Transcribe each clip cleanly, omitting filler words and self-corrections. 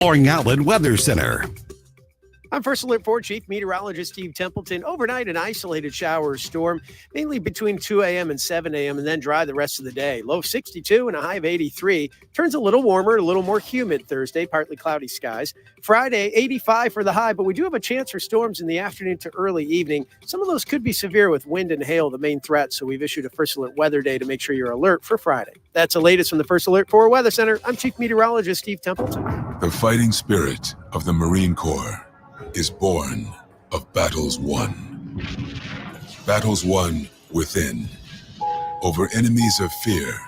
Flooring Outlet Weather Center. I'm First Alert 4 Chief Meteorologist Steve Templeton. Overnight, an isolated shower or storm, mainly between 2 a.m. and 7 a.m., and then dry the rest of the day. Low of 62 and a high of 83. Turns a little warmer, a little more humid Thursday, partly cloudy skies. Friday, 85 for the high, but we do have a chance for storms in the afternoon to early evening. Some of those could be severe with wind and hail, the main threat, so we've issued a First Alert Weather Day to make sure you're alert for Friday. That's the latest from the First Alert 4 Weather Center. I'm Chief Meteorologist Steve Templeton. The fighting spirit of the Marine Corps is born of battles won. Battles won within, over enemies of fear,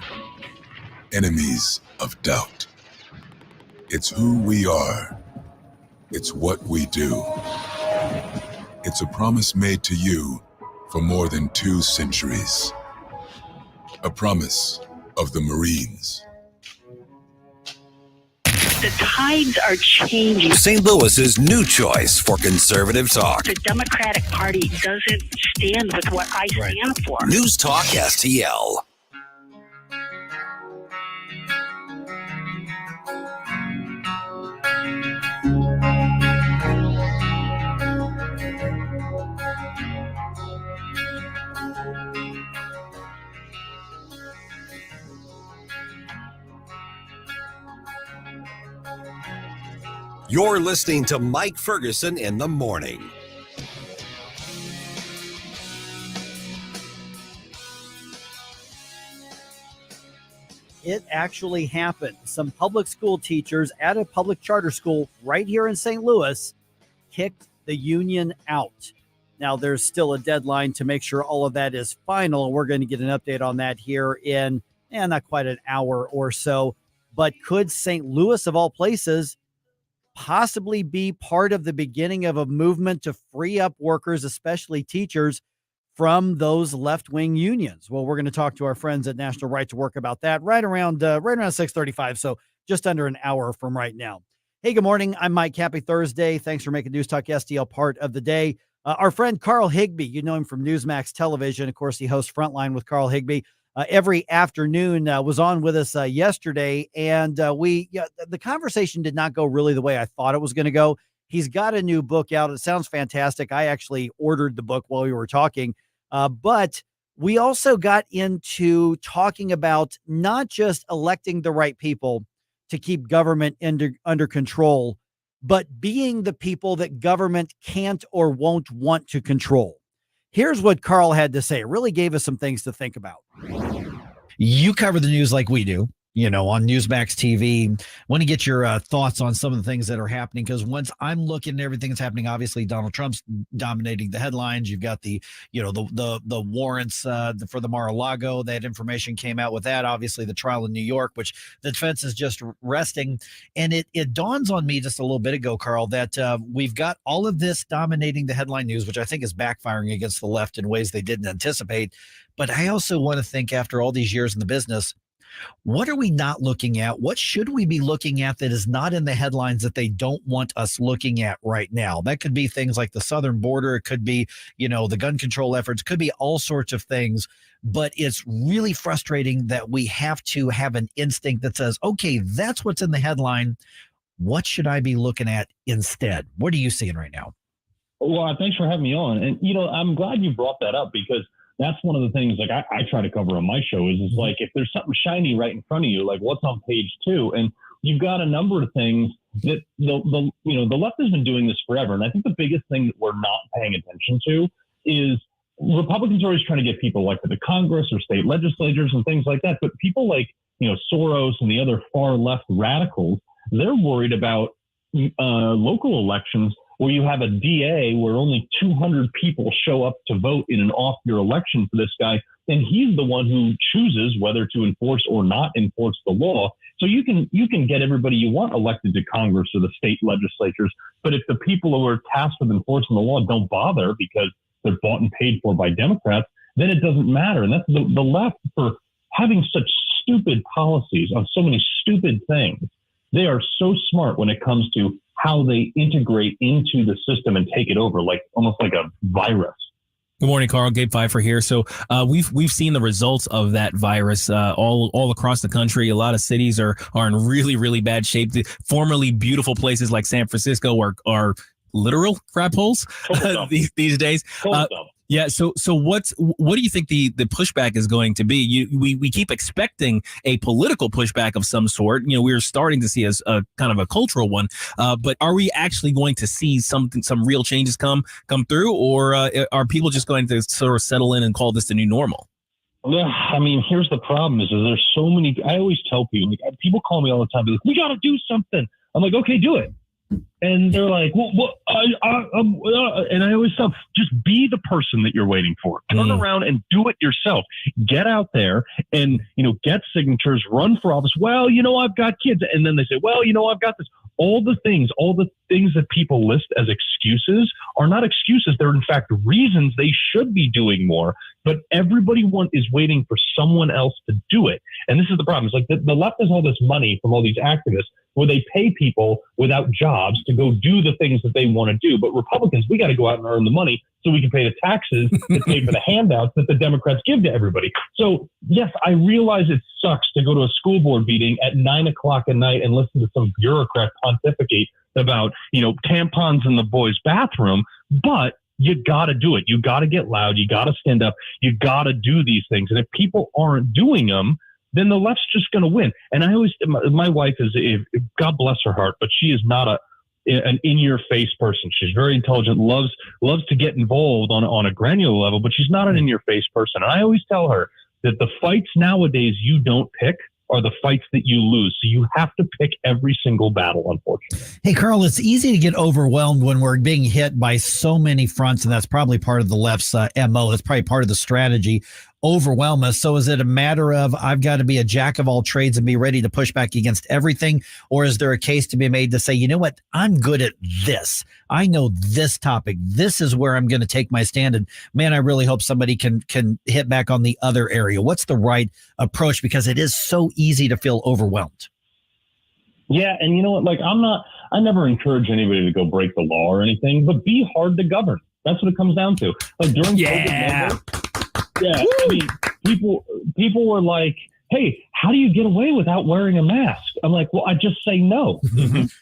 enemies of doubt. It's who we are. It's what we do. It's a promise made to you for more than 2 centuries. A promise of the Marines. The tides are changing. St. Louis's new choice for conservative talk. The Democratic Party doesn't stand with what I stand for. News Talk STL. You're listening to Mike Ferguson in the morning. It actually happened. Some public school teachers at a public charter school right here in St. Louis kicked the union out. Now, there's still a deadline to make sure all of that is final. We're going to get an update on that here in not quite an hour or so. But could St. Louis, of all places, possibly be part of the beginning of a movement to free up workers, especially teachers, from those left-wing unions? Well, we're going to talk to our friends at National Right to Work about that right around 6:35, so just under an hour from right now. Hey, good morning. I'm Mike. Happy Thursday. Thanks for making News Talk STL part of the day. Our friend Carl Higbee, you know him from Newsmax Television. Of course, he hosts Frontline with Carl Higbee every afternoon, was on with us yesterday, and the conversation did not go really the way I thought it was going to go. He's got a new book out. It sounds fantastic. I actually ordered the book while we were talking, but we also got into talking about not just electing the right people to keep government under control, but being the people that government can't or won't want to control. Here's what Carl had to say. It really gave us some things to think about. You cover the news like we do, on Newsmax TV. Want to get your thoughts on some of the things that are happening, because once I'm looking at everything that's happening, obviously Donald Trump's dominating the headlines. You've got the warrants for the Mar-a-Lago. That information came out with that. Obviously the trial in New York, which the defense is just resting. And it dawns on me just a little bit ago, Carl, that we've got all of this dominating the headline news, which I think is backfiring against the left in ways they didn't anticipate. But I also want to think, after all these years in the business, what are we not looking at? What should we be looking at that is not in the headlines that they don't want us looking at right now? That could be things like the southern border. It could be, the gun control efforts, could be all sorts of things. But it's really frustrating that we have to have an instinct that says, okay, that's what's in the headline. What should I be looking at instead? What are you seeing right now? Well, thanks for having me on. And, I'm glad you brought that up, because that's one of the things I try to cover on my show is like, if there's something shiny right in front of you, like what's on page 2, and you've got a number of things that the left has been doing this forever. And I think the biggest thing that we're not paying attention to is Republicans are always trying to get people elected to Congress or state legislatures and things like that. But people like, Soros and the other far left radicals, they're worried about local elections where you have a DA where only 200 people show up to vote in an off-year election for this guy, and he's the one who chooses whether to enforce or not enforce the law. So you can get everybody you want elected to Congress or the state legislatures, but if the people who are tasked with enforcing the law don't bother because they're bought and paid for by Democrats, then it doesn't matter. And that's the left, for having such stupid policies on so many stupid things. They are so smart when it comes to how they integrate into the system and take it over, like almost like a virus. Good morning, Carl. Gabe Pfeiffer here. So we've seen the results of that virus all across the country. A lot of cities are in really, really bad shape. The formerly beautiful places like San Francisco are literal crap holes these days. Yeah. So what do you think the pushback is going to be? We keep expecting a political pushback of some sort. We're starting to see a kind of a cultural one. But are we actually going to see some real changes come through, or are people just going to sort of settle in and call this the new normal? Yeah, I mean, here's the problem: is there's so many. I always tell people call me all the time. They're like, "We got to do something." I'm like, "Okay, do it." And they're like, well, and I always tell, just be the person that you're waiting for. Turn around and do it yourself. Get out there and, get signatures, run for office. Well, I've got kids. And then they say, well, I've got this. All the things that people list as excuses are not excuses. They're in fact reasons they should be doing more, but everybody is waiting for someone else to do it. And this is the problem. It's like the left has all this money from all these activists where they pay people without jobs to go do the things that they want to do. But Republicans, we got to go out and earn the money so we can pay the taxes that pay for the handouts that the Democrats give to everybody. So yes, I realize it sucks to go to a school board meeting at 9:00 at night and listen to some bureaucrat pontificate about, tampons in the boys' bathroom, but you got to do it. You got to get loud. You got to stand up. You got to do these things. And if people aren't doing them, then the left's just going to win. And I always, my wife is, God bless her heart, but she is not an in-your-face person. She's very intelligent, loves to get involved on a granular level, but she's not an in-your-face person. And I always tell her that the fights nowadays you don't pick are the fights that you lose. So you have to pick every single battle, unfortunately. Hey, Carl, it's easy to get overwhelmed when we're being hit by so many fronts, and that's probably part of the left's MO. That's probably part of the strategy. Overwhelm us. So is it a matter of I've got to be a jack of all trades and be ready to push back against everything? Or is there a case to be made to say, you know what, I'm good at this. I know this topic. This is where I'm going to take my stand. And man, I really hope somebody can hit back on the other area. What's the right approach? Because it is so easy to feel overwhelmed. Yeah. And you know what, I never encourage anybody to go break the law or anything, but be hard to govern. That's what it comes down to. Like during COVID, yeah, I mean, people were like, hey, how do you get away without wearing a mask? I'm like, well, I just say no.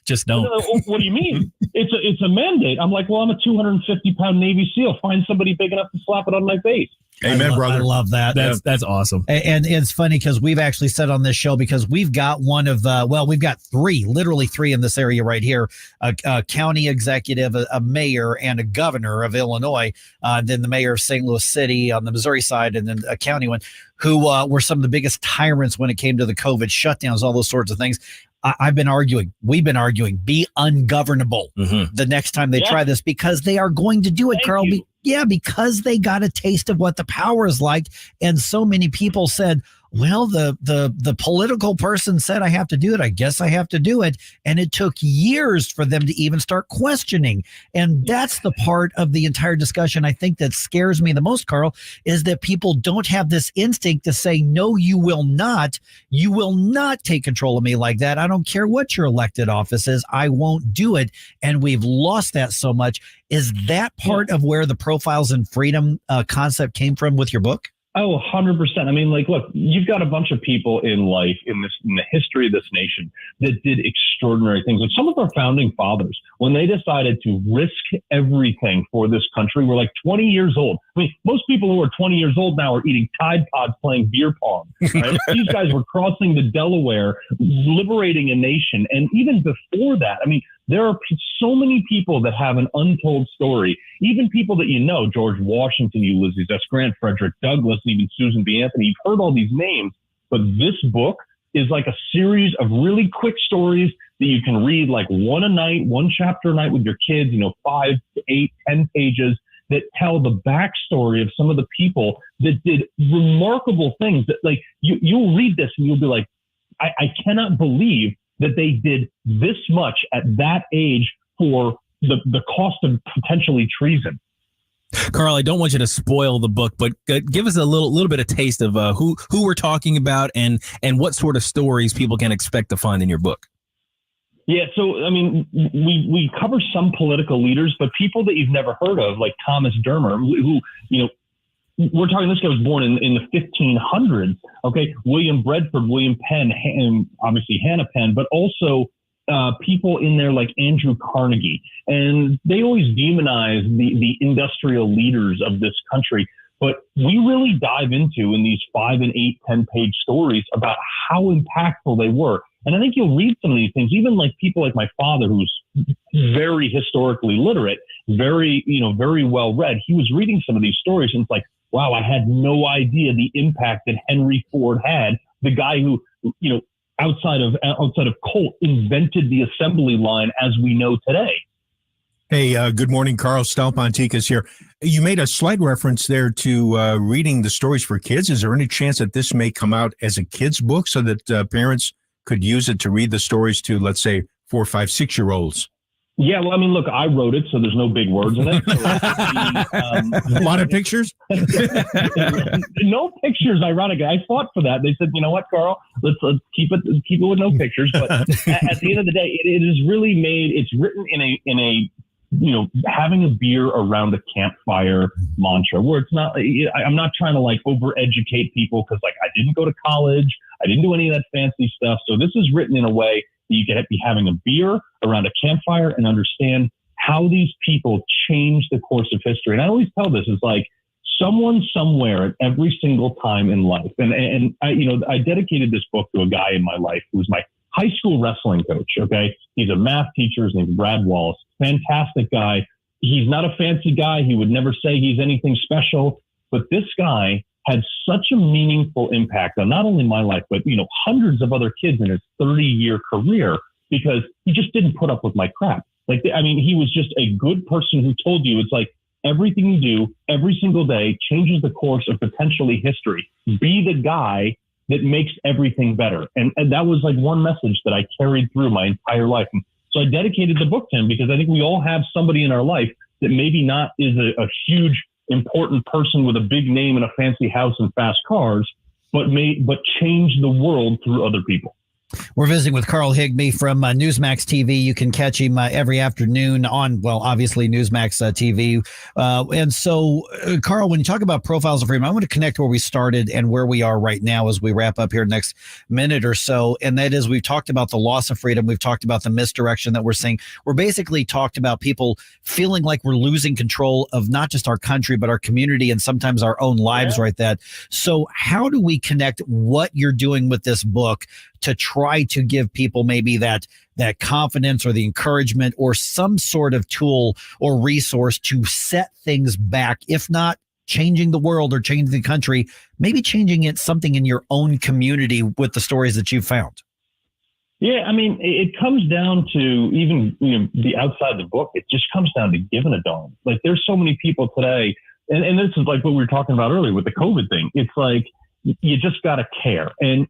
Just don't. What do you mean? It's a mandate. I'm like, well, I'm a 250-pound Navy SEAL. Find somebody big enough to slap it on my face. Amen, brother. I love that. That's awesome. And it's funny because we've actually said on this show, because we've got one of, we've got literally three in this area right here, a county executive, a mayor, and a governor of Illinois, then the mayor of St. Louis City on the Missouri side, and then a county one, who were some of the biggest tyrants when it came to the COVID shutdowns, all those sorts of things. We've been arguing, be ungovernable the next time they try this, because they are going to do it, Carl. Because they got a taste of what the power is like. And so many people said, well, the political person said I have to do it. I guess I have to do it. And it took years for them to even start questioning. And that's the part of the entire discussion I think that scares me the most, Carl, is that people don't have this instinct to say, no, you will not. You will not take control of me like that. I don't care what your elected office is. I won't do it. And we've lost that so much. Is that part of where the profiles and freedom concept came from with your book? Oh, 100%. I mean, look, you've got a bunch of people in life in the history of this nation that did extraordinary things. Like some of our founding fathers, when they decided to risk everything for this country, were like 20 years old. I mean, most people who are 20 years old now are eating Tide Pods playing beer pong. Right? These guys were crossing the Delaware, liberating a nation. And even before that, I mean, there are so many people that have an untold story, even people that George Washington, Ulysses S. Grant, Frederick Douglass, and even Susan B. Anthony. You've heard all these names, but this book is like a series of really quick stories that you can read like one a night, one chapter a night with your kids, 5 to 8, 10 pages that tell the backstory of some of the people that did remarkable things that like you'll read this and you'll be like, I cannot believe that they did this much at that age for the cost of potentially treason. Carl, I don't want you to spoil the book, but give us a little bit of taste of who we're talking about and what sort of stories people can expect to find in your book. Yeah, so I mean, we cover some political leaders, but people that you've never heard of, like Thomas Dermer, who we're talking. This guy was born in the 1500s. Okay, William Bradford, William Penn, and obviously Hannah Penn, but also people in there like Andrew Carnegie, and they always demonize the industrial leaders of this country. But we really dive into in these 5 and 8, 10-page stories about how impactful they were. And I think you'll read some of these things, even like people like my father, who's very historically literate, very well read. He was reading some of these stories and it's like, wow, I had no idea the impact that Henry Ford had, the guy who, outside of Colt invented the assembly line as we know today. Hey, good morning, Carl. Stalponticus here. You made a slight reference there to reading the stories for kids. Is there any chance that this may come out as a kid's book so that parents could use it to read the stories to, let's say, 4, 5, 6-year-olds? Yeah, well, I mean, look, I wrote it, so there's no big words in it. A lot of pictures? No pictures, ironically. I fought for that. They said, you know what, Carl, let's keep it with no pictures. But at the end of the day, it is really made, it's written in a having a beer around a campfire mantra where it's not, I'm not trying to like over-educate people because like I didn't go to college. I didn't do any of that fancy stuff. So this is written in a way that you can be having a beer around a campfire and understand how these people change the course of history. And I always tell this is like someone somewhere at every single time in life. And I dedicated this book to a guy in my life who was my high school wrestling coach. Okay. He's a math teacher. His name's Brad Wallace. Fantastic guy. He's not a fancy guy. He would never say he's anything special, but this guy had such a meaningful impact on not only my life, but, hundreds of other kids in his 30-year career because he just didn't put up with my crap. He was just a good person who told you it's like everything you do every single day changes the course of potentially history. Be the guy that makes everything better. And that was like one message that I carried through my entire life. And so I dedicated the book to him because I think we all have somebody in our life that maybe not is a huge, important person with a big name and a fancy house and fast cars, but change the world through other people. We're visiting with Carl Higbee from Newsmax TV. You can catch him every afternoon on, obviously Newsmax TV. And so, Carl, when you talk about Profiles of Freedom, I want to connect where we started and where we are right now as we wrap up here next minute or so. And that is, we've talked about the loss of freedom. We've talked about the misdirection that we're seeing. We're basically talked about people feeling like we're losing control of not just our country, but our community and sometimes our own lives right that. So how do we connect what you're doing with this book to try to give people maybe that confidence or the encouragement or some sort of tool or resource to set things back, if not changing the world or changing the country, maybe changing it something in your own community with the stories that you've found? Yeah, I mean, it comes down to even the outside the book. It just comes down to giving a darn. Like there's so many people today, and this is like what we were talking about earlier with the COVID thing. It's like you just got to care. And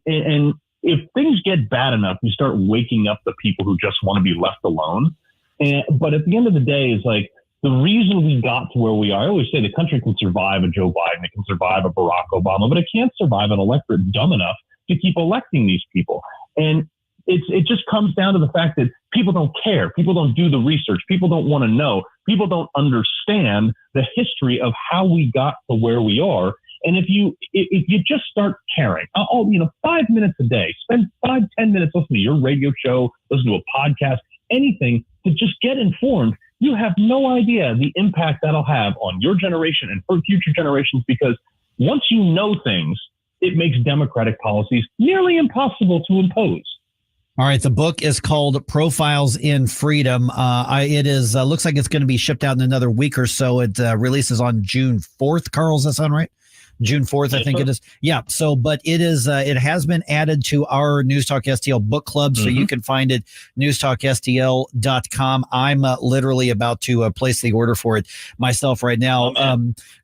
if things get bad enough, you start waking up the people who just want to be left alone. But at the end of the day, it's like the reason we got to where we are. I always say the country can survive a Joe Biden, it can survive a Barack Obama, but it can't survive an electorate dumb enough to keep electing these people. And it just comes down to the fact that people don't care. People don't do the research. People don't want to know. People don't understand the history of how we got to where we are. And if you just start caring, 5 minutes a day, spend 5-10 minutes listening to your radio show, listen to a podcast, anything to just get informed, you have no idea the impact that'll have on your generation and for future generations, because once you know things, it makes democratic policies nearly impossible to impose. All right. The book is called Profiles in Freedom. It is looks like it's going to be shipped out in another week or so. It releases on June 4th. Carl, does that sound right? June 4th, I think it is. Yeah. So, but it is, it has been added to our News Talk STL book club. So you can find it newstalkstl.com. I'm literally about to place the order for it myself right now.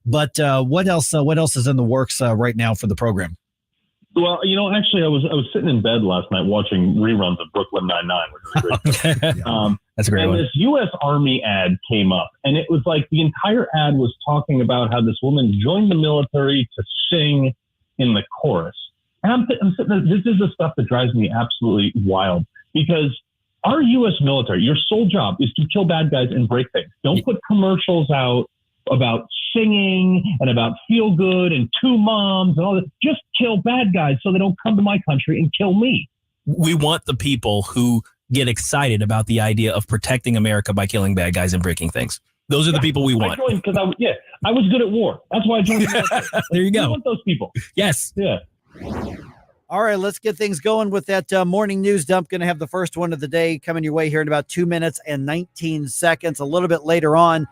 But what else is in the works right now for the program? Well, actually, I was sitting in bed last night watching reruns of Brooklyn Nine-Nine, which is a great show. That's a great one. And this U.S. Army ad came up, and it was like the entire ad was talking about how this woman joined the military to sing in the chorus. And I'm sitting there, this is the stuff that drives me absolutely wild, because our U.S. military, your sole job is to kill bad guys and break things. Don't put commercials out about singing and about feel good and two moms and all that. Just kill bad guys so they don't come to my country and kill me. We want the people who get excited about the idea of protecting America by killing bad guys and breaking things. Those are the people we want. I joined because I was good at war. That's why I joined. There you go. We want those people. Yes. Yeah. All right, let's get things going with that morning news dump. Going to have the first one of the day coming your way here in about 2 minutes and 19 seconds. A little bit later on,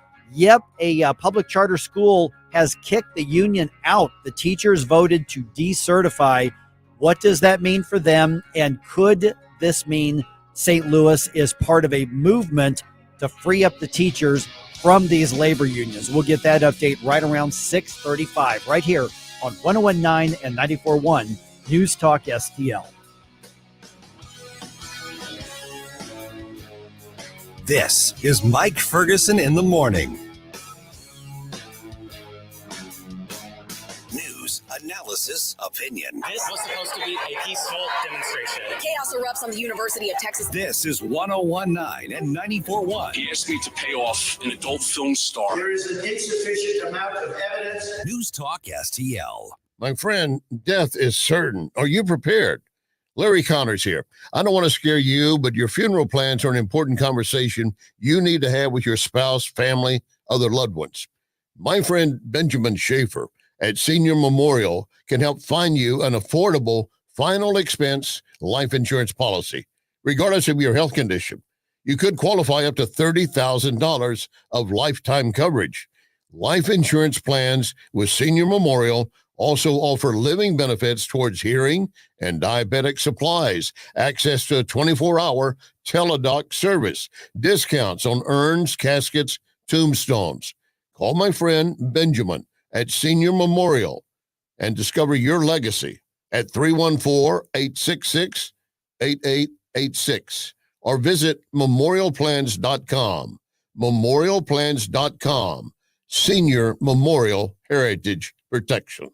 a public charter school has kicked the union out. The teachers voted to decertify. What does that mean for them? And could this mean St. Louis is part of a movement to free up the teachers from these labor unions? We'll get that update right around 6:35 right here on 101.9 and 94.1 News Talk STL. This is Mike Ferguson in the morning. News, analysis, opinion. This was supposed to be a peaceful demonstration. Chaos erupts on the University of Texas. This is 101.9 and 94.1. He asked me to pay off an adult film star. There is an insufficient amount of evidence. News Talk STL. My friend, death is certain. Are you prepared? Larry Connors here. I don't want to scare you, but your funeral plans are an important conversation you need to have with your spouse, family, other loved ones. My friend Benjamin Schaefer at Senior Memorial can help find you an affordable final expense life insurance policy. Regardless of your health condition, you could qualify up to $30,000 of lifetime coverage. Life insurance plans with Senior Memorial also offer living benefits towards hearing and diabetic supplies, access to a 24-hour teledoc service, discounts on urns, caskets, tombstones. Call my friend Benjamin at Senior Memorial and discover your legacy at 314-866-8886 or visit memorialplans.com. Memorialplans.com. Senior Memorial Heritage Protection.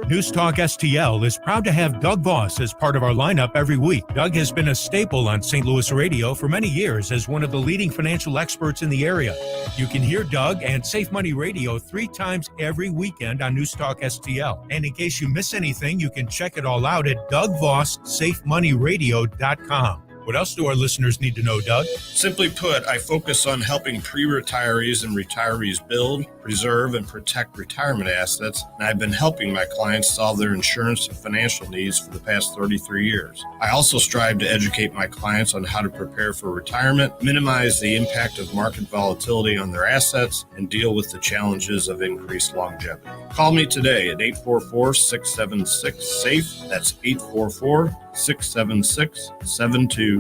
News Talk STL is proud to have Doug Voss as part of our lineup every week. Doug has been a staple on St. Louis radio for many years as one of the leading financial experts in the area. You can hear Doug and Safe Money Radio 3 times every weekend on News Talk STL. And in case you miss anything, you can check it all out at DougVossSafeMoneyRadio.com. What else do our listeners need to know, Doug? Simply put, I focus on helping pre-retirees and retirees build, preserve, and protect retirement assets, and I've been helping my clients solve their insurance and financial needs for the past 33 years. I also strive to educate my clients on how to prepare for retirement, minimize the impact of market volatility on their assets, and deal with the challenges of increased longevity. Call me today at 844-676-SAFE. That's 844-676-7233.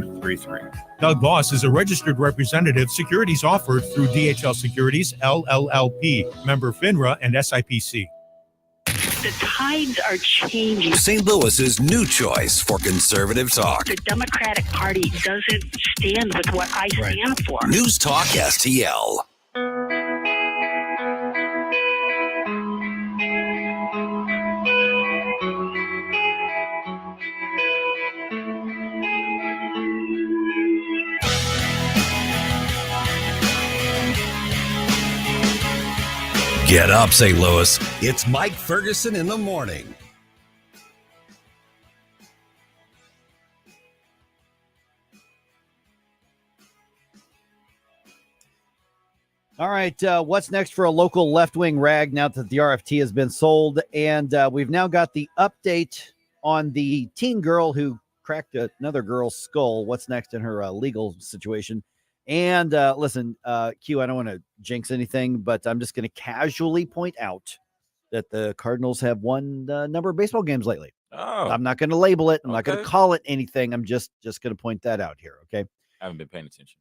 Doug Voss is a registered representative. Securities offered through DHL Securities, LLLP, member FINRA and SIPC. The tides are changing. St. Louis's new choice for conservative talk. The Democratic Party doesn't stand with what I stand for. News Talk STL. Get up, St. Louis. It's Mike Ferguson in the morning. All right, what's next for a local left-wing rag now that the RFT has been sold? And we've now got the update on the teen girl who cracked another girl's skull. What's next in her legal situation? And listen, Q, I don't want to jinx anything, but I'm just going to casually point out that the Cardinals have won a number of baseball games lately. Oh. I'm not going to label it. I'm not going to call it anything. I'm just going to point that out here. Okay. I haven't been paying attention.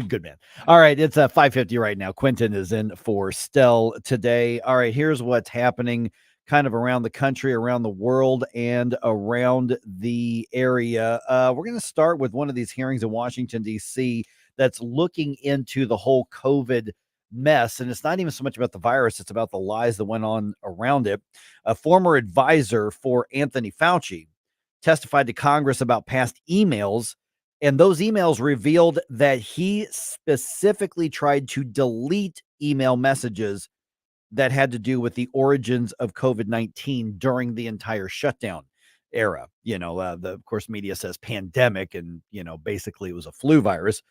Good man. All right. It's 5:50 right now. Quentin is in for Stell today. All right. Here's what's happening kind of around the country, around the world, and around the area. We're going to start with one of these hearings in Washington, D.C. that's looking into the whole COVID mess. And it's not even so much about the virus. It's about the lies that went on around it. A former advisor for Anthony Fauci testified to Congress about past emails And those emails revealed that he specifically tried to delete email messages that had to do with the origins of COVID-19 during the entire shutdown era. Of course, media says pandemic, and, basically it was a flu virus.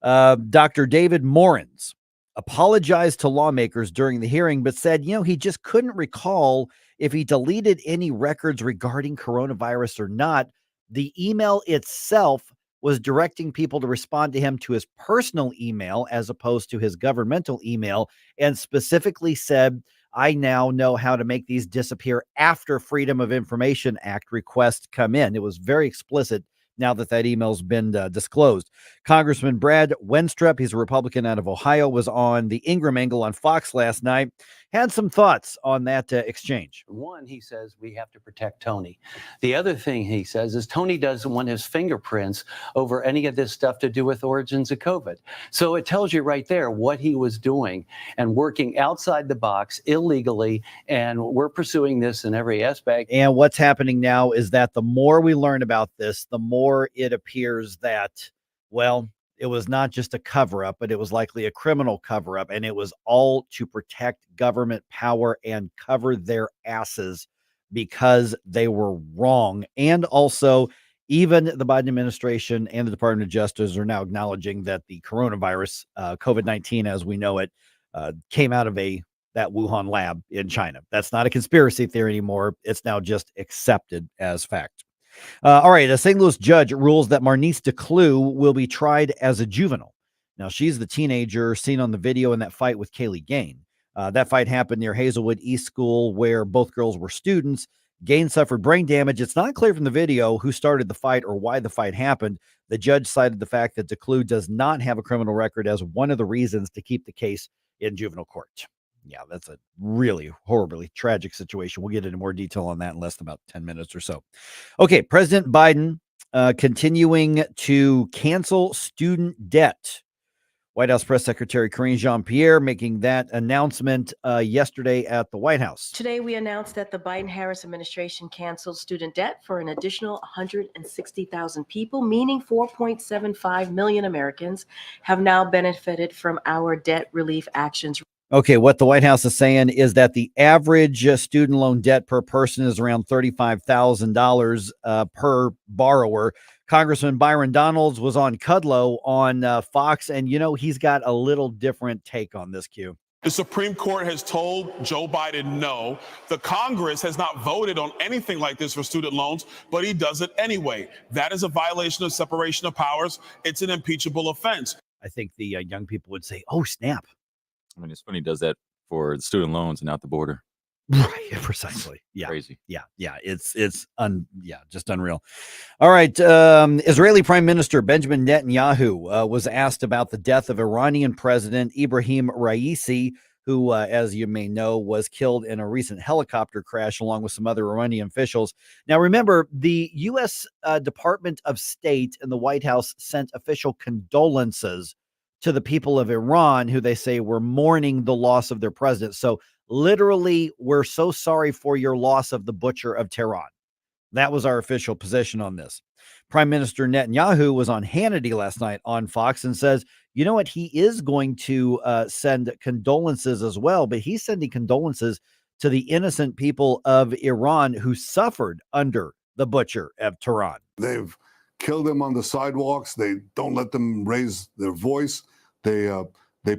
Dr. David Morans apologized to lawmakers during the hearing, but said, he just couldn't recall if he deleted any records regarding coronavirus or not. The email itself was directing people to respond to him to his personal email as opposed to his governmental email, and specifically said, I now know how to make these disappear after Freedom of Information Act requests come in. It was very explicit now that email's been disclosed. Congressman Brad Wenstrup, he's a Republican out of Ohio, was on the Ingram Angle on Fox last night, had some thoughts on that exchange. One, he says we have to protect Tony. The other thing he says is Tony doesn't want his fingerprints over any of this stuff to do with origins of COVID. So it tells you right there what he was doing and working outside the box illegally, and we're pursuing this in every aspect. And what's happening now is that the more we learn about this, the more it appears that, well, it was not just a cover-up, but it was likely a criminal cover-up, and it was all to protect government power and cover their asses because they were wrong. And also, even the Biden administration and the Department of Justice are now acknowledging that the coronavirus, COVID-19 as we know it, came out of that Wuhan lab in China. That's not a conspiracy theory anymore. It's now just accepted as fact. All right, a St. Louis judge rules that Marnice DeClue will be tried as a juvenile. Now, she's the teenager seen on the video in that fight with Kaylee Gain. That fight happened near Hazelwood East School, where both girls were students. Gain suffered brain damage. It's not clear from the video who started the fight or why the fight happened. The judge cited the fact that DeClue does not have a criminal record as one of the reasons to keep the case in juvenile court. Yeah, that's a really horribly tragic situation. We'll get into more detail on that in less than about 10 minutes or so. Okay, President Biden continuing to cancel student debt. White House Press Secretary Karine Jean-Pierre making that announcement yesterday at the White House. Today, we announced that the Biden-Harris administration canceled student debt for an additional 160,000 people, meaning 4.75 million Americans have now benefited from our debt relief actions. Okay, what the White House is saying is that the average student loan debt per person is around $35,000 per borrower. Congressman Byron Donalds was on Kudlow on Fox, and he's got a little different take on this, Q. The Supreme Court has told Joe Biden no. The Congress has not voted on anything like this for student loans, but he does it anyway. That is a violation of separation of powers. It's an impeachable offense. I think the young people would say, oh, snap. I mean, it's funny he does that for the student loans and not the border. Right, precisely. Yeah, crazy. Yeah, it's just unreal. All right, Israeli Prime Minister Benjamin Netanyahu was asked about the death of Iranian President Ibrahim Raisi, who, as you may know, was killed in a recent helicopter crash along with some other Iranian officials. Now, remember, the U.S. Department of State and the White House sent official condolences to the people of Iran, who they say were mourning the loss of their president. So literally, we're so sorry for your loss of the butcher of Tehran. That was our official position on this. Prime Minister Netanyahu was on Hannity last night on Fox and says, you know what, he is going to send condolences as well, but he's sending condolences to the innocent people of Iran who suffered under the butcher of Tehran. They've killed them on the sidewalks. They don't let them raise their voice. They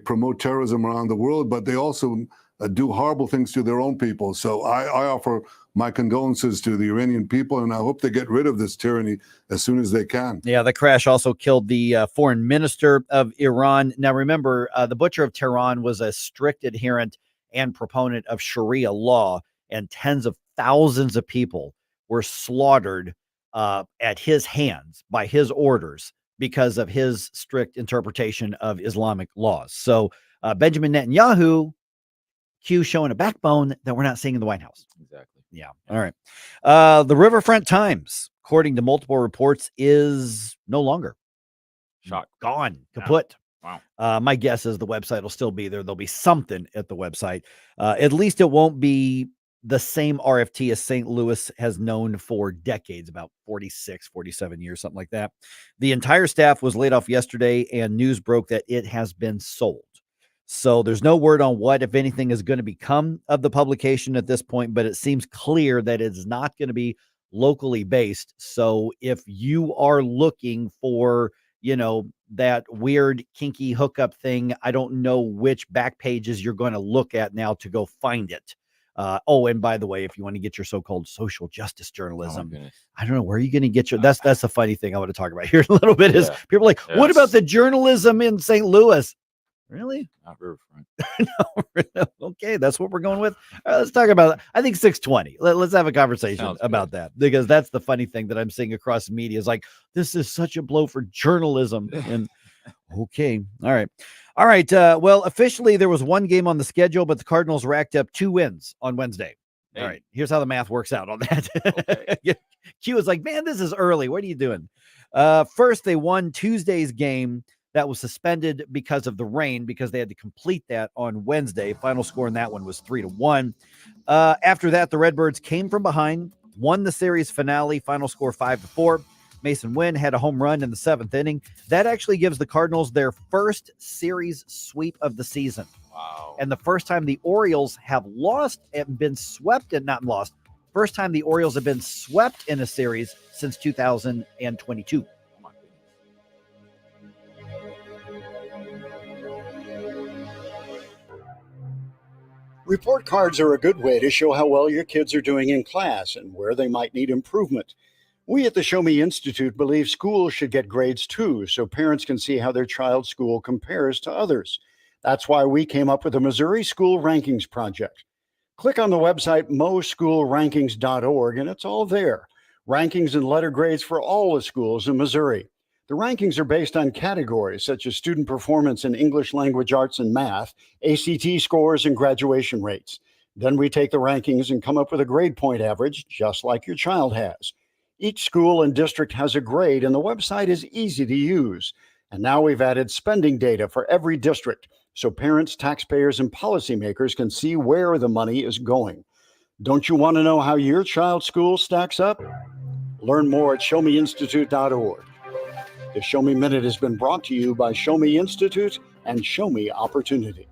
promote terrorism around the world, but they also do horrible things to their own people. So I offer my condolences to the Iranian people, and I hope they get rid of this tyranny as soon as they can. Yeah, the crash also killed the foreign minister of Iran. Now, remember, the butcher of Tehran was a strict adherent and proponent of Sharia law, and tens of thousands of people were slaughtered at his hands by his orders because of his strict interpretation of Islamic laws. So Benjamin Netanyahu, Q, showing a backbone that we're not seeing in the White House. Exactly. Yeah. All right. The Riverfront Times, according to multiple reports, is no longer. Shock. Gone. Kaput. Wow. My guess is the website will still be there. There'll be something at the website. At least it won't be the same RFT as St. Louis has known for decades, about 46, 47 years, something like that. The entire staff was laid off yesterday, and news broke that it has been sold. So there's no word on what, if anything, is going to become of the publication at this point, but it seems clear that it's not going to be locally based. So if you are looking for, that weird kinky hookup thing, I don't know which back pages you're going to look at now to go find it. And by the way, if you want to get your so-called social justice journalism, I don't know where you're going to get your. That's the funny thing I want to talk about here in a little bit is people are like, what about the journalism in St. Louis? Really? Not Riverfront. No, okay, that's what we're going with. Let's talk about. I think 620. Let's have a conversation about that, because that's the funny thing that I'm seeing across media is like, this is such a blow for journalism. And okay, all right. Well, officially there was one game on the schedule, but the Cardinals racked up 2 wins on Wednesday. All right, here's how the math works out on that. Okay. Q is like, man, this is early. What are you doing? First, they won Tuesday's game that was suspended because of the rain, because they had to complete that on Wednesday. Final score in that one was 3-1. After that, the Redbirds came from behind, won the series finale, final score 5-4. Mason Wynn had a home run in the 7th inning. That actually gives the Cardinals their first series sweep of the season. Wow. And the first time the Orioles have lost and been swept and not lost. First time the Orioles have been swept in a series since 2022. Report cards are a good way to show how well your kids are doing in class and where they might need improvement. We at the Show Me Institute believe schools should get grades too, so parents can see how their child's school compares to others. That's why we came up with the Missouri School Rankings Project. Click on the website moschoolrankings.org and it's all there. Rankings and letter grades for all the schools in Missouri. The rankings are based on categories such as student performance in English language arts and math, ACT scores, and graduation rates. Then we take the rankings and come up with a grade point average, just like your child has. Each school and district has a grade, and the website is easy to use. And now we've added spending data for every district, so parents, taxpayers, and policymakers can see where the money is going. Don't you want to know how your child's school stacks up? Learn more at showmeinstitute.org. The Show Me Minute has been brought to you by Show Me Institute and Show Me Opportunity.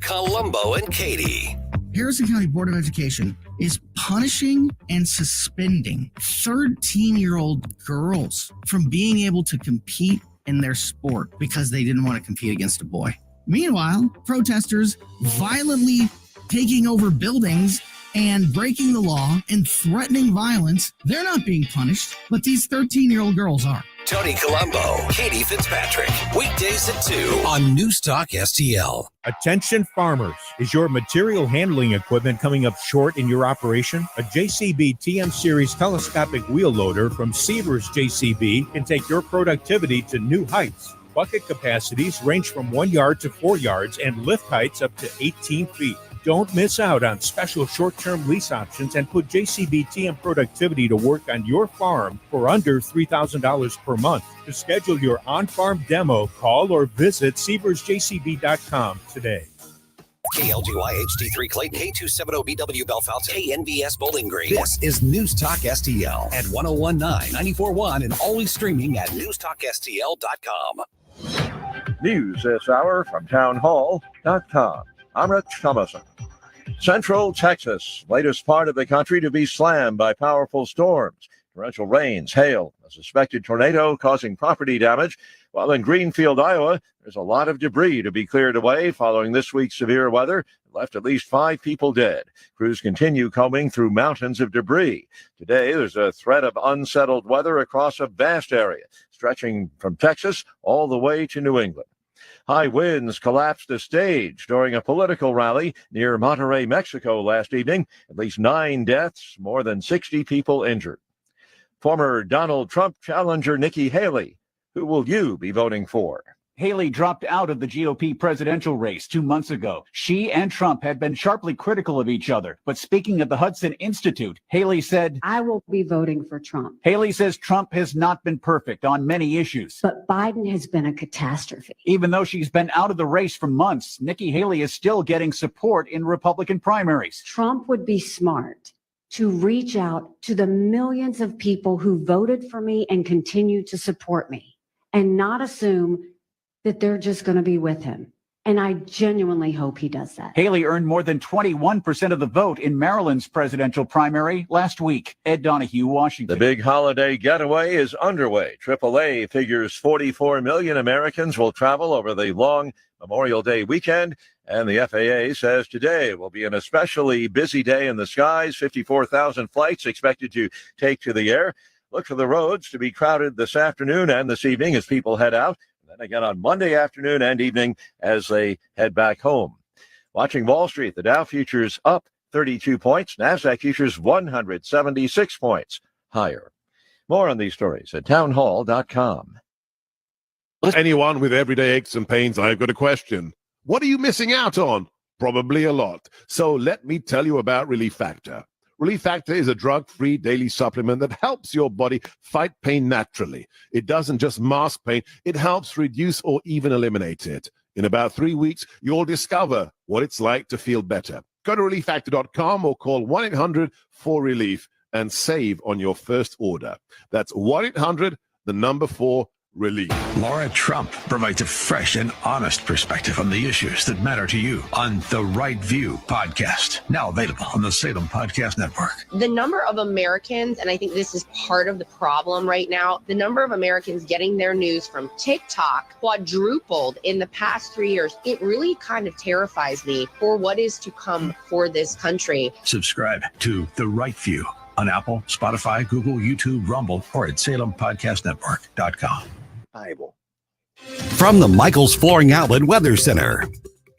Columbo and Katie. Harrison County Board of Education is punishing and suspending 13-year-old girls from being able to compete in their sport because they didn't want to compete against a boy. Meanwhile, protesters violently taking over buildings and breaking the law and threatening violence, they're not being punished, but these 13-year-old girls are. Tony Colombo, Katie Fitzpatrick, weekdays at 2 on News Talk STL. Attention farmers. Is your material handling equipment coming up short in your operation? A JCB TM Series telescopic wheel loader from Sievers JCB can take your productivity to new heights. Bucket capacities range from 1 yard to 4 yards and lift heights up to 18 feet. Don't miss out on special short-term lease options and put JCB TM Productivity to work on your farm for under $3,000 per month. To schedule your on-farm demo, call or visit SieversJCB.com today. KLGY HD3 Clayton, K270BW Belfast, KNVS Bowling Green. This is News Talk STL at 1019, 94.1, and always streaming at newstalkstl.com. News this hour from townhall.com. I'm Rich Thomason. Central Texas, latest part of the country to be slammed by powerful storms. Torrential rains, hail, a suspected tornado causing property damage. While in Greenfield, Iowa, there's a lot of debris to be cleared away following this week's severe weather. It left at least 5 people dead. Crews continue combing through mountains of debris. Today, there's a threat of unsettled weather across a vast area, stretching from Texas all the way to New England. High winds collapsed a stage during a political rally near Monterrey, Mexico last evening. At least 9 deaths, more than 60 people injured. Former Donald Trump challenger Nikki Haley. Who will you be voting for? Haley dropped out of the GOP presidential race 2 months ago. She and Trump had been sharply critical of each other. But speaking at the Hudson Institute, Haley said, I will be voting for Trump. Haley says Trump has not been perfect on many issues. But Biden has been a catastrophe. Even though she's been out of the race for months, Nikki Haley is still getting support in Republican primaries. Trump would be smart to reach out to the millions of people who voted for me and continue to support me and not assume that they're just going to be with him. And I genuinely hope he does that. Haley earned more than 21% of the vote in Maryland's presidential primary last week. Ed Donahue, Washington. The big holiday getaway is underway. AAA figures 44 million Americans will travel over the long Memorial Day weekend. And the FAA says today will be an especially busy day in the skies. 54,000 flights expected to take to the air. Look for the roads to be crowded this afternoon and this evening as people head out. Then again on Monday afternoon and evening as they head back home. Watching Wall Street, the Dow futures up 32 points. NASDAQ futures 176 points higher. More on these stories at townhall.com. Anyone with everyday aches and pains, I've got a question. What are you missing out on? Probably a lot. So let me tell you about Relief Factor. Relief Factor is a drug-free daily supplement that helps your body fight pain naturally. It doesn't just mask pain, it helps reduce or even eliminate it. In about 3 weeks, you'll discover what it's like to feel better. Go to relieffactor.com or call 1-800-4RELIEF and save on your first order. That's 1-800-4RELIEF. Laura Trump provides a fresh and honest perspective on the issues that matter to you on the Right View podcast, now available on the Salem Podcast Network. The number of Americans, and I think this is part of the problem right now, the number of Americans getting their news from TikTok quadrupled in the past 3 years. It really kind of terrifies me for what is to come for this country. Subscribe to the Right View on Apple, Spotify, Google, YouTube, Rumble, or at SalemPodcastNetwork.com. From the Michaels Flooring Outlet Weather Center.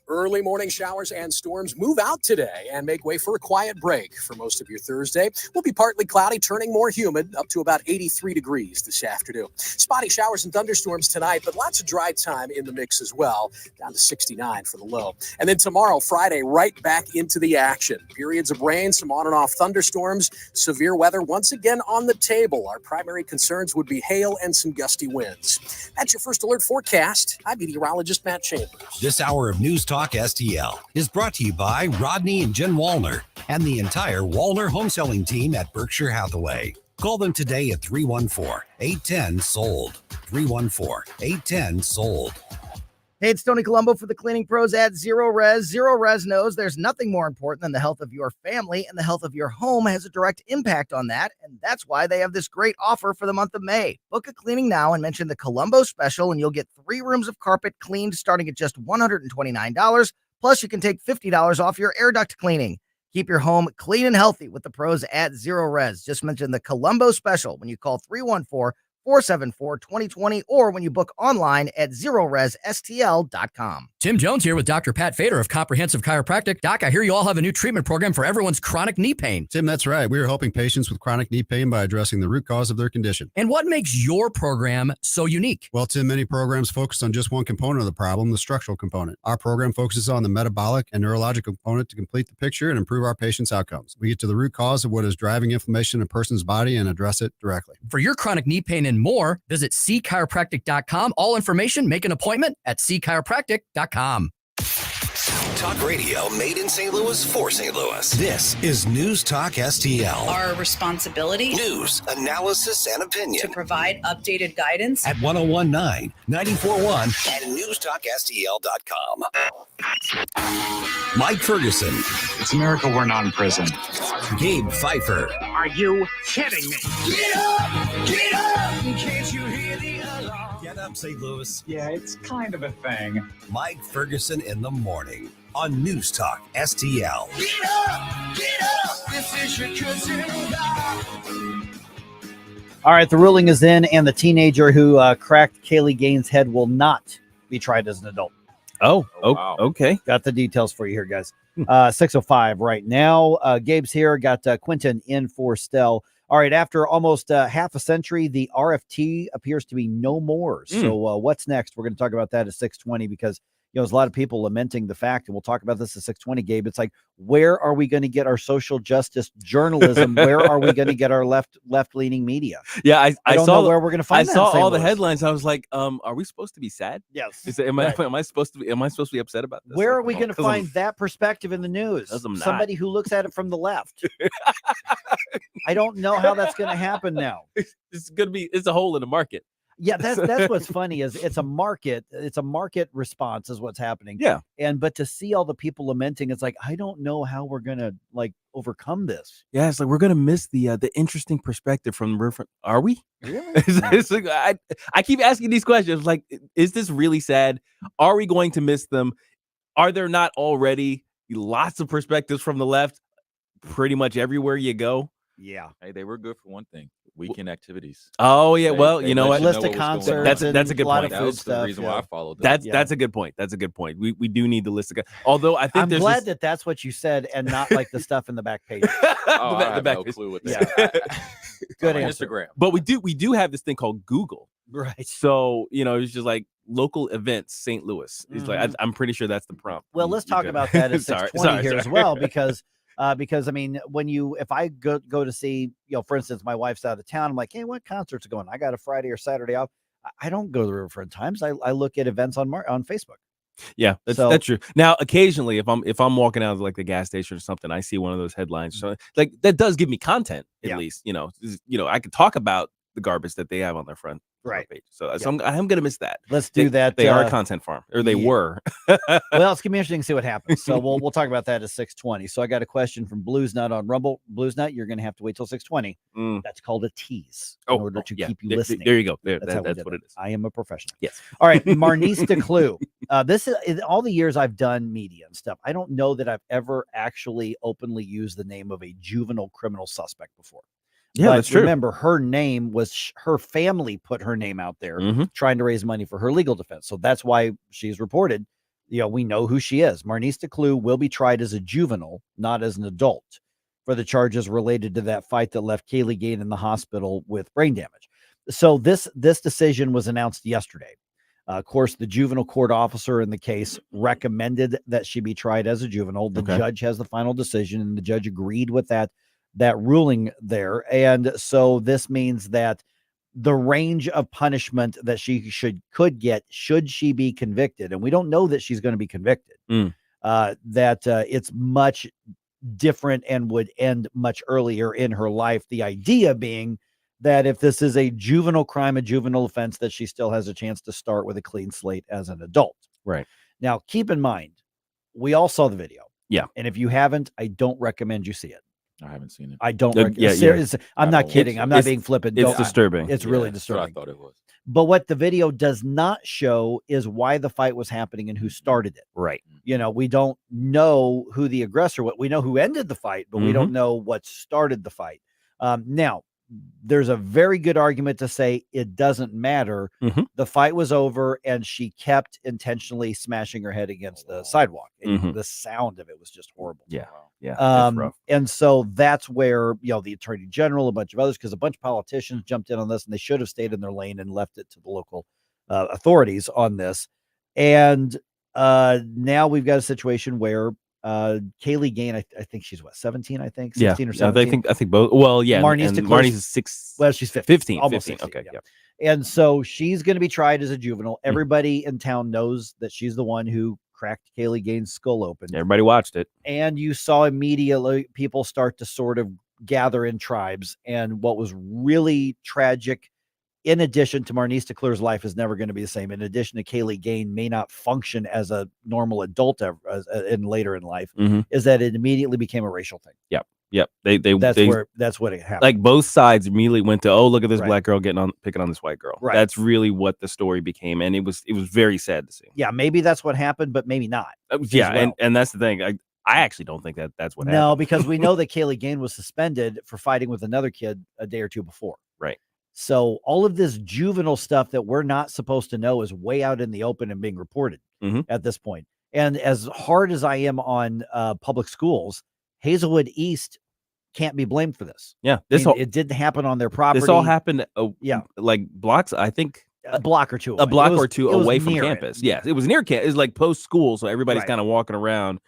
Early morning showers and storms move out today and make way for a quiet break for most of your Thursday. Will be partly cloudy, turning more humid, up to about 83 degrees this afternoon. Spotty showers and thunderstorms tonight, but lots of dry time in the mix as well, down to 69 for the low. And then tomorrow, Friday, right back into the action. Periods of rain, some on and off thunderstorms, severe weather once again on the table. Our primary concerns would be hail and some gusty winds. That's your first alert forecast. I'm meteorologist Matt Chambers. This hour of News Talk STL is brought to you by Rodney and Jen Wallner and the entire Wallner home selling team at Berkshire Hathaway. Call them today at 314-810-SOLD. 314-810-SOLD. Hey, it's Tony Colombo for the cleaning pros at Zero Res. Zero Res knows there's nothing more important than the health of your family, and the health of your home has a direct impact on that. And that's why they have this great offer for the month of May. Book a cleaning now and mention the Colombo special, and you'll get 3 rooms of carpet cleaned starting at just $129. Plus, you can take $50 off your air duct cleaning. Keep your home clean and healthy with the pros at Zero Res. Just mention the Colombo special when you call 314-474-2020 or when you book online at ZeroResSTL.com. Tim Jones here with Dr. Pat Fader of Comprehensive Chiropractic. Doc, I hear you all have a new treatment program for everyone's chronic knee pain. Tim, that's right. We are helping patients with chronic knee pain by addressing the root cause of their condition. And what makes your program so unique? Well, Tim, many programs focus on just one component of the problem, the structural component. Our program focuses on the metabolic and neurologic component to complete the picture and improve our patients' outcomes. We get to the root cause of what is driving inflammation in a person's body and address it directly. For your chronic knee pain and more, visit cchiropractic.com. All information, make an appointment at cchiropractic.com. Talk radio made in St. Louis for St. Louis. This is News Talk STL. Our responsibility. News, analysis, and opinion. To provide updated guidance. At 1019, 941, and newstalkstl.com. Mike Ferguson. It's a miracle we're not in prison. Gabe Pfeiffer. Are you kidding me? Get up! Get up! Can't you hear the alarm? Get up, St. Louis. Yeah, it's kind of a thing. Mike Ferguson in the morning on News Talk STL. Get up! Get up! This is your cousin. All right, the ruling is in, and the teenager who cracked Kaylee Gaines' head will not be tried as an adult. Oh, wow. Okay. Got the details for you here, guys. 6:05 right now. Gabe's here. Got Quentin in for Stell. All right, after almost half a century, the RFT appears to be no more. So what's next? We're going to talk about that at 6:20 because there's a lot of people lamenting the fact, and we'll talk about this at 6:20, Gabe. It's like, where are we going to get our social justice journalism? Where are we going to get our left-leaning media? Yeah, I don't know where we're going to find I that saw in St. all the Louis. headlines. I was like, are we supposed to be sad? Yes. Am I supposed to be upset about this? Where Like, are we going to find that perspective in the news? 'cause I'm not. Somebody who looks at it from the left. I don't know how that's going to happen now. It's a hole in the market. Yeah, that's what's funny is it's a market response is what's happening. Yeah. But to see all the people lamenting, it's like, I don't know how we're gonna overcome this. Yeah, it's like we're gonna miss the interesting perspective from the river. Are we? Really? It's like, I keep asking these questions. Like, is this really sad? Are we going to miss them? Are there not already lots of perspectives from the left? Pretty much everywhere you go. Yeah. Hey, they were good for one thing. Weekend activities. Oh yeah, They you know what? let List of concerts. That's a good point. That was the reason why I followed them. That's a good point. That's a good point. We do need the list of. Although I think I'm glad that that's what you said and not like the stuff in the back page. Oh, I have no clue what that is. Good On answer. Instagram. But we do have this thing called Google. Right. So it's just like local events, St. Louis. It's like Mhm. I'm pretty sure that's the prompt. Well, let's talk about that at 6:20 here as well, because I mean, if I go to see, for instance, my wife's out of town, I'm like, hey, what concerts are going? I got a Friday or Saturday off. I don't go to the Riverfront Times. I look at events on Facebook. Yeah, that's true. Now, occasionally, if I'm walking out of like the gas station or something, I see one of those headlines. So like that does give me content at least. I could talk about the garbage that they have on their front page. So I'm gonna miss that. Let's do that. They are a content farm, or they were. Well, it's gonna be interesting to see what happens. So we'll talk about that at 6:20. So I got a question from Blues Nut on Rumble. Blues Nut, you're gonna have to wait till 6:20. That's called a tease in order to keep you listening. There you go. That's what it is. I am a professional. Yes. All right, Marnice DeClue. This is all the years I've done media and stuff. I don't know that I've ever actually openly used the name of a juvenile criminal suspect before. Yeah, but that's true. Remember, her name was her family put her name out there trying to raise money for her legal defense. So that's why she's reported. We know who she is. Marnice DeClue will be tried as a juvenile, not as an adult, for the charges related to that fight that left Kaylee Gain in the hospital with brain damage. So this decision was announced yesterday. Of course, the juvenile court officer in the case recommended that she be tried as a juvenile. The judge has the final decision, and the judge agreed with that ruling there. And so this means that the range of punishment that she could get should she be convicted, and we don't know that she's going to be convicted, it's much different and would end much earlier in her life. The idea being that if this is a juvenile crime, a juvenile offense, that she still has a chance to start with a clean slate as an adult. Right. Now, keep in mind, we all saw the video. Yeah. And if you haven't, I don't recommend you see it. I haven't seen it. I don't. Yeah. I'm not kidding. I'm not being flippant. It's disturbing. It's really disturbing. I thought it was. But what the video does not show is why the fight was happening and who started it. Right. We don't know who the aggressor was. We know who ended the fight, but we don't know what started the fight. Now, there's a very good argument to say it doesn't matter. The fight was over and she kept intentionally smashing her head against the sidewalk. And the sound of it was just horrible. Yeah. Yeah. That's rough. And so that's where, the attorney general, a bunch of others, because a bunch of politicians jumped in on this, and they should have stayed in their lane and left it to the local authorities on this. And now we've got a situation where Kaylee Gain, I think she's 17, I think 16 or 17. I think both. Well, yeah. Marnice is 6. Well, she's 15. Almost 15. 16, Okay. Yeah. And so she's going to be tried as a juvenile. Everybody in town knows that she's the one who cracked Kaylee Gain's skull open. Everybody watched it. And you saw immediately people start to sort of gather in tribes. And what was really tragic, in addition to Marnice DeClue's life is never going to be the same. In addition to Kaylee Gain may not function as a normal adult later in life, is that it immediately became a racial thing. Yep. That's what it happened. Like both sides immediately went to, oh, look at this black girl picking on this white girl. Right. That's really what the story became, and it was very sad to see. Yeah, maybe that's what happened, but maybe not. And that's the thing. I actually don't think that's what happened. No, because we know that Kaylee Gain was suspended for fighting with another kid a day or two before. Right. So all of this juvenile stuff that we're not supposed to know is way out in the open and being reported at this point. And as hard as I am on public schools, Hazelwood East can't be blamed for this. Yeah, it didn't happen on their property. This all happened. Yeah, like blocks. I think a block or two. A block or two away from campus. Yes, it was near campus. It was like post school, so everybody's Right. kind of walking around.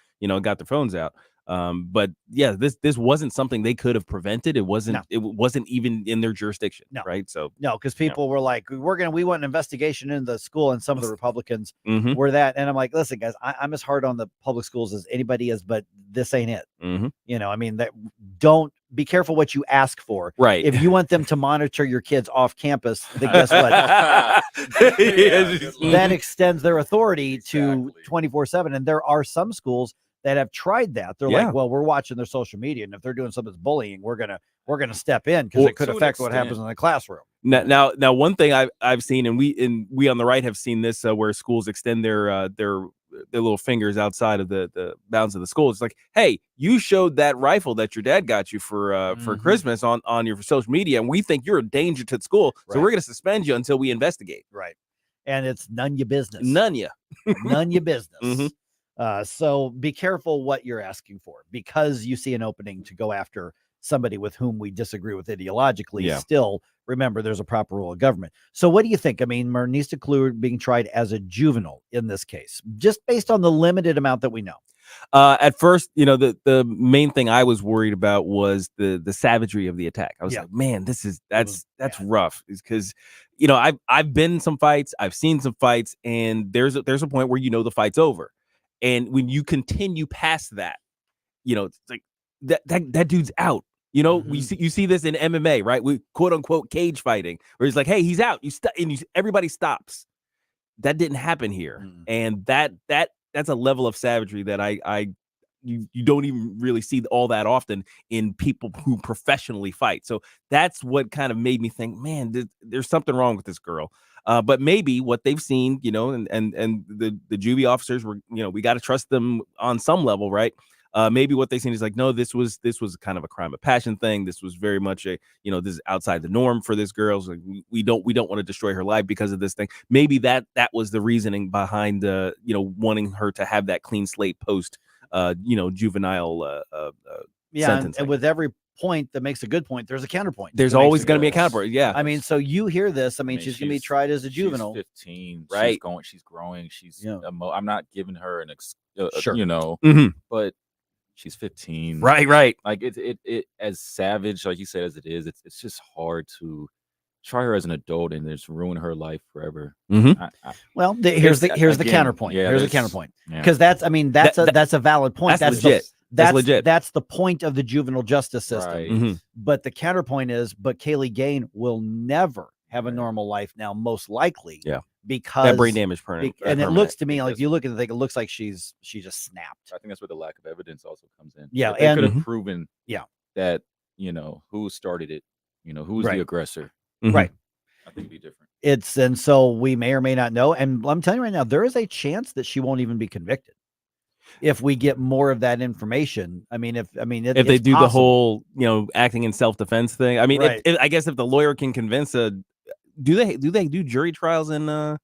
Got their phones out. But yeah, this wasn't something they could have prevented. It wasn't. No. It wasn't even in their jurisdiction. No. Right. So no, because people were like, we want an investigation into the school, and some of the Republicans Mhm. were that. And I'm like, listen, guys, I'm as hard on the public schools as anybody is, but this ain't it. Mhm. Don't be careful what you ask for. Right. If you want them to monitor your kids off campus, then guess what? That extends their authority to 24/7. And there are some schools that have tried that. They're Yeah. like, well, we're watching their social media, and if they're doing something that's bullying, we're gonna step in because it could affect what happens in the classroom. Now, one thing I've seen, and we on the right have seen this, where schools extend their little fingers outside of the bounds of the school. It's like, hey, you showed that rifle that your dad got you for Christmas on your social media, and we think you're a danger to the school, so we're going to suspend you until we investigate. Right. And it's none your business. None your business. Mhm. So be careful what you're asking for, because you see an opening to go after somebody with whom we disagree with ideologically. Yeah. Still, remember, there's a proper rule of government. So what do you think? I mean, Marnista Kluwer being tried as a juvenile in this case, just based on the limited amount that we know. At first, the main thing I was worried about was the savagery of the attack. I was like, man, that's rough. Is because I've been in some fights, I've seen some fights, and there's a point where the fight's over. And when you continue past that, it's like that dude's out. You see this in MMA, right? We quote unquote cage fighting, where he's like, hey, he's out. Everybody stops. That didn't happen here. And that's a level of savagery that you don't even really see all that often in people who professionally fight. So that's what kind of made me think, man, there's something wrong with this girl. But maybe what they've seen, and the juvie officers were, we got to trust them on some level, right? Maybe what they've seen is like, no, this was kind of a crime of passion thing. This was very much this is outside the norm for this girl. So we don't want to destroy her life because of this thing. Maybe that was the reasoning behind wanting her to have that clean slate post juvenile sentencing. And with every point that makes a good point, there's a counterpoint. There's always going to be a counterpoint. Yeah. I mean, so you hear this. I mean, she's going to be tried as a juvenile. She's 15. Right. She's growing. I'm not giving her an Sure. Mhm. but she's 15. Right. Like it as savage, like you said, as it is, it's just hard to try her as an adult and just ruin her life forever. Mhm. Well, here's the counterpoint. Yeah, here's the there's- counterpoint, yeah. because that's a valid point. That's legit. That's legit. That's the point of the juvenile justice system. Right. Mhm. But the counterpoint is, but Kaylee Gain will never have a normal life now, most likely. Yeah. Because That brain damage and it looks to me like, you look at the thing, it looks like she just snapped. I think that's where the lack of evidence also comes in. Yeah, If they could and- have proven that who started it, who's Right. the aggressor. Right. I think it'd be different. And so we may or may not know. And I'm telling you right now, there is a chance that she won't even be convicted if we get more of that information. I mean, if If they it's do the possible. whole acting in self-defense thing. I mean, Right. I guess if the lawyer can convince do they do jury trials in I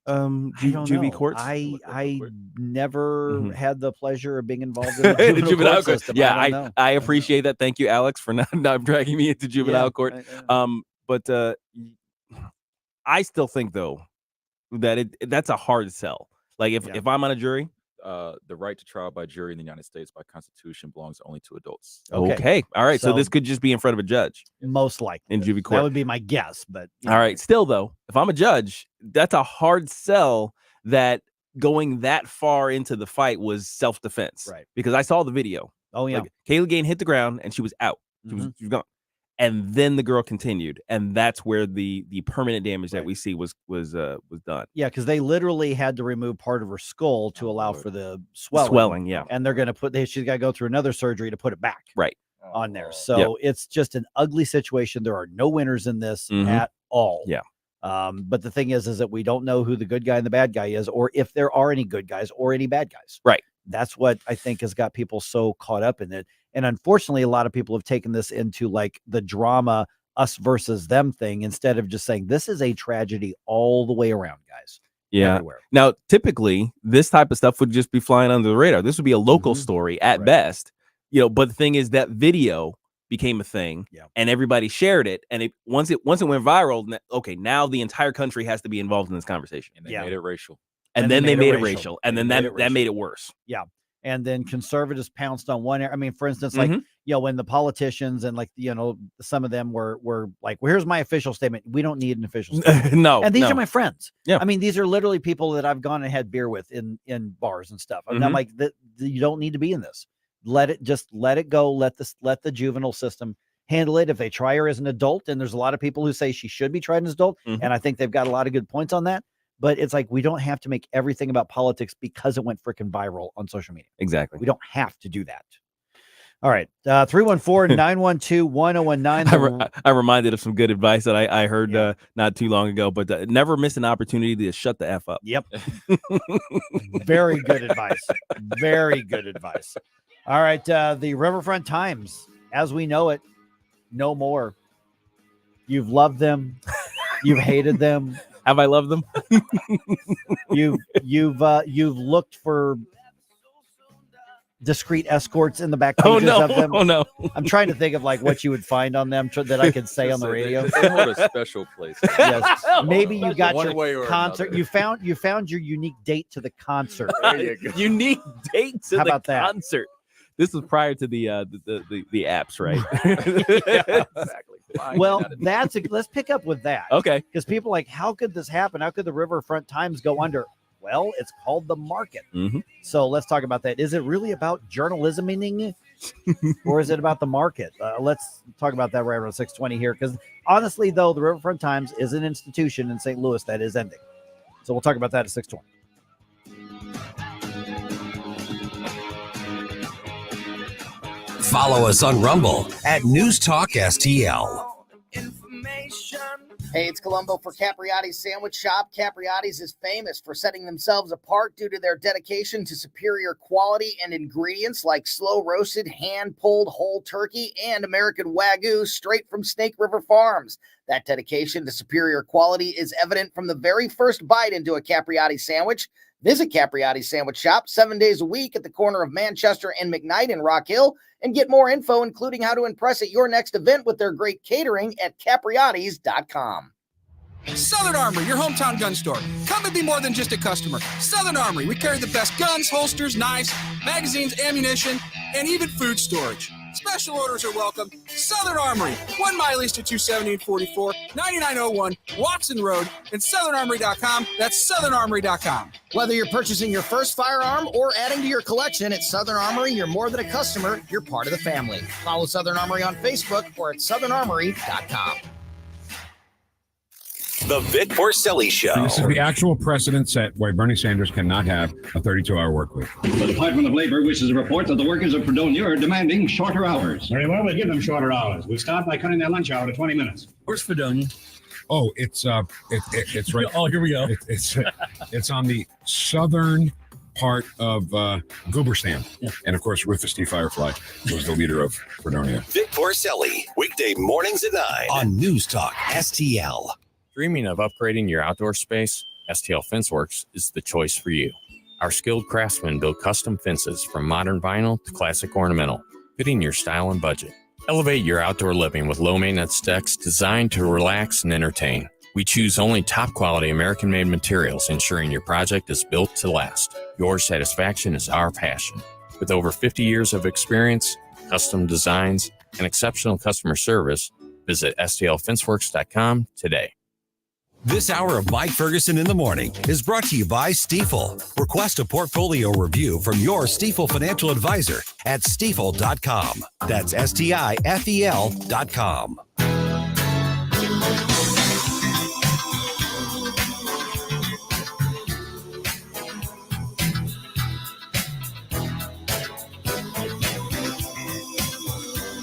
don't juvie know. courts? I never Mhm. had the pleasure of being involved in the In the juvenile, juvenile court court. system. Yeah, I don't know. I appreciate that. Thank you, Alex, for not dragging me into juvenile court. But I still think though that that's a hard sell. Like if I'm on a jury. The right to trial by jury in the United States by Constitution belongs only to adults. Okay. All right. So this could just be in front of a judge. Most likely in juvie court. That would be my guess. But all right. Still though, if I'm a judge, that's a hard sell that going that far into the fight was self-defense. Right. Because I saw the video. Oh yeah. Like, Kaylee Gain hit the ground and she was out. She was gone. And then the girl continued, and that's where the permanent damage that we see was done. Yeah, because they literally had to remove part of her skull to allow for the swelling. Swelling, yeah. And they're going to she's got to go through another surgery to put it back. Right. On there. So it's just an ugly situation. There are no winners in this at all. Yeah. But the thing is that we don't know who the good guy and the bad guy is, or if there are any good guys or any bad guys. Right. That's what I think has got people so caught up in it. And unfortunately, a lot of people have taken this into like the drama, us versus them thing, instead of just saying this is a tragedy all the way around, guys. Yeah. Everywhere. Now, typically, this type of stuff would just be flying under the radar. This would be a local story at best. But the thing is that video became a thing, Yeah. and everybody shared it, and once it went viral, okay, now the entire country has to be involved in this conversation, And they made it racial. and then they made it racial, and then that made it worse. Yeah. And then conservatives pounced on one. I mean, for instance, like, when the politicians and some of them were like, well, here's my official statement. We don't need an official statement. No. And these are my friends. Yeah. I mean, these are literally people that I've gone and had beer with in bars and stuff. And I'm like, you don't need to be in this. Let it go. Let the juvenile system handle it. If they try her as an adult, and there's a lot of people who say she should be tried as an adult. And I think they've got a lot of good points on that. But it's like, we don't have to make everything about politics because it went freaking viral on social media. Exactly. We don't have to do that. All right. 314-912-1019. I'm reminded of some good advice that I heard not too long ago, but never miss an opportunity to shut the F up. Yep. Very good advice. Very good advice. All right. The Riverfront Times, as we know it, no more. You've loved them. You've hated them. Have I loved them? You've looked for discreet escorts in the back pages of them. Oh no! I'm trying to think of like what you would find on them that I could say on the radio. They hold a special place. Yes. Maybe you got One way your or concert. another. You found your unique date to the concert. There you go. Unique date to How the about that? concert. This was prior to the apps, right? Yeah. Exactly. Well, let's pick up with that. Okay. Because people are like, how could this happen? How could the Riverfront Times go under? Well, it's called the market. So let's talk about that. Is it really about journalism, or is it about the market? Let's talk about that right around 6:20 here. Because honestly, though, the Riverfront Times is an institution in St. Louis that is ending. So we'll talk about that at 6:20. Follow us on Rumble at News Talk STL. Hey, it's Columbo for Capriotti's Sandwich Shop. Capriotti's is famous for setting themselves apart due to their dedication to superior quality and ingredients like slow-roasted, hand-pulled whole turkey and American Wagyu straight from Snake River Farms. That dedication to superior quality is evident from the very first bite into a Capriotti sandwich. Visit Capriotti's Sandwich Shop 7 days a week at the corner of Manchester and McKnight in Rock Hill, and get more info, including how to impress at your next event with their great catering at capriottis.com. Southern Armory, your hometown gun store. Come and be more than just a customer. Southern Armory, we carry the best guns, holsters, knives, magazines, ammunition, and even food storage. Special orders are welcome. Southern Armory, 1 mile east of 270 and 44, 9901 Watson Road, and southernarmory.com. That's southernarmory.com. Whether you're purchasing your first firearm or adding to your collection at Southern Armory, you're more than a customer, you're part of the family. Follow Southern Armory on Facebook or at southernarmory.com. The Vic Porcelli Show. And this is the actual precedent set why Bernie Sanders cannot have a 32-hour work week. The Department of Labor wishes to report that the workers of Fredonia are demanding shorter hours. Very well, we'll give them shorter hours. We'll start by cutting their lunch hour to 20 minutes. Where's Fredonia? Oh, it's right. Oh, here we go. It's on the southern part of Gooberstam. Yeah. And of course, Rufus T. Firefly was the leader of Fredonia. Vic Porcelli, weekday mornings at 9 on News Talk STL. Dreaming of upgrading your outdoor space? STL Fenceworks is the choice for you. Our skilled craftsmen build custom fences from modern vinyl to classic ornamental, fitting your style and budget. Elevate your outdoor living with low-maintenance decks designed to relax and entertain. We choose only top-quality American-made materials, ensuring your project is built to last. Your satisfaction is our passion. With over 50 years of experience, custom designs, and exceptional customer service, visit stlfenceworks.com today. This hour of Mike Ferguson in the Morning is brought to you by Stifel. Request a portfolio review from your Stifel financial advisor at stifel.com. That's STIFEL.com.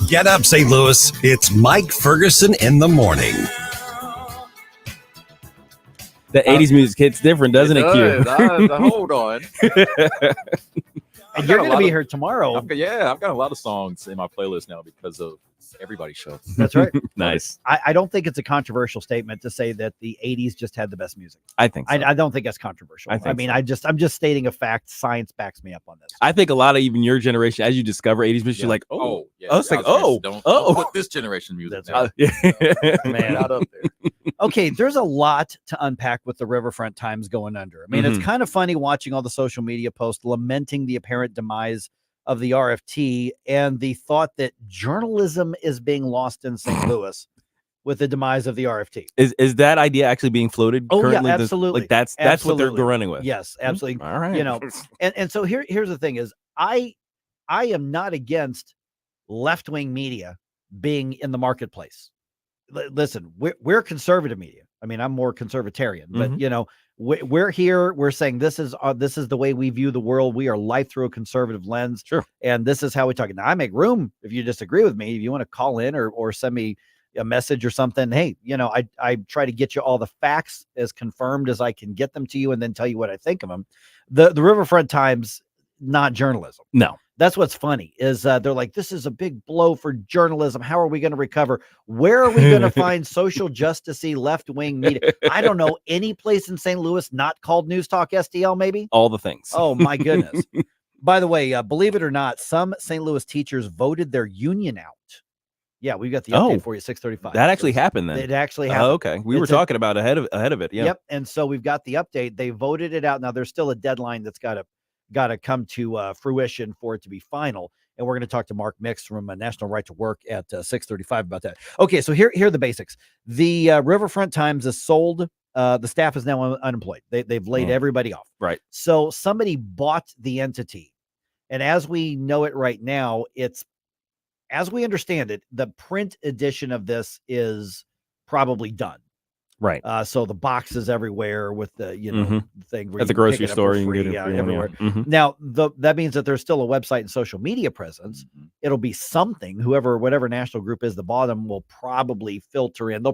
Get up, St. Louis. It's Mike Ferguson in the Morning. The 80s music hits different, doesn't it, Q? Hold on. And you're going to be here tomorrow. I've got a lot of songs in my playlist now because of Everybody should. That's right. Nice. I don't think it's a controversial statement to say that the 80s just had the best music. I think so. I don't think that's controversial. I mean, so. I'm just stating a fact. Science backs me up on this. I think a lot of even your generation, as you discover 80s music, you're like, oh, yeah. it's like, Don't put this generation music. Man, out up there. Okay, there's a lot to unpack with the Riverfront Times going under. I mean, it's kind of funny watching all the social media posts lamenting the apparent demise of the RFT and the thought that journalism is being lost in St. Louis with the demise of the RFT. Is that idea actually being floated currently? Yeah, absolutely. Like that's what they're running with. Yes, absolutely. All right. And so here's the thing is I am not against left-wing media being in the marketplace. Listen, we're conservative media. I mean, I'm more conservatarian, but we're here. We're saying this is the way we view the world. We are life through a conservative lens. Sure. And this is how we talk. Now, I make room if you disagree with me. If you want to call in or send me a message or something, hey, I try to get you all the facts as confirmed as I can get them to you and then tell you what I think of them. The Riverfront Times, not journalism. No. That's what's funny is they're like, this is a big blow for journalism. How are we going to recover? Where are we going to find social justice-y left-wing media? I don't know any place in St. Louis not called News Talk STL, maybe? All the things. Oh, my goodness. By the way, believe it or not, some St. Louis teachers voted their union out. Yeah, we've got the update for you, 6:35. That actually happened then. It actually happened. Okay. We were talking about ahead of it. Yeah. Yep. And so we've got the update. They voted it out. Now, there's still a deadline that's got to come to fruition for it to be final. And we're going to talk to Mark Mix from National Right to Work at 6:35 about that. Okay, so here are the basics. The Riverfront Times is sold. The staff is now unemployed. They've laid everybody off. Right. So somebody bought the entity. And as we know it right now, as we understand it, the print edition of this is probably done. Right. So the boxes everywhere with the, thing where at the grocery store, you can get it everywhere. Now, that means that there's still a website and social media presence. It'll be something. Whatever national group is the bottom will probably filter in.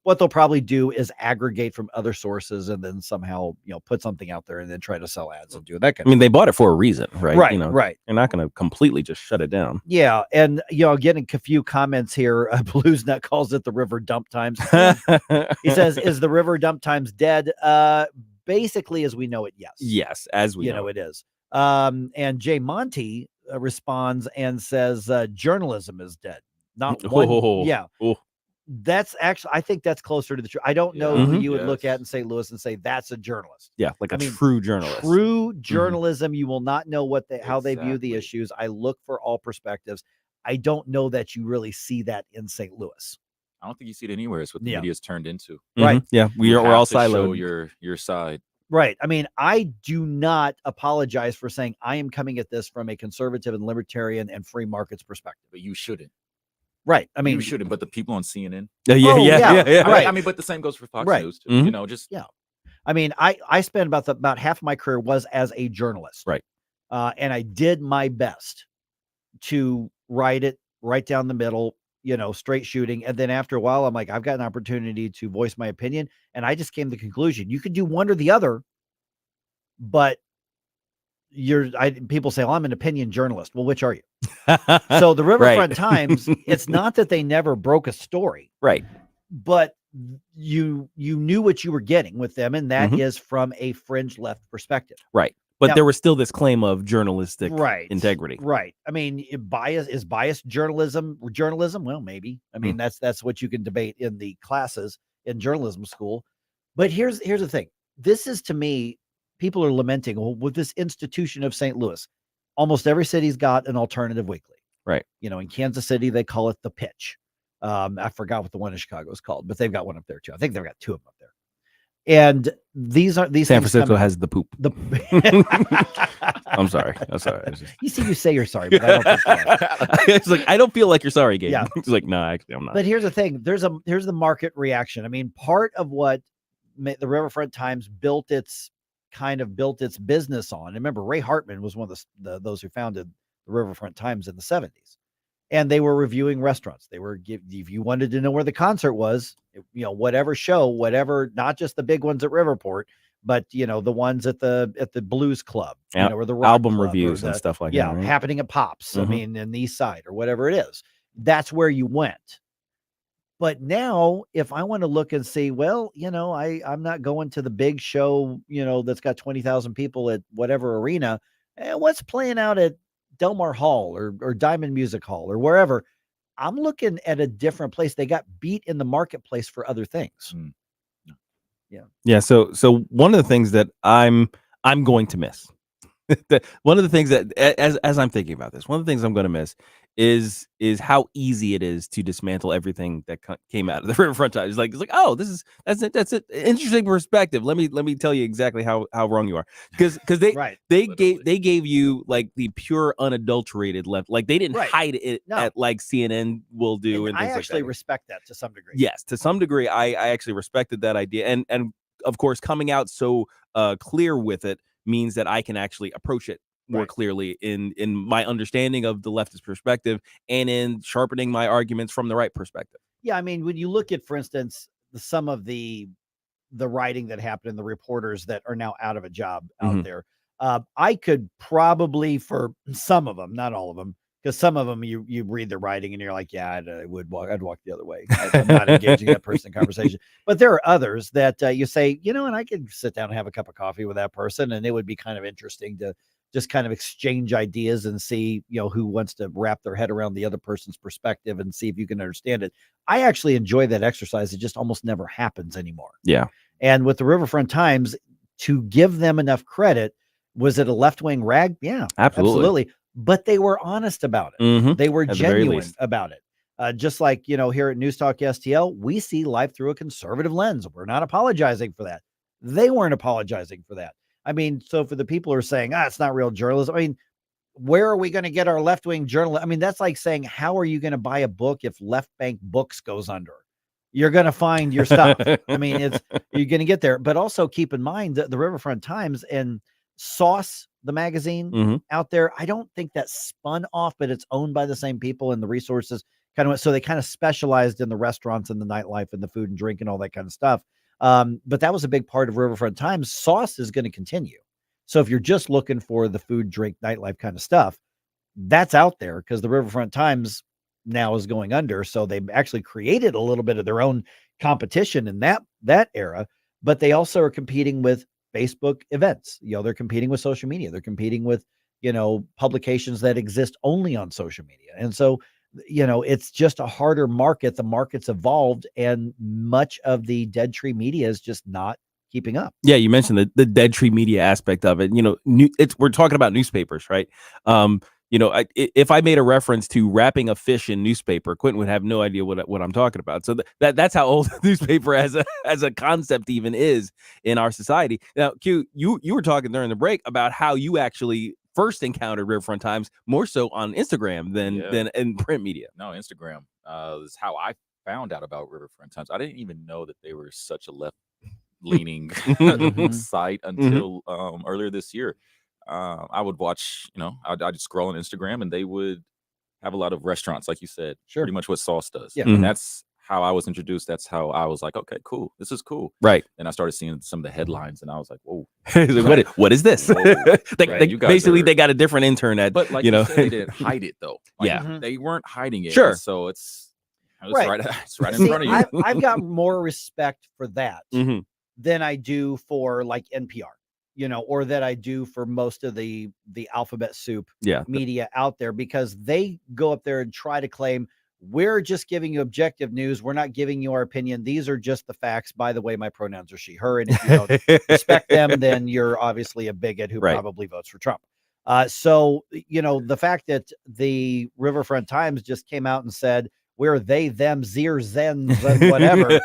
What they'll probably do is aggregate from other sources and then somehow, put something out there and then try to sell ads and do that kind of they bought it for a reason, right? Right, right. They're not going to completely just shut it down. Yeah. And, getting a few comments here. Blues Nut calls it the River Dump Times. He says, is the River Dump Times dead? Basically, as we know it, yes. Yes, as we know it is. And Jay Monty responds and says, journalism is dead. Not one. Yeah. That's actually, I think that's closer to the truth. I don't know who you would look at in St. Louis and say that's a journalist. Yeah, like true journalist. True journalism. You will not know how they view the issues. I look for all perspectives. I don't know that you really see that in St. Louis. I don't think you see it anywhere. It's what the media is turned into. Right. Yeah, we're all siloed. Show your side. Right. I mean, I do not apologize for saying I am coming at this from a conservative and libertarian and free markets perspective. But you shouldn't. Right. I mean, you shouldn't, but the people on CNN. Yeah. Right. I mean, but the same goes for Fox News too. Yeah. I mean, I spent about half of my career was as a journalist. Right. And I did my best to write it right down the middle, straight shooting. And then after a while, I'm like, I've got an opportunity to voice my opinion. And I just came to the conclusion you could do one or the other, but people say, well, I'm an opinion journalist. Well, which are you? So the Riverfront Times, it's not that they never broke a story. Right. But you knew what you were getting with them. And that is from a fringe left perspective. Right. But there was still this claim of journalistic integrity. Right. I mean, biased journalism. Well, maybe. I mean, that's what you can debate in the classes in journalism school. But here's the thing. This is, to me, people are lamenting, well, with this institution of St. Louis, almost every city's got an alternative weekly. Right. In Kansas City, they call it The Pitch. I forgot what the one in Chicago is called, but they've got one up there too. I think they've got two of them up there. And these San Francisco has the poop. I'm sorry. You see, you say you're sorry, but I don't think you are. It's like, I don't feel like you're sorry, Gabe. Yeah. It's like, no, actually, I'm not. But here's the thing. Here's the market reaction. I mean, part of what the Riverfront Times built its business on. And remember, Ray Hartman was one of those who founded the Riverfront Times in the 70s. And they were reviewing restaurants. They were, if you wanted to know where the concert was, whatever show, not just the big ones at Riverport, but the ones at the Blues Club, or the Rock album Club, reviews and stuff like that. Yeah, happening at Pops. I mean, in the East Side or whatever it is. that's where you went. But now, if I want to look and see, well, I'm not going to the big show, that's got 20,000 people at whatever arena. What's playing out at Del Mar Hall or Diamond Music Hall or wherever? I'm looking at a different place. They got beat in the marketplace for other things. Yeah. So one of the things that I'm going to miss, one of the things that as I'm thinking about this, one of the things I'm going to miss is how easy it is to dismantle everything that came out of the Riverfront Times. It's like, oh, that's an interesting perspective. Let me tell you exactly how wrong you are, because they gave you like the pure unadulterated left, like they didn't hide it at like CNN will do, and I things actually like that. respect that to some degree. Yes, to some degree, I actually respected that idea, and of course, coming out so clear with it means that I can actually approach it more clearly in my understanding of the leftist perspective and in sharpening my arguments from the right perspective. Yeah, I mean, when you look at, for instance, some of the writing that happened and the reporters that are now out of a job out there, I could probably, for some of them, not all of them, because some of them you read the writing and you're like, yeah, I'd walk the other way. I'm not engaging that person in conversation. But there are others that you say, and I could sit down and have a cup of coffee with that person, and it would be kind of interesting to just kind of exchange ideas and see, who wants to wrap their head around the other person's perspective and see if you can understand it. I actually enjoy that exercise. It just almost never happens anymore. Yeah. And with the Riverfront Times, to give them enough credit, was it a left-wing rag? Yeah, absolutely. But they were honest about it. They were genuine about it. Just like, here at News Talk STL, we see life through a conservative lens. We're not apologizing for that. They weren't apologizing for that. I mean, so for the people who are saying, it's not real journalism. I mean, where are we going to get our left-wing journalism? I mean, that's like saying, how are you going to buy a book if Left Bank Books goes under? You're going to find your stuff. I mean, you're going to get there. But also keep in mind that the Riverfront Times and Sauce, the magazine out there, I don't think that's spun off, but it's owned by the same people, and the resources so they kind of specialized in the restaurants and the nightlife and the food and drink and all that kind of stuff. But that was a big part of Riverfront Times. Sauce is going to continue. So if you're just looking for the food, drink, nightlife kind of stuff, that's out there because the Riverfront Times now is going under. So they actually created a little bit of their own competition in that era, but they also are competing with Facebook events. They're competing with social media. They're competing with, publications that exist only on social media. And so, it's just a harder market. The market's evolved, and much of the dead tree media is just not keeping up. Yeah, you mentioned the dead tree media aspect of it. We're talking about newspapers, right? If I made a reference to wrapping a fish in newspaper, Quentin would have no idea what I'm talking about. So that's how old the newspaper as a concept even is in our society. Now, Q, you were talking during the break about how you actually first encountered Riverfront Times more so on Instagram than in print media. No, Instagram is how I found out about Riverfront Times. I didn't even know that they were such a left-leaning site until earlier this year. I would watch, I'd scroll on Instagram, and they would have a lot of restaurants, like you said, pretty much what Sauce does. Yeah. And that's how I was introduced. That's how I was like, okay, cool. This is cool. Right. And I started seeing some of the headlines, and I was like, whoa. What is this? Basically, they got a different intern at, but like you said, they didn't hide it, though. They weren't hiding it. Sure. So it's right in front of you. I've got more respect for that than I do for like NPR. Or that I do for most of the alphabet soup media out there, because they go up there and try to claim, we're just giving you objective news. We're not giving you our opinion. These are just the facts. By the way, my pronouns are she, her. And if you don't respect them, then you're obviously a bigot who probably votes for Trump. So, the fact that the Riverfront Times just came out and said, we're they, them, zers, zens, and whatever.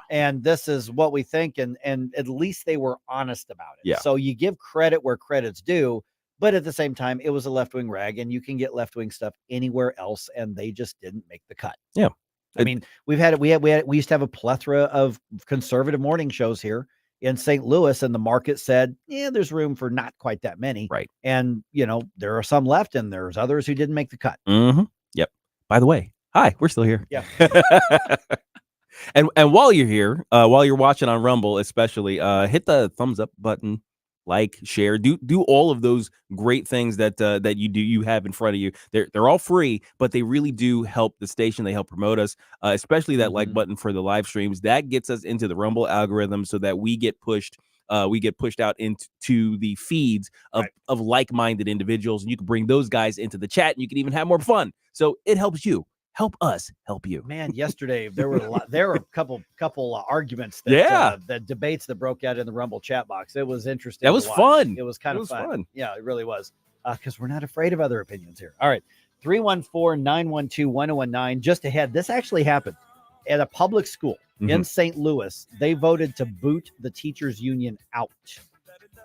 And this is what we think. And at least they were honest about it. Yeah. So you give credit where credit's due, but at the same time, it was a left-wing rag, and you can get left-wing stuff anywhere else, and they just didn't make the cut. Yeah. I mean, we used to have a plethora of conservative morning shows here in St. Louis, and the market said, there's room for not quite that many. Right. And, there are some left, and there's others who didn't make the cut. Yep. By the way, hi, we're still here. Yeah. And while you're here, while you're watching on Rumble, especially, hit the thumbs up button. like, share, do all of those great things that you have in front of you. They're all free, but they really do help the station. They help promote us, especially that like button for the live streams. That gets us into the Rumble algorithm so that we get pushed out into the feeds of like-minded individuals, and you can bring those guys into the chat, and you can even have more fun. So it helps you. Help us help you. Man, yesterday there were a couple arguments that debates that broke out in the Rumble chat box. It was interesting. That was fun. It was kind of fun. Yeah, it really was. Because we're not afraid of other opinions here. All right. 314-912-1019. Just ahead. This actually happened at a public school in St. Louis. They voted to boot the teachers union out.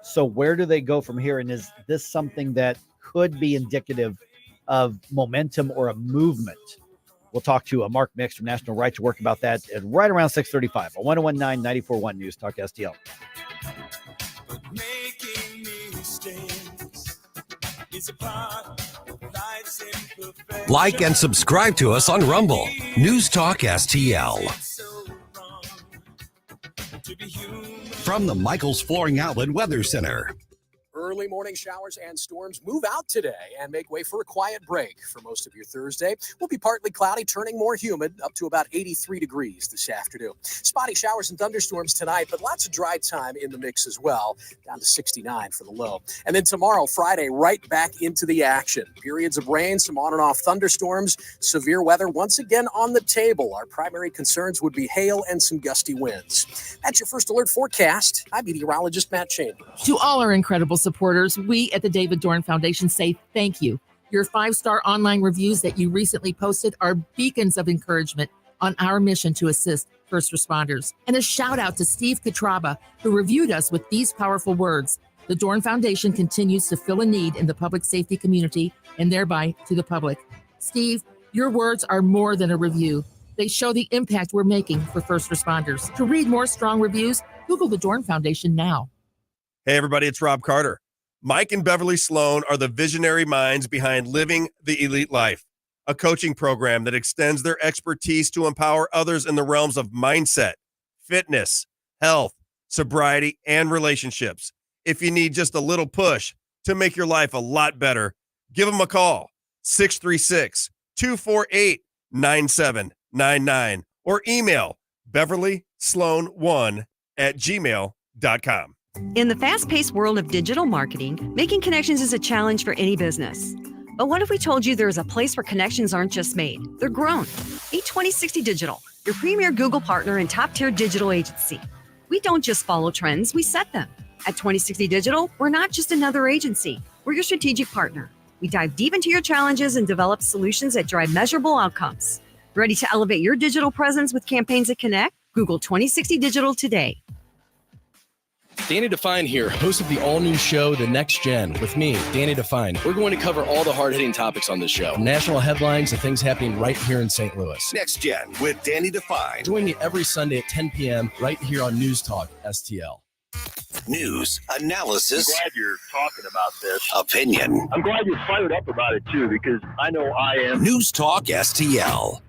So where do they go from here? And is this something that could be indicative of momentum or a movement? We'll talk to Mark Mix from National Right to Work about that at right around 6:35 on 1019-94.1 News Talk STL. Like and subscribe to us on Rumble. News Talk STL. From the Michaels Flooring Outlet Weather Center. Early morning showers and storms move out today and make way for a quiet break for most of your Thursday. Will be partly cloudy, turning more humid, up to about 83 degrees this afternoon. Spotty showers and thunderstorms tonight, but lots of dry time in the mix as well, down to 69 for the low. And then tomorrow, Friday, right back into the action. Periods of rain, some on and off thunderstorms, severe weather once again on the table. Our primary concerns would be hail and some gusty winds. That's your first alert forecast. I'm meteorologist Matt Chambers. To all our incredible supporters, we at the David Dorn Foundation say thank you. Your 5-star online reviews that you recently posted are beacons of encouragement on our mission to assist first responders. And a shout out to Steve Katraba, who reviewed us with these powerful words. The Dorn Foundation continues to fill a need in the public safety community and thereby to the public. Steve, your words are more than a review. They show the impact we're making for first responders. To read more strong reviews, Google the Dorn Foundation now. Hey, everybody, it's Rob Carter. Mike and Beverly Sloan are the visionary minds behind Living the Elite Life, a coaching program that extends their expertise to empower others in the realms of mindset, fitness, health, sobriety, and relationships. If you need just a little push to make your life a lot better, give them a call, 636-248-9799, or email beverlysloan1@gmail.com. In the fast-paced world of digital marketing, making connections is a challenge for any business. But what if we told you there is a place where connections aren't just made, they're grown? Meet 2060 Digital, your premier Google partner and top-tier digital agency. We don't just follow trends, we set them. At 2060 Digital, we're not just another agency, we're your strategic partner. We dive deep into your challenges and develop solutions that drive measurable outcomes. Ready to elevate your digital presence with campaigns that connect? Google 2060 Digital today. Danny Define here, host of the all-new show, The Next Gen, with me, Danny Define. We're going to cover all the hard-hitting topics on this show, from national headlines to things happening right here in St. Louis. Next Gen with Danny Define. Join me every Sunday at 10 p.m. right here on News Talk STL. News, analysis, I'm glad you're talking about this. Opinion. I'm glad you're fired up about it, too, because I know I am. News Talk STL.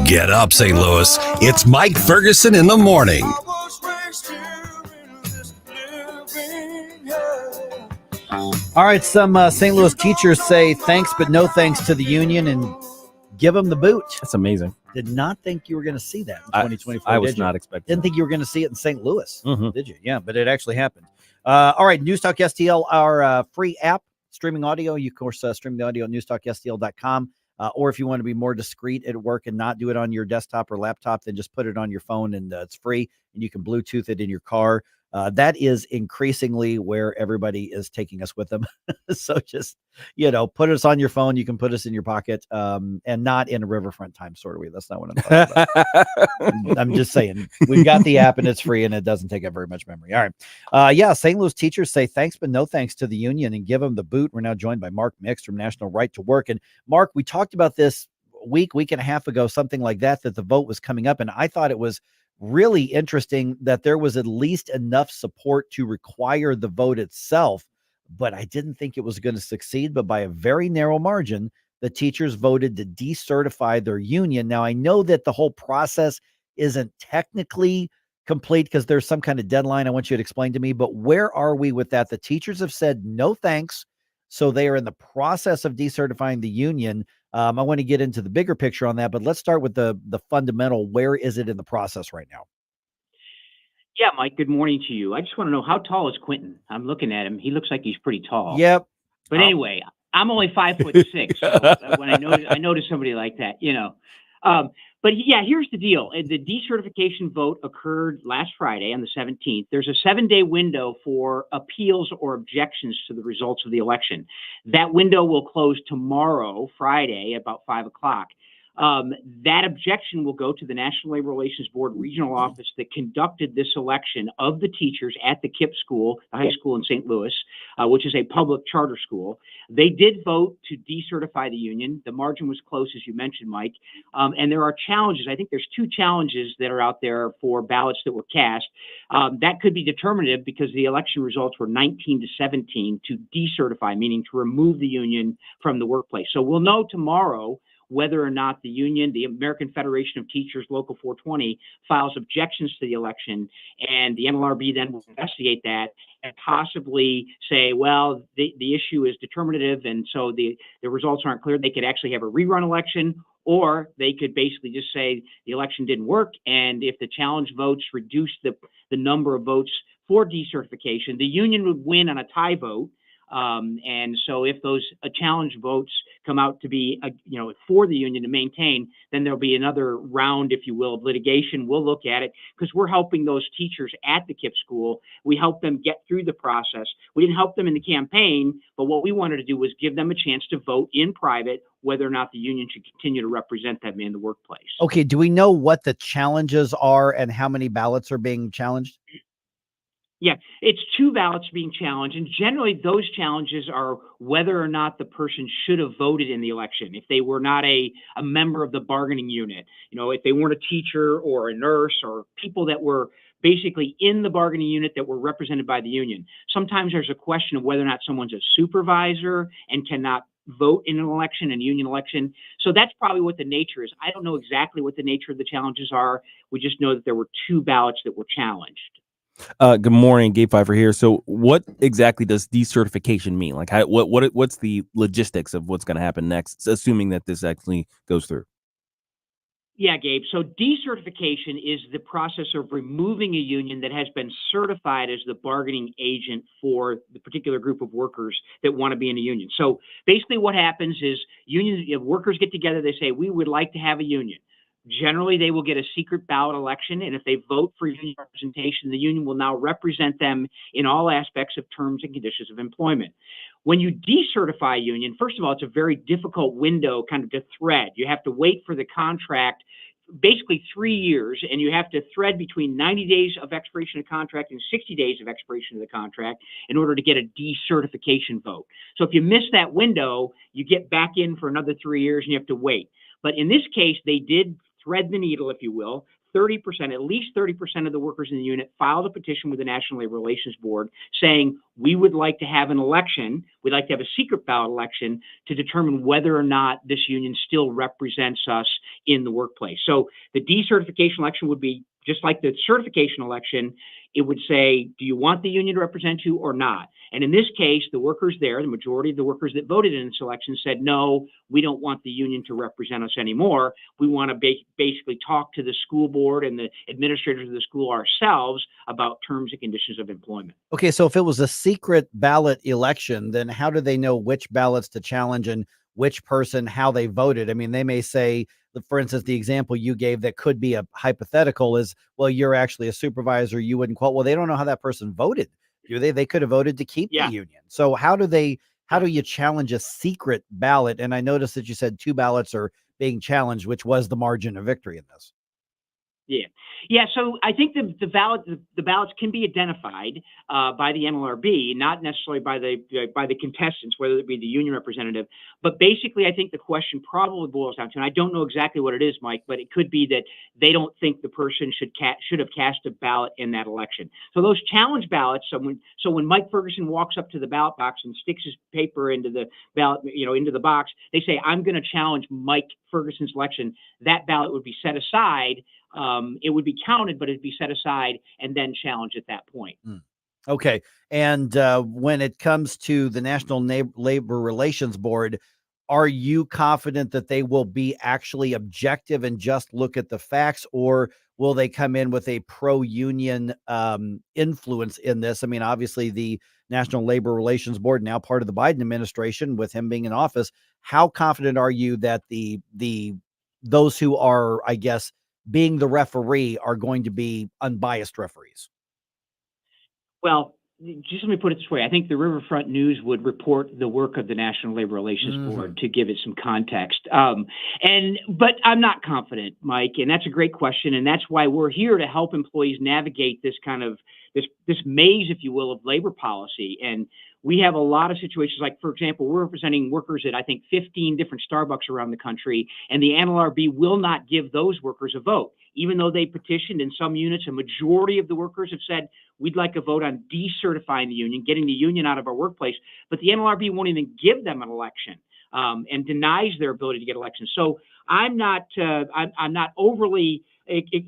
Get up, St. Louis. It's Mike Ferguson in the morning. All right, some St. Louis teachers say thanks but no thanks to the union and give them the boot. That's amazing. Did not think you were going to see that in 2024. I was not expecting. Didn't think you were going to see it in St. Louis, did you? Yeah, but it actually happened. All right, News Talk STL, our free app, streaming audio. You, of course, stream the audio at newstalkstl.com. Or if you want to be more discreet at work and not do it on your desktop or laptop, then just put it on your phone and it's free and you can Bluetooth it in your car. That is increasingly where everybody is taking us with them. So just, put us on your phone. You can put us in your pocket and not in a riverfront time sort of way. That's not what I'm talking about. I'm just saying we've got the app and it's free and it doesn't take up very much memory. All right. St. Louis teachers say thanks, but no thanks to the union and give them the boot. We're now joined by Mark Mix from National Right to Work. And Mark, we talked about this week and a half ago, something like that the vote was coming up. And I thought it was really interesting that there was at least enough support to require the vote itself, but I didn't think it was going to succeed. But by a very narrow margin, the teachers voted to decertify their union. Now, I know that the whole process isn't technically complete because there's some kind of deadline I want you to explain to me, but where are we with that? The teachers have said no thanks, so they are in the process of decertifying the union. I want to get into the bigger picture on that, but let's start with the fundamental. Where is it in the process right now? Yeah, Mike, good morning to you. I just want to know, how tall is Quentin? I'm looking at him. He looks like he's pretty tall. Yep. But anyway, I'm only 5'6", so when I notice somebody like that, but yeah, here's the deal. The decertification vote occurred last Friday on the 17th. There's a 7-day window for appeals or objections to the results of the election. That window will close tomorrow, Friday, about 5 o'clock. That objection will go to the National Labor Relations Board regional office that conducted this election of the teachers at the KIPP school, the high school in St. Louis, which is a public charter school. They did vote to decertify the union. The margin was close, as you mentioned, Mike. And there are challenges. I think there's 2 challenges that are out there for ballots that were cast. That could be determinative because the election results were 19-17 to decertify, meaning to remove the union from the workplace. So we'll know tomorrow whether or not the union, the American Federation of Teachers, Local 420, files objections to the election, and the NLRB then will investigate that and possibly say, well, the issue is determinative, and so the results aren't clear. They could actually have a rerun election, or they could basically just say the election didn't work, and if the challenge votes reduce the number of votes for decertification, the union would win on a tie vote. And so if those challenge votes come out to be, for the union to maintain, then there'll be another round, if you will, of litigation. We'll look at it because we're helping those teachers at the KIPP school. We help them get through the process. We didn't help them in the campaign, but what we wanted to do was give them a chance to vote in private whether or not the union should continue to represent them in the workplace. Okay. Do we know what the challenges are and how many ballots are being challenged? Yeah, it's 2 ballots being challenged, and generally those challenges are whether or not the person should have voted in the election if they were not a member of the bargaining unit. If they weren't a teacher or a nurse or people that were basically in the bargaining unit that were represented by the union. Sometimes there's a question of whether or not someone's a supervisor and cannot vote in an election, a union election. So that's probably what the nature is. I don't know exactly what the nature of the challenges are. We just know that there were 2 ballots that were challenged. Good morning, Gabe Pfeiffer here. So what exactly does decertification mean? Like what's the logistics of what's going to happen next, assuming that this actually goes through? Yeah, Gabe. So decertification is the process of removing a union that has been certified as the bargaining agent for the particular group of workers that want to be in a union. So basically what happens is workers get together, they say, we would like to have a union. Generally, they will get a secret ballot election, and if they vote for union representation, the union will now represent them in all aspects of terms and conditions of employment. When you decertify a union, first of all, it's a very difficult window kind of to thread. You have to wait for the contract, basically 3 years, and you have to thread between 90 days of expiration of contract and 60 days of expiration of the contract in order to get a decertification vote. So if you miss that window, you get back in for another 3 years and you have to wait. But in this case, they did thread the needle, if you will. 30%, at least 30% of the workers in the unit filed a petition with the National Labor Relations Board saying, we would like to have an election. We'd like to have a secret ballot election to determine whether or not this union still represents us in the workplace. So the decertification election would be just like the certification election. It would say, do you want the union to represent you or not? And in this case, the workers there, the majority of the workers that voted in this election said, no, we don't want the union to represent us anymore. We want to basically talk to the school board and the administrators of the school ourselves about terms and conditions of employment. Okay, so if it was a secret ballot election, then how do they know which ballots to challenge and which person, how they voted? I mean, they may say, for instance, the example you gave that could be a hypothetical is, well, you're actually a supervisor, you wouldn't quote. Well, they don't know how that person voted. Do they? They could have voted to keep the union. So how do you challenge a secret ballot? And I noticed that you said 2 ballots are being challenged, which was the margin of victory in this. Yeah. So I think the ballots can be identified by the NLRB, not necessarily by the contestants, whether it be the union representative. But basically, I think the question probably boils down to, and I don't know exactly what it is, Mike, but it could be that they don't think the person should have cast a ballot in that election. So those challenge ballots. So when Mike Ferguson walks up to the ballot box and sticks his paper into the ballot, into the box, they say, "I'm going to challenge Mike Ferguson's election." That ballot would be set aside. It would be counted, but it'd be set aside and then challenged at that point. Okay. And when it comes to the National Labor Relations Board, are you confident that they will be actually objective and just look at the facts, or will they come in with a pro-union influence in this? I mean, obviously the National Labor Relations Board, now part of the Biden administration with him being in office, how confident are you that those who are, I guess, being the referee are going to be unbiased referees? Well, just let me put it this way. I think the Riverfront News would report the work of the National Labor Relations Board to give it some context. But I'm not confident, Mike, and that's a great question. And that's why we're here to help employees navigate this kind of this maze, if you will, of labor policy. And we have a lot of situations, like, for example, we're representing workers at, I think, 15 different Starbucks around the country, and the NLRB will not give those workers a vote. Even though they petitioned in some units, a majority of the workers have said, we'd like a vote on decertifying the union, getting the union out of our workplace, but the NLRB won't even give them an election and denies their ability to get elections. So I'm not overly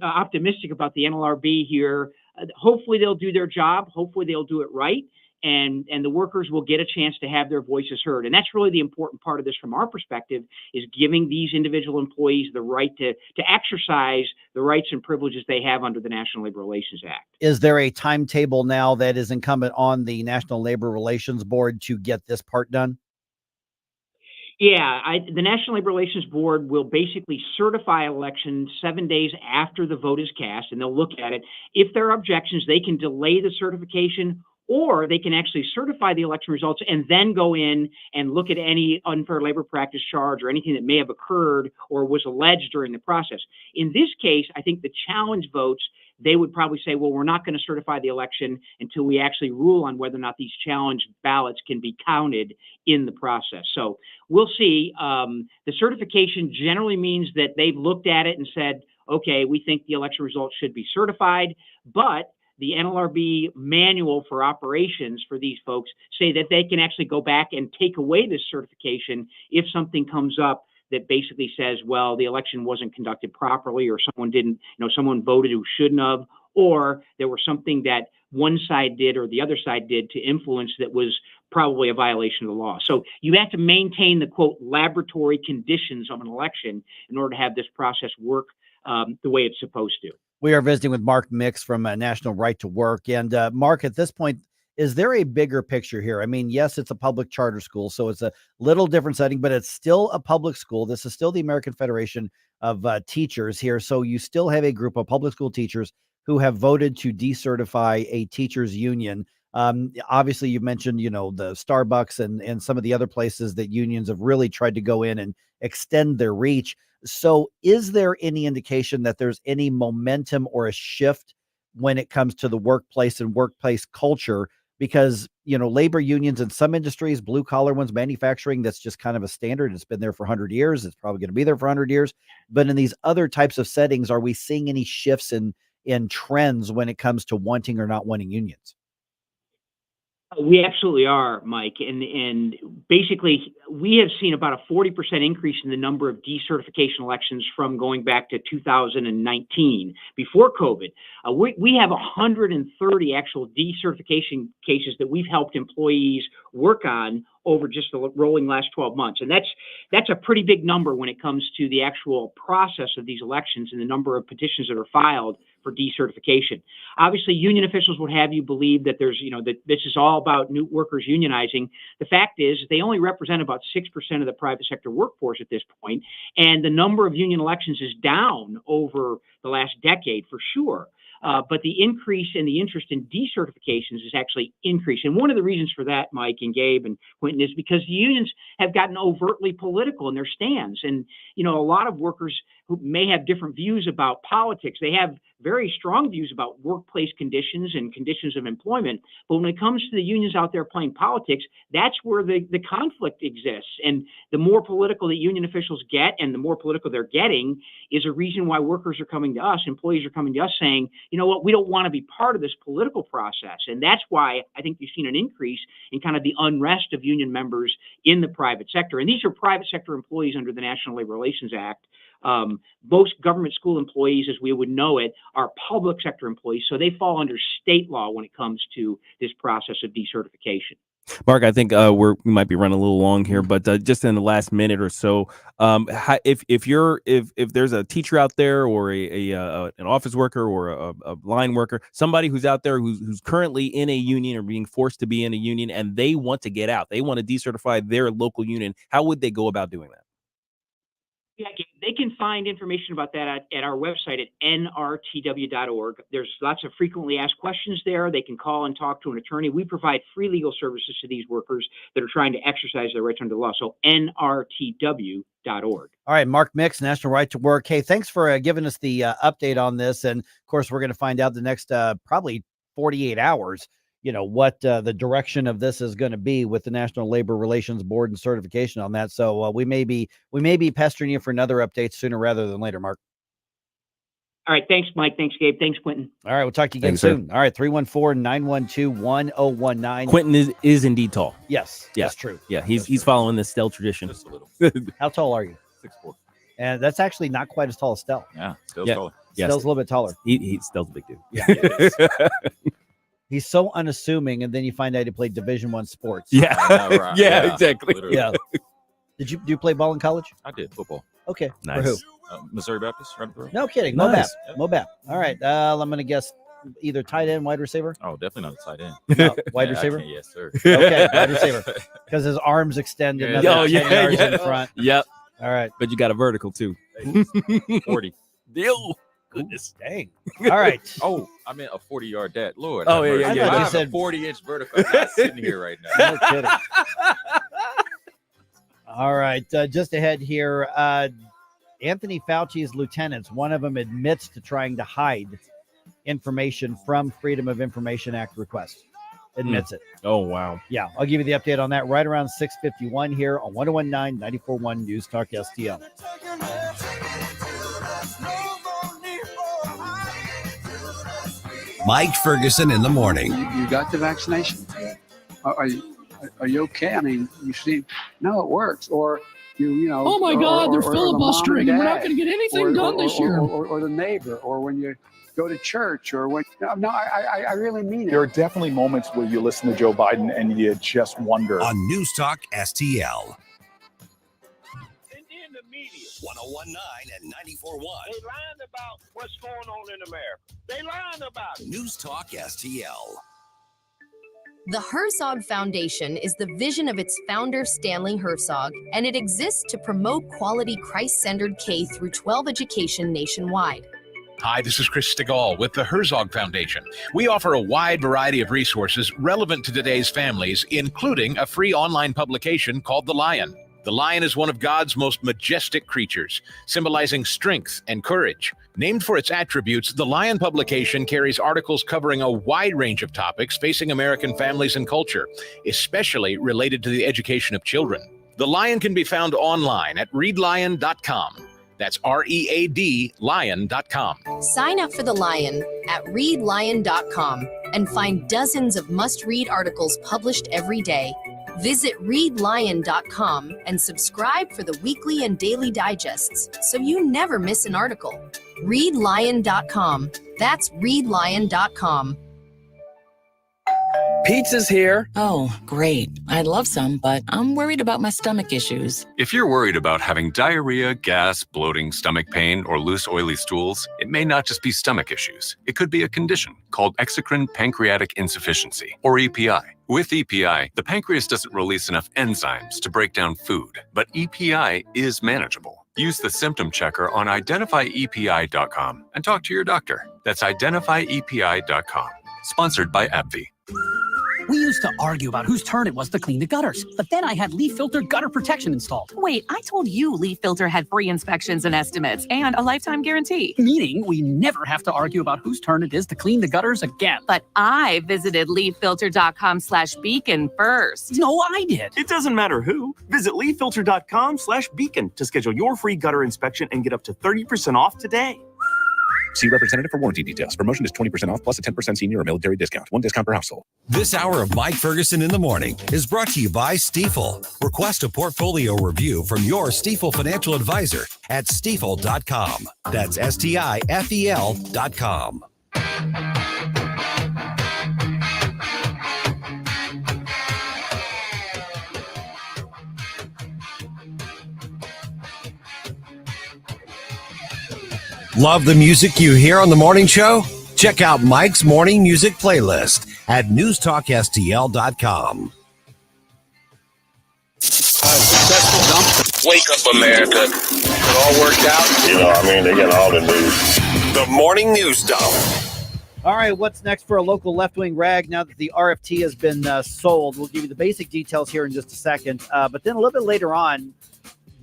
optimistic about the NLRB here. Hopefully they'll do their job. Hopefully they'll do it right. And the workers will get a chance to have their voices heard. And that's really the important part of this from our perspective, is giving these individual employees the right to exercise the rights and privileges they have under the National Labor Relations Act. Is there a timetable now that is incumbent on the National Labor Relations Board to get this part done? Yeah, the National Labor Relations Board will basically certify elections 7 days after the vote is cast, and they'll look at it. If there are objections, they can delay the certification, or they can actually certify the election results and then go in and look at any unfair labor practice charge or anything that may have occurred or was alleged during the process. In this case, I think the challenge votes, they would probably say, well, we're not going to certify the election until we actually rule on whether or not these challenge ballots can be counted in the process. So we'll see. The certification generally means that they've looked at it and said, okay, we think the election results should be certified, but the NLRB manual for operations for these folks say that they can actually go back and take away this certification if something comes up that basically says, well, the election wasn't conducted properly, or someone voted who shouldn't have, or there was something that one side did or the other side did to influence that was probably a violation of the law. So you have to maintain the, quote, laboratory conditions of an election in order to have this process work the way it's supposed to. We are visiting with Mark Mix from National Right to Work. And Mark, at this point, is there a bigger picture here? I mean, yes, it's a public charter school, so it's a little different setting, but it's still a public school. This is still the American Federation of Teachers here. So you still have a group of public school teachers who have voted to decertify a teachers union. Obviously, you mentioned, the Starbucks and some of the other places that unions have really tried to go in and extend their reach. So is there any indication that there's any momentum or a shift when it comes to the workplace and workplace culture? Because, labor unions in some industries, blue collar ones, manufacturing, that's just kind of a standard. It's been there for 100 years. It's probably going to be there for 100 years. But in these other types of settings, are we seeing any shifts in trends when it comes to wanting or not wanting unions? We absolutely are, Mike. And basically, we have seen about a 40% increase in the number of decertification elections from going back to 2019, before COVID. We have 130 actual decertification cases that we've helped employees work on over just the rolling last 12 months. And that's a pretty big number when it comes to the actual process of these elections and the number of petitions that are filed for decertification. Obviously, union officials would have you believe that that this is all about new workers unionizing. The fact is they only represent about 6% of the private sector workforce at this point, and the number of union elections is down over the last decade for sure. But the increase in the interest in decertifications is actually increasing. And one of the reasons for that, Mike and Gabe and Quentin, is because the unions have gotten overtly political in their stands. And, a lot of workers who may have different views about politics, they have very strong views about workplace conditions and conditions of employment. But when it comes to the unions out there playing politics, that's where the conflict exists. And the more political that union officials get and the more political they're getting is a reason why workers are coming to us, employees are coming to us saying, you know what, we don't want to be part of this political process. And that's why I think you've seen an increase in kind of the unrest of union members in the private sector. And these are private sector employees under the National Labor Relations Act. Most government school employees, as we would know it, are public sector employees. So they fall under state law when it comes to this process of decertification. Mark, I think we might be running a little long here, but just in the last minute or so, if there's a teacher out there or an office worker or a line worker, somebody who's out there who's currently in a union or being forced to be in a union, and they want to get out, they want to decertify their local union, how would they go about doing that? Yeah, they can find information about that at our website at nrtw.org. There's lots of frequently asked questions there. They can call and talk to an attorney. We provide free legal services to these workers that are trying to exercise their rights under the law. So nrtw.org. All right, Mark Mix, National Right to Work. Hey, thanks for giving us the update on this. And of course, we're going to find out the next probably 48 hours, what the direction of this is going to be with the National Labor Relations Board and certification on that. So we may be pestering you for another update sooner rather than later, Mark. All right. Thanks, Mike. Thanks, Gabe. Thanks, Quentin. All right. We'll talk to you again soon. All right. 314-912-1019. Quentin is indeed tall. Yes. Yeah. That's true. Yeah. He's following the Stell tradition. Just a little. How tall are you? 6'4". And that's actually not quite as tall as Stell. Yeah. Stell's taller. Yes. Stell's a little bit taller. Stell's a big dude. Yeah. He's so unassuming, and then you find out he played Division I sports. Yeah. Right. Yeah, exactly. Literally. Yeah. Do you play ball in college? I did football. Okay. Nice. For who? Missouri Baptist, right? No kidding. Nice. Mobap. All right. I'm going to guess either tight end, wide receiver. Oh, definitely not a tight end. No, wide receiver? Yes, sir. Okay, wide receiver. Because his arms extended another 10 yards in front. Yep. All right. But you got a vertical, too. 40. Deal. Goodness dang. All right. Oh, I meant a 40-yard dad. Lord. Oh, yeah. I have a 40-inch vertical. I'm not sitting here right now. No kidding. All right. Just ahead here, Anthony Fauci's lieutenants, one of them admits to trying to hide information from Freedom of Information Act requests. Admits it. Oh, wow. Yeah. I'll give you the update on that right around 6:51 here on 1019 94.1 News Talk STL. Mike Ferguson in the morning. You got the vaccination? Are you okay? I mean, you see, no, it works. Or you know. Oh my God, they're filibustering. We're not going to get anything done this year. Or the neighbor, or when you go to church, or when. No, I really mean it. There are definitely moments where you listen to Joe Biden and you just wonder. On News Talk STL. 1019 and 94.1. They lying about what's going on in America. They lying about it. News Talk STL. The Herzog Foundation is the vision of its founder, Stanley Herzog, and it exists to promote quality Christ-centered K-12 education nationwide. Hi, this is Chris Stegall with the Herzog Foundation. We offer a wide variety of resources relevant to today's families, including a free online publication called The Lion. The lion is one of God's most majestic creatures, symbolizing strength and courage. Named for its attributes, the Lion publication carries articles covering a wide range of topics facing American families and culture, especially related to the education of children. The Lion can be found online at readlion.com. That's READ lion.com. Sign up for The Lion at readlion.com and find dozens of must-read articles published every day. Visit readlion.com and subscribe for the weekly and daily digests so you never miss an article. Readlion.com. That's readlion.com. Pizza's here. Oh, great. I'd love some, but I'm worried about my stomach issues. If you're worried about having diarrhea, gas, bloating, stomach pain, or loose, oily stools, it may not just be stomach issues. It could be a condition called exocrine pancreatic insufficiency, or EPI. With EPI, the pancreas doesn't release enough enzymes to break down food, but EPI is manageable. Use the symptom checker on identifyepi.com and talk to your doctor. That's identifyepi.com. Sponsored by AbbVie. We used to argue about whose turn it was to clean the gutters, but then I had Leaf Filter gutter protection installed. Wait, I told you Leaf Filter had free inspections and estimates and a lifetime guarantee. Meaning we never have to argue about whose turn it is to clean the gutters again. But I visited leaffilter.com/beacon first. No, I did. It doesn't matter who. Visit leaffilter.com/beacon to schedule your free gutter inspection and get up to 30% off today. See representative for warranty details. Promotion is 20% off plus a 10% senior or military discount. One discount per household. This hour of Mike Ferguson in the Morning is brought to you by Stifel. Request a portfolio review from your Stifel financial advisor at stifel.com. That's STIFEL.com. Love the music you hear on the morning show? Check out Mike's morning music playlist at newstalkstl.com. Wake up, America. It all worked out. They got all the news. The morning news dump. All right, what's next for a local left-wing rag now that the RFT has been sold? We'll give you the basic details here in just a second. But then a little bit later on,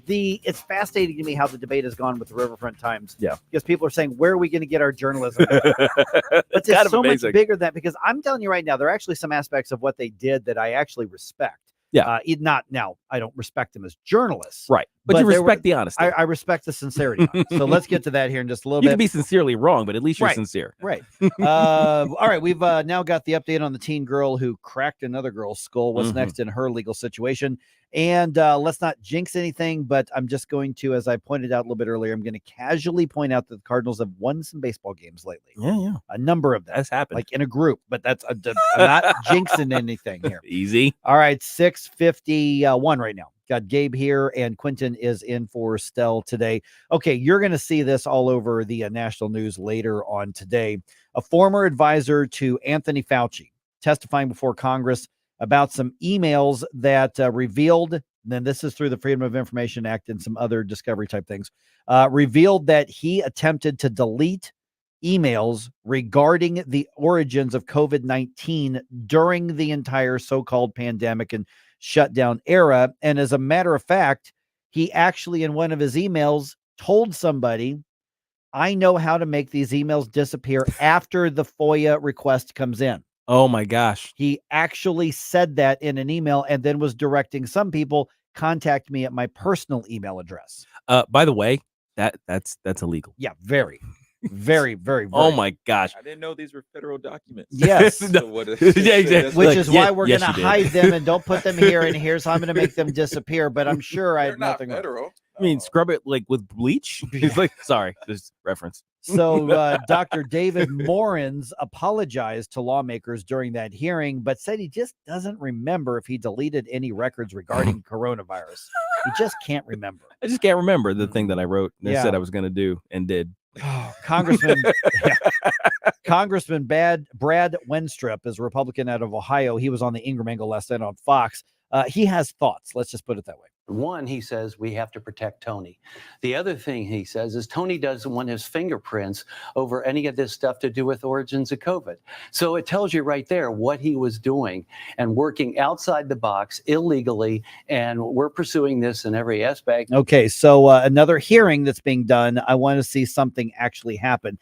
it's fascinating to me how the debate has gone with the Riverfront Times. Yeah. Because people are saying, where are we going to get our journalism? But it's so much bigger than that, because I'm telling you right now, there are actually some aspects of what they did that I actually respect. Yeah. Not now, I don't respect them as journalists. Right. But you respect the honesty. I respect the sincerity. So let's get to that here in just a little You bit. can be sincerely wrong, but at least you're sincere. Right. All right. We've now got the update on the teen girl who cracked another girl's skull. What's next in her legal situation? And let's not jinx anything, but I'm just going to, as I pointed out a little bit earlier, I'm going to casually point out that the Cardinals have won some baseball games lately. Yeah. A number of them. That's happened. Like in a group, but I'm not jinxing anything here. Easy. All right. 6:51 right now. Got Gabe here, and Quentin is in for Stell today. Okay, you're going to see this all over the national news later on today. A former advisor to Anthony Fauci testifying before Congress about some emails that revealed, then this is through the Freedom of Information Act and some other discovery type things, revealed that he attempted to delete emails regarding the origins of COVID-19 during the entire so-called pandemic and shutdown era. And as a matter of fact, he actually in one of his emails told somebody, I know how to make these emails disappear after the FOIA request comes in. Oh my gosh. He actually said that in an email and then was directing some people, contact me at my personal email address. By the way, that's illegal. Yeah, very. Very, very, very. Oh my gosh. I didn't know these were federal documents. Yes. So what Which is why we're going to hide them and don't put them here. And here's how I'm going to make them disappear. But I'm sure I have nothing. Federal. I mean, scrub it like with bleach. He's like, sorry, this reference. So Dr. David Morins apologized to lawmakers during that hearing, but said he just doesn't remember if he deleted any records regarding coronavirus. He just can't remember. I just can't remember the thing that I wrote and Yeah. said I was going to do and did. Congressman Brad Wenstrup is a Republican out of Ohio. He was on the Ingram Angle last night on Fox. He has thoughts. Let's just put it that way. One, he says we have to protect Tony. The other thing he says is Tony doesn't want his fingerprints over any of this stuff to do with origins of COVID. So it tells you right there what he was doing and working outside the box illegally. And we're pursuing this in every aspect. Okay, so another hearing that's being done. I want to see something actually happen.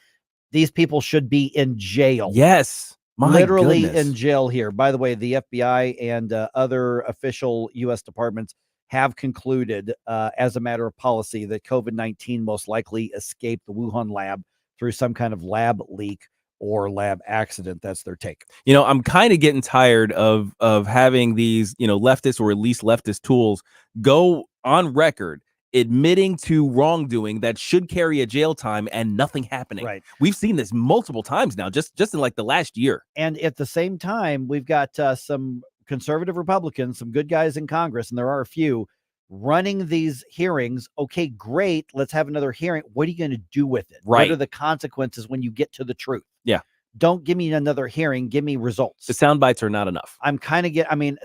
These people should be in jail. Yes. Literally goodness. in jail here. By the way, the FBI and other official U.S. departments have concluded as a matter of policy that COVID-19 most likely escaped the Wuhan lab through some kind of lab leak or lab accident. That's their take. You know, I'm kind of getting tired of having these, leftist or at least leftist tools go on record admitting to wrongdoing that should carry a jail time and nothing happening. Right. We've seen this multiple times now, just in like the last year. And at the same time, we've got some conservative Republicans, some good guys in Congress, and there are a few running these hearings. Okay, great. Let's have another hearing. What are you going to do with it? Right. What are the consequences when you get to the truth? Yeah. Don't give me another hearing. Give me results. The sound bites are not enough.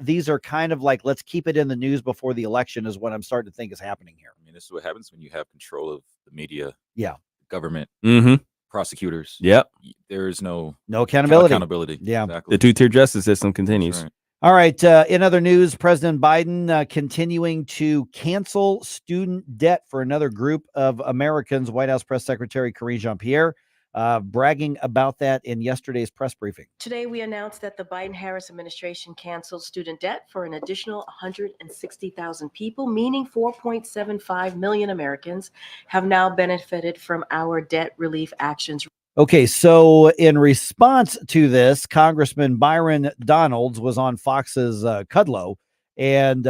These are kind of like, let's keep it in the news before the election is what I'm starting to think is happening here. I mean, this is what happens when you have control of the media, Yeah. government, Mm-hmm. prosecutors. Yep. There is no accountability. Yeah. Exactly. The two-tier justice system continues. Right. All right. In other news, President Biden continuing to cancel student debt for another group of Americans. White House Press Secretary Karine Jean-Pierre bragging about that in yesterday's press briefing. Today, we announced that the Biden-Harris administration canceled student debt for an additional 160,000 people, meaning 4.75 million Americans have now benefited from our debt relief actions. Okay, so in response to this, Congressman Byron Donalds was on Fox's Kudlow, and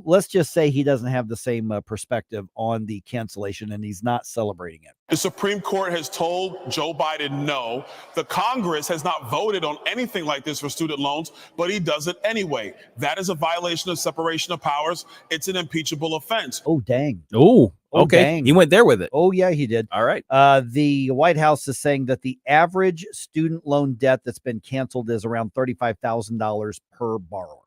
let's just say he doesn't have the same perspective on the cancellation, and he's not celebrating it. The Supreme Court has told Joe Biden no. The Congress has not voted on anything like this for student loans, but he does it anyway. That is a violation of separation of powers. It's an impeachable offense. Oh, dang. Oh, okay. Dang. He went there with it. Oh, yeah, he did. All right. The White House is saying that the average student loan debt that's been canceled is around $35,000 per borrower.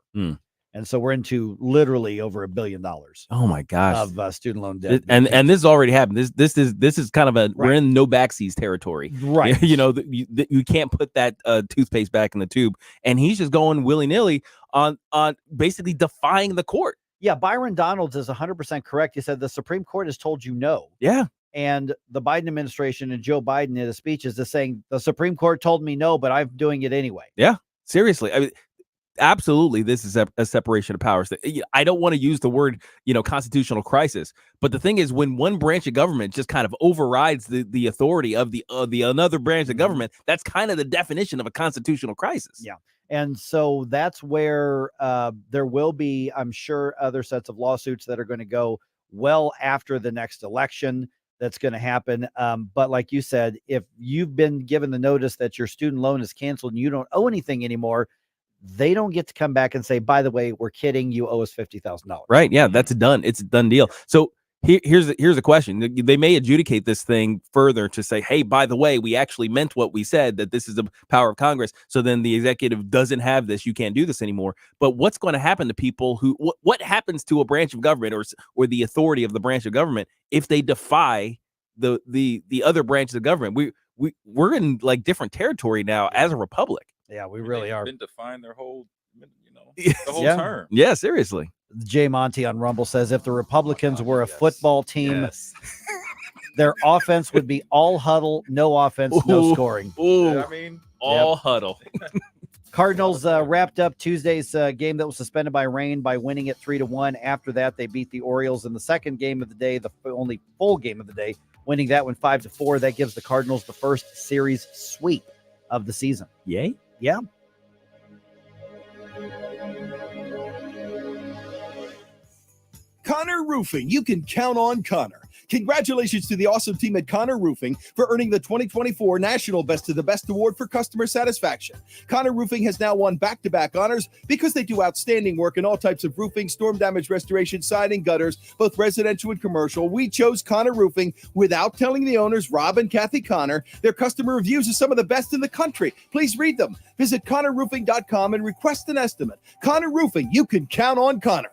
And so we're into literally over $1 billion. Oh my gosh! Of student loan debt, and this has already happened. This is kind of we're in no backsies territory, right? You can't put that toothpaste back in the tube, and he's just going willy nilly on basically defying the court. Yeah, Byron Donalds is 100% correct. He said the Supreme Court has told you no. Yeah. And the Biden administration and Joe Biden in his speech is just saying the Supreme Court told me no, but I'm doing it anyway. Yeah, seriously. I mean, absolutely, this is a separation of powers. I don't want to use the word, constitutional crisis, but the thing is, when one branch of government just kind of overrides the authority of the another branch of government, that's kind of the definition of a constitutional crisis. Yeah. And so that's where there will be, I'm sure, other sets of lawsuits that are going to go well after the next election. That's going to happen. But like you said, if you've been given the notice that your student loan is canceled and you don't owe anything anymore, they don't get to come back and say, by the way, we're kidding. You owe us $50,000. Right. Yeah, that's done. It's a done deal. So here's a question. They may adjudicate this thing further to say, hey, by the way, we actually meant what we said, that this is the power of Congress. So then the executive doesn't have this. You can't do this anymore. But what's going to happen to people who what happens to a branch of government or the authority of the branch of government if they defy the other branches of government? We're in like different territory now as a republic. Yeah, we really are. Been defined their whole, the whole term. Yeah, seriously. Jay Monty on Rumble says if the Republicans were a football team, their offense would be all huddle, no offense, no scoring. Ooh, all huddle. Cardinals wrapped up Tuesday's game that was suspended by rain by winning it 3-1. After that, they beat the Orioles in the second game of the day, the only full game of the day, winning that one 5-4. That gives the Cardinals the first series sweep of the season. Yay. Yeah. Connor Roofing. You can count on Connor. Congratulations to the awesome team at Connor Roofing for earning the 2024 National Best of the Best Award for customer satisfaction. Connor Roofing has now won back-to-back honors because they do outstanding work in all types of roofing, storm damage restoration, siding, gutters, both residential and commercial. We chose Connor Roofing without telling the owners, Rob and Kathy Connor. Their customer reviews are some of the best in the country. Please read them. Visit ConnorRoofing.com and request an estimate. Connor Roofing, you can count on Connor.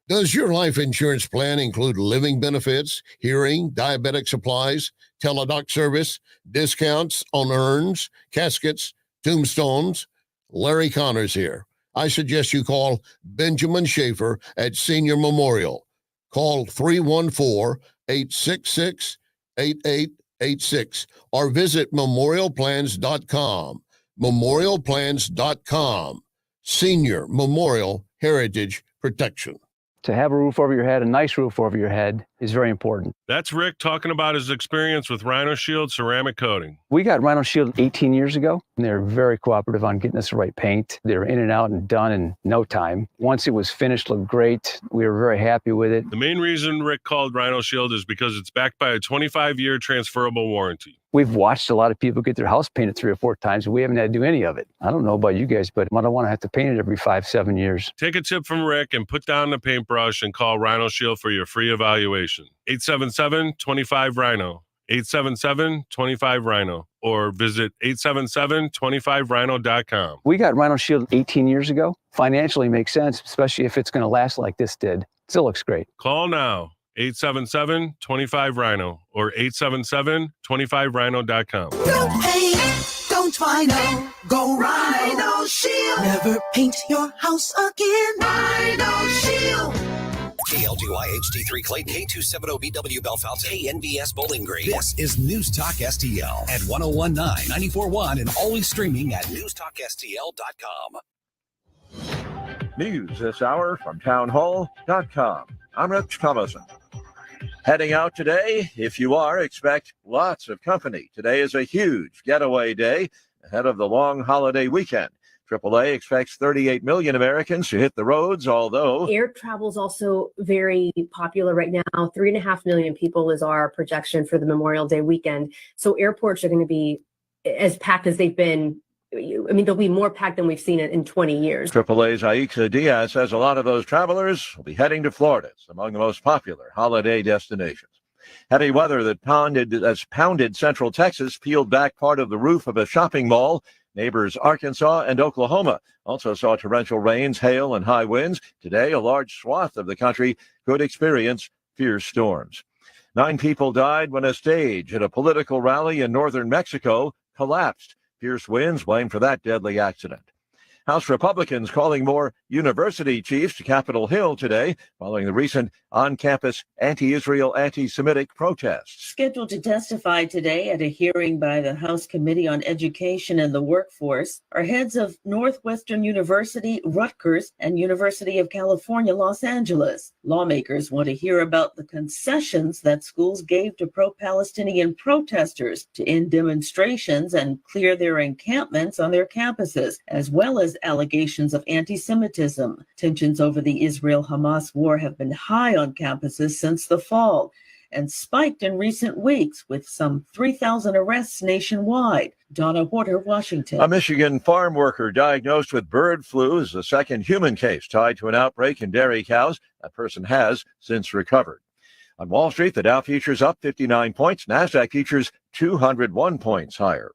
Does your life insurance plan include living benefits, hearing, diabetic supplies, teledoc service, discounts on urns, caskets, tombstones? Larry Connors here. I suggest you call Benjamin Schaefer at Senior Memorial. Call 314-866-8886 or visit memorialplans.com. Memorialplans.com. Senior Memorial Heritage Protection. To have a roof over your head, a nice roof over your head, is very important. That's Rick talking about his experience with Rhino Shield ceramic coating. We got Rhino Shield 18 years ago, and they were very cooperative on getting us the right paint. They were in and out and done in no time. Once it was finished, looked great. We were very happy with it. The main reason Rick called Rhino Shield is because it's backed by a 25-year transferable warranty. We've watched a lot of people get their house painted 3 or 4 times, and we haven't had to do any of it. I don't know about you guys, but I don't want to have to paint it every 5-7 years. Take a tip from Rick and put down the paintbrush and call Rhino Shield for your free evaluation. 877-25-RHINO. 877-25-RHINO. Or visit 877-25rhino.com. We got Rhino Shield 18 years ago. Financially makes sense, especially if it's going to last like this did. Still looks great. Call now. 877-25-RHINO or 877-25rhino.com. Don't paint, don't Rhino, go Rhino Shield. Never paint your house again. Rhino Shield. KLGY HD3 Clayton, K270BW Belfast, KNVS Bowling Green. This is News Talk STL at 1019, 94.1, and always streaming at newstalkstl.com. News this hour from townhall.com. I'm Rich Thomason. Heading out today, if you are, expect lots of company. Today is a huge getaway day ahead of the long holiday weekend. AAA expects 38 million Americans to hit the roads, although air travel is also very popular right now. 3.5 million people is our projection for the Memorial Day weekend. So airports are going to be as packed as they've been. I mean, they'll be more packed than we've seen it in 20 years. AAA's Aixa Diaz says a lot of those travelers will be heading to Florida. It's among the most popular holiday destinations. Heavy weather that pounded central Texas peeled back part of the roof of a shopping mall. Neighbors Arkansas and Oklahoma also saw torrential rains, hail, and high winds. Today, a large swath of the country could experience fierce storms. 9 people died when a stage at a political rally in northern Mexico collapsed. Fierce winds blamed for that deadly accident. House Republicans calling more university chiefs to Capitol Hill today following the recent on-campus anti-Israel, anti-Semitic protests. Scheduled to testify today at a hearing by the House Committee on Education and the Workforce are heads of Northwestern University, Rutgers, and University of California, Los Angeles. Lawmakers want to hear about the concessions that schools gave to pro-Palestinian protesters to end demonstrations and clear their encampments on their campuses, as well as allegations of anti-Semitism. Tensions over the Israel-Hamas war have been high on campuses since the fall and spiked in recent weeks with some 3,000 arrests nationwide. Donna Horter, Washington. A Michigan farm worker diagnosed with bird flu is the second human case tied to an outbreak in dairy cows. That person has since recovered. On Wall Street, the Dow futures up 59 points. NASDAQ futures 201 points higher.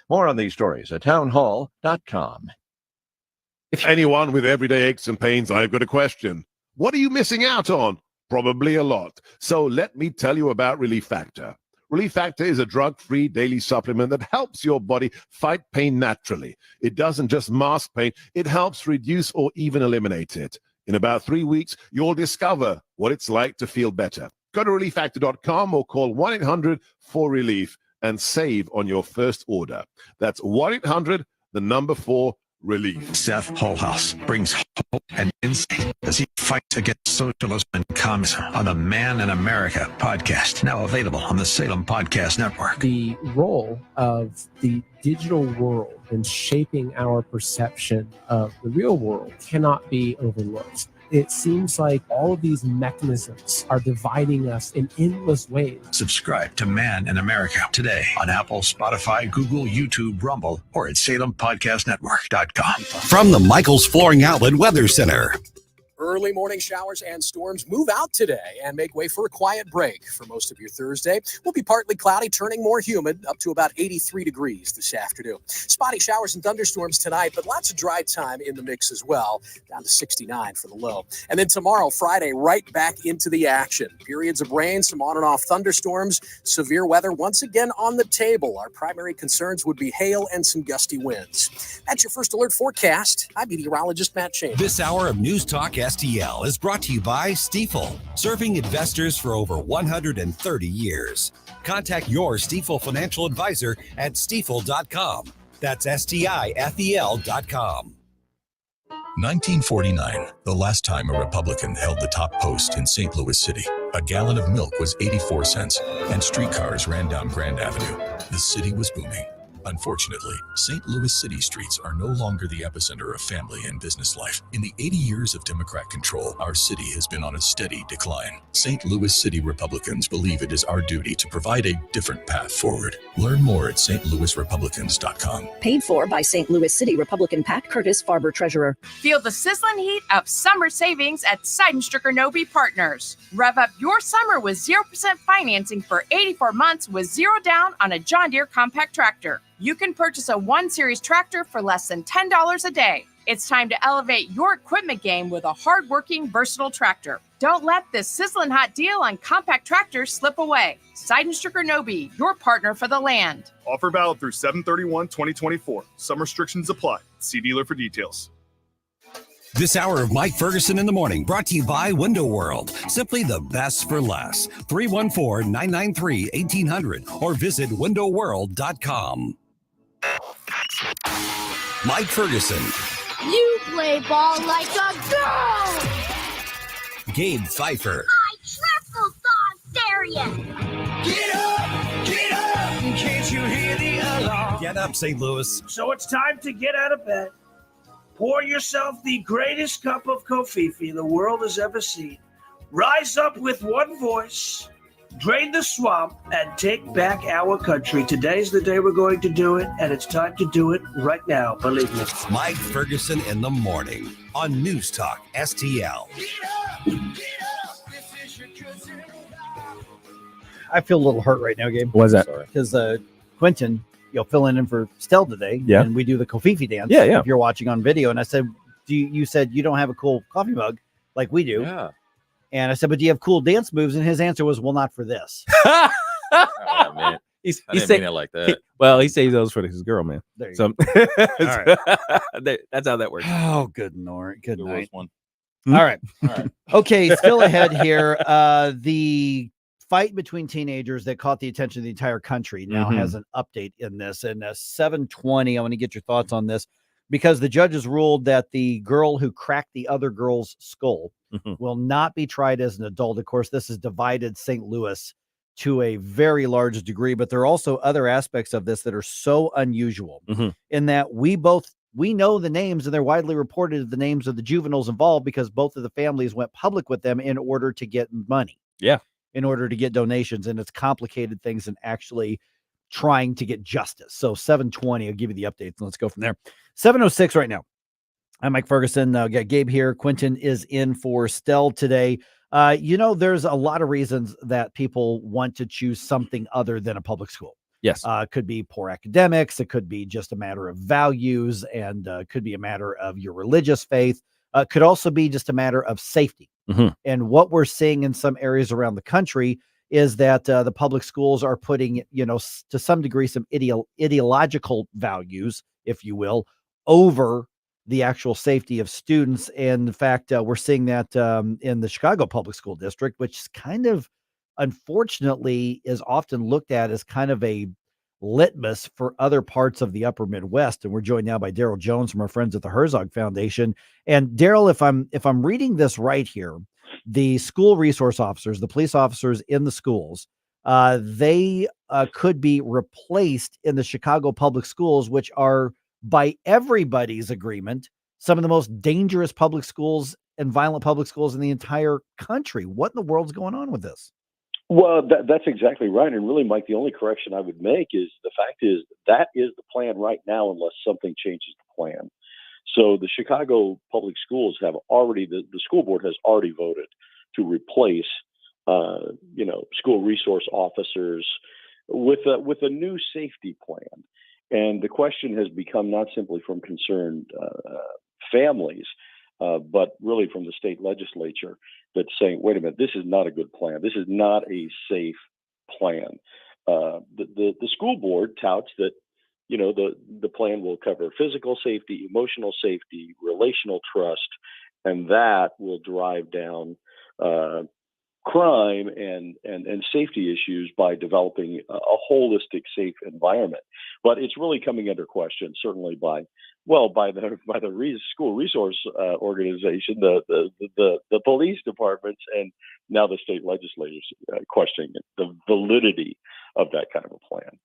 More on these stories at townhall.com. If anyone with everyday aches and pains, I've got a question. What are you missing out on? Probably a lot. So let me tell you about Relief Factor. Relief Factor is a drug-free daily supplement that helps your body fight pain naturally. It doesn't just mask pain, it helps reduce or even eliminate it. In about 3 weeks, you'll discover what it's like to feel better. Go to relieffactor.com or call 1-800-4RELIEF and save on your first order. That's 1-800-4RELIEF. Seth Holhouse brings hope and insight as he fights against socialism and communism on the Man in America podcast, now available on the Salem Podcast Network. The role of the digital world in shaping our perception of the real world cannot be overlooked. It seems like all of these mechanisms are dividing us in endless ways. Subscribe to Man in America today on Apple, Spotify, Google, YouTube, Rumble, or at SalemPodcastNetwork.com. From the Michaels Flooring Outlet Weather Center. Early morning showers and storms move out today and make way for a quiet break for most of your Thursday. Will be partly cloudy, turning more humid, up to about 83 degrees this afternoon. Spotty showers and thunderstorms tonight, but lots of dry time in the mix as well, down to 69 for the low. And then tomorrow, Friday, right back into the action. Periods of rain, some on and off thunderstorms, severe weather once again on the table. Our primary concerns would be hail and some gusty winds. That's your first alert forecast. I'm meteorologist Matt Shane. This hour of News Talk STL is brought to you by Stifel, serving investors for over 130 years. Contact your Stifel financial advisor at stifel.com. That's STIFEL.com. 1949, the last time a Republican held the top post in St. Louis City. A gallon of milk was 84 cents, and streetcars ran down Grand Avenue. The city was booming. Unfortunately, St. Louis city streets are no longer the epicenter of family and business life. In the 80 years of Democrat control, our city has been on a steady decline. St. Louis City Republicans believe it is our duty to provide a different path forward. Learn more at stlouisrepublicans.com. Paid for by St. Louis City Republican Pat Curtis, Farber Treasurer. Feel the sizzling heat of summer savings at Seidenstricker Nobe Partners. Rev up your summer with 0% financing for 84 months with zero down on a John Deere compact tractor. You can purchase a 1 Series tractor for less than $10 a day. It's time to elevate your equipment game with a hardworking, versatile tractor. Don't let this sizzling hot deal on compact tractors slip away. Seidenstricker Nobe, your partner for the land. Offer valid through 7/31/2024. Some restrictions apply. See dealer for details. This hour of Mike Ferguson in the Morning brought to you by Window World. Simply the best for less. 314-993-1800 or visit windowworld.com. Mike Ferguson. You play ball like a girl! Gabe Pfeiffer. I triple dog dare you! Get up! Get up! Can't you hear the alarm? Get up, St. Louis. So it's time to get out of bed. Pour yourself the greatest cup of Kofifi the world has ever seen. Rise up with one voice, drain the swamp, and take back our country. Today's the day we're going to do it, and it's time to do it right now, believe me. Mike Ferguson in the Morning on News Talk STL. I feel a little hurt right now, Gabe. Why is that? Because Quentin, filling in for Stell today. Yeah. And we do the Kofifi dance. Yeah, yeah. If you're watching on video. And I said, you said you don't have a cool coffee mug like we do. Yeah. And I said, but do you have cool dance moves? And his answer was, well, not for this. Oh, man. I didn't mean it like that. Well, he saves those for his girl, man. There you so, right. that's how that works. Oh, good Lord. Good night. One. All right. Okay, still ahead here. The fight between teenagers that caught the attention of the entire country now has an update in this. And 7:20, I want to get your thoughts on this because the judges ruled that the girl who cracked the other girl's skull will not be tried as an adult. Of course, this has divided St. Louis to a very large degree, but there are also other aspects of this that are so unusual in that we know the names and they're widely reported the names of the juveniles involved because both of the families went public with them in order to get money. Yeah. In order to get donations, and it's complicated things and actually trying to get justice. So 7:20, I'll give you the updates and let's go from there. 7:06 right now. I'm Mike Ferguson. Got Gabe here. Quentin is in for Stell today. There's a lot of reasons that people want to choose something other than a public school. Yes. It could be poor academics. It could be just a matter of values and could be a matter of your religious faith. Could also be just a matter of safety. And what we're seeing in some areas around the country is that the public schools are putting, to some degree, some ideological values, if you will, over the actual safety of students. And in fact, we're seeing that in the Chicago Public School District, which kind of, unfortunately, is often looked at as kind of a litmus for other parts of the upper Midwest. And we're joined now by Daryl Jones from our friends at the Herzog Foundation. And Daryl, if I'm reading this right here, the school resource officers, the police officers in the schools, they could be replaced in the Chicago public schools, which are, by everybody's agreement, some of the most dangerous public schools and violent public schools in the entire country. What in the world's going on with this? Well, that's exactly right. And really, Mike, the only correction I would make is the fact is that is the plan right now, unless something changes the plan. So the Chicago public schools have already, the school board has already voted to replace, school resource officers with a new safety plan. And the question has become not simply from concerned families, but really from the state legislature that's saying, wait a minute, this is not a good plan. This is not a safe plan. The school board touts that, the plan will cover physical safety, emotional safety, relational trust, and that will drive down crime and safety issues by developing a holistic, safe environment. But it's really coming under question, certainly by the school resource organization, the police departments, and now the state legislators questioning the validity of that kind of a plan.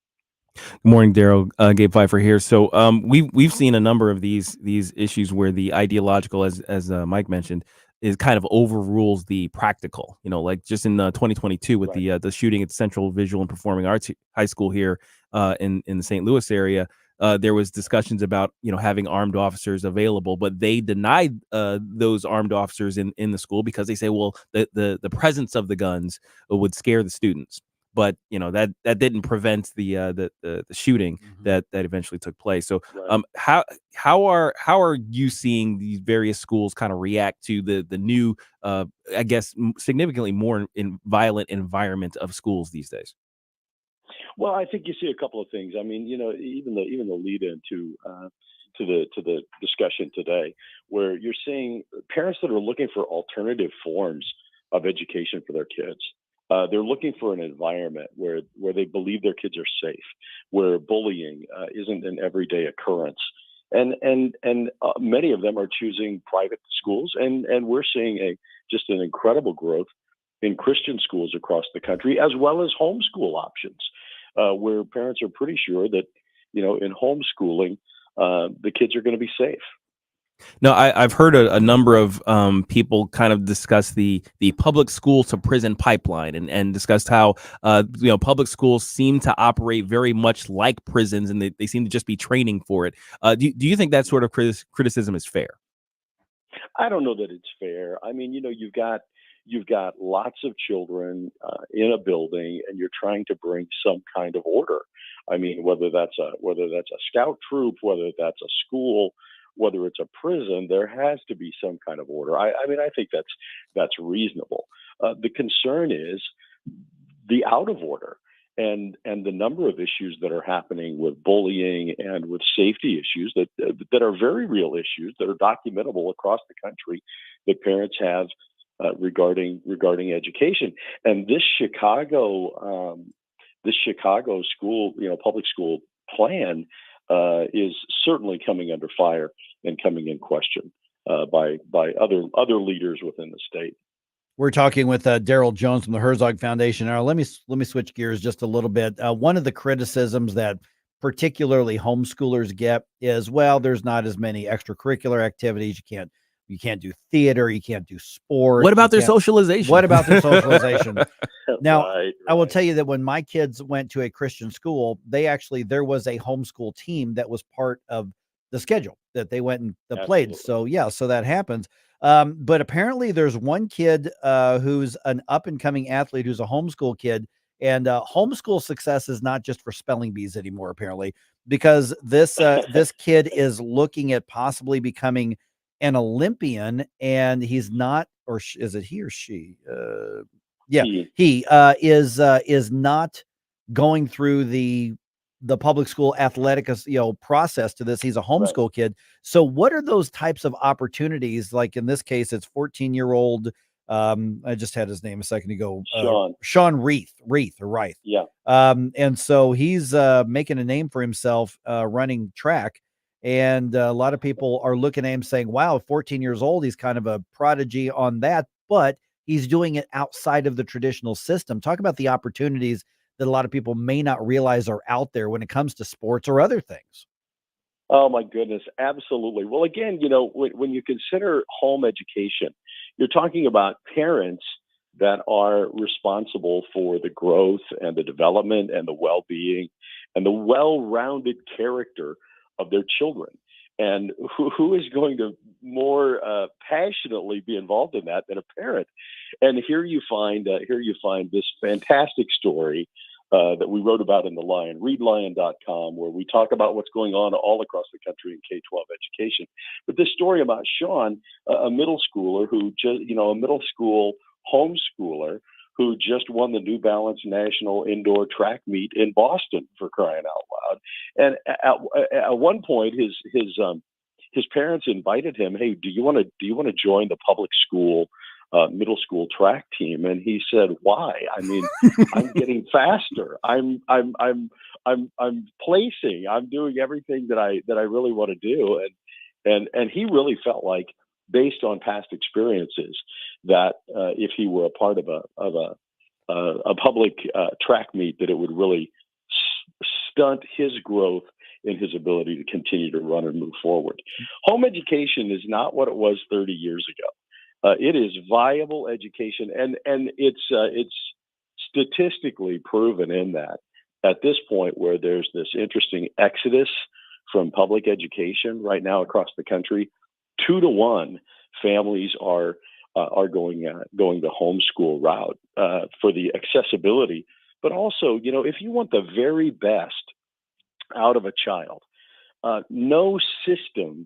Good morning, Daryl. Gabe Pfeiffer here. So we've seen a number of these issues where the ideological, as Mike mentioned, is kind of overrules the practical. Like just in 2022 with the shooting at Central Visual and Performing Arts High School here in the St. Louis area. There was discussions about having armed officers available, but they denied those armed officers in the school because they say, well, the presence of the guns would scare the students. but that didn't prevent the shooting that eventually took place. So how are you seeing these various schools kind of react to the new I guess significantly more violent environment of schools these days? Well, I think you see a couple of things. I mean, even the lead into to the discussion today, where you're seeing parents that are looking for alternative forms of education for their kids. They're looking for an environment where they believe their kids are safe, where bullying isn't an everyday occurrence, and many of them are choosing private schools, and we're seeing just an incredible growth in Christian schools across the country, as well as homeschool options, where parents are pretty sure that in homeschooling the kids are going to be safe. No, I've heard a number of people kind of discuss the public school to prison pipeline and discussed how public schools seem to operate very much like prisons, and they seem to just be training for it. Do you think that sort of criticism is fair? I don't know that it's fair. I mean, you've got lots of children in a building, and you're trying to bring some kind of order. I mean, whether that's a scout troop, whether that's a school, whether it's a prison, there has to be some kind of order. I mean, I think that's reasonable. The concern is the out of order and the number of issues that are happening with bullying and with safety issues that are very real issues that are documentable across the country that parents have regarding education. And this Chicago school, public school plan is certainly coming under fire and coming in question by other leaders within the state. We're talking with Daryl Jones from the Herzog Foundation. Now, let me switch gears just a little bit. One of the criticisms that particularly homeschoolers get is, well, there's not as many extracurricular activities. You can't do theater. You can't do sports. What about their socialization? What about their socialization? Now, Right. I will tell you that when my kids went to a Christian school, there was a homeschool team that was part of the schedule that they went and played. So so that happens. But apparently there's one kid who's an up and coming athlete who's a homeschool kid, and homeschool success is not just for spelling bees anymore, apparently, because this kid is looking at possibly becoming an Olympian, and he's not, or is it he or she? He is not going through the public school athletic process to this. He's a homeschool kid. So what are those types of opportunities? Like in this case, it's 14-year-old. I just had his name a second ago. Sean Reith. Yeah. And so he's making a name for himself running track. And a lot of people are looking at him saying, wow, 14 years old, he's kind of a prodigy on that, but he's doing it outside of the traditional system. Talk about the opportunities that a lot of people may not realize are out there when it comes to sports or other things. Oh, my goodness. Absolutely. Well, again, when you consider home education, you're talking about parents that are responsible for the growth and the development and the well-being and the well-rounded character of their children. And who is going to more passionately be involved in that than a parent? And here you find this fantastic story that we wrote about in The Lion, readlion.com, where we talk about what's going on all across the country in K-12 education. But this story about Sean, a middle schooler who a middle school homeschooler who just won the New Balance National Indoor Track Meet in Boston, for crying out loud. And at one point, his parents invited him, "Hey, do you want to join the public school middle school track team?" And he said, "Why? I mean, I'm getting faster. I'm placing. I'm doing everything that I really want to do." And he really felt like, based on past experiences, that if he were a part of a public track meet, that it would really stunt his growth in his ability to continue to run and move forward. Home education is not what it was 30 years ago. It is viable education, and it's statistically proven in that at this point, where there's this interesting exodus from public education right now across the country, 2-to-1 families are going the homeschool route for the accessibility, But also, if you want the very best out of a child, no system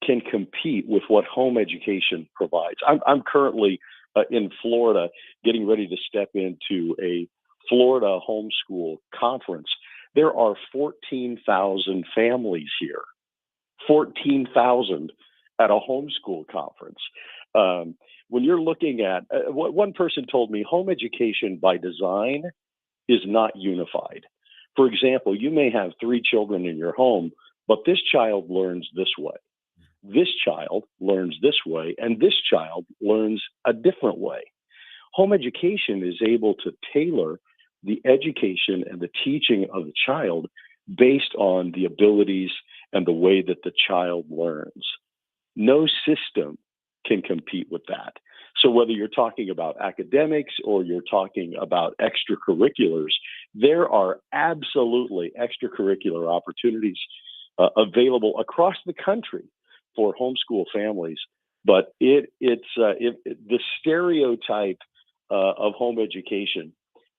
can compete with what home education provides. I'm currently in Florida, getting ready to step into a Florida homeschool conference. There are 14,000 families here, 14,000 at a homeschool conference. When you're looking at, one person told me, home education by design is not unified. For example, you may have 3 children in your home, but this child learns this way. This child learns this way, and this child learns a different way. Home education is able to tailor the education and the teaching of the child based on the abilities and the way that the child learns. No system can compete with that. So whether you're talking about academics or you're talking about extracurriculars, there are absolutely extracurricular opportunities available across the country for homeschool families. But the stereotype of home education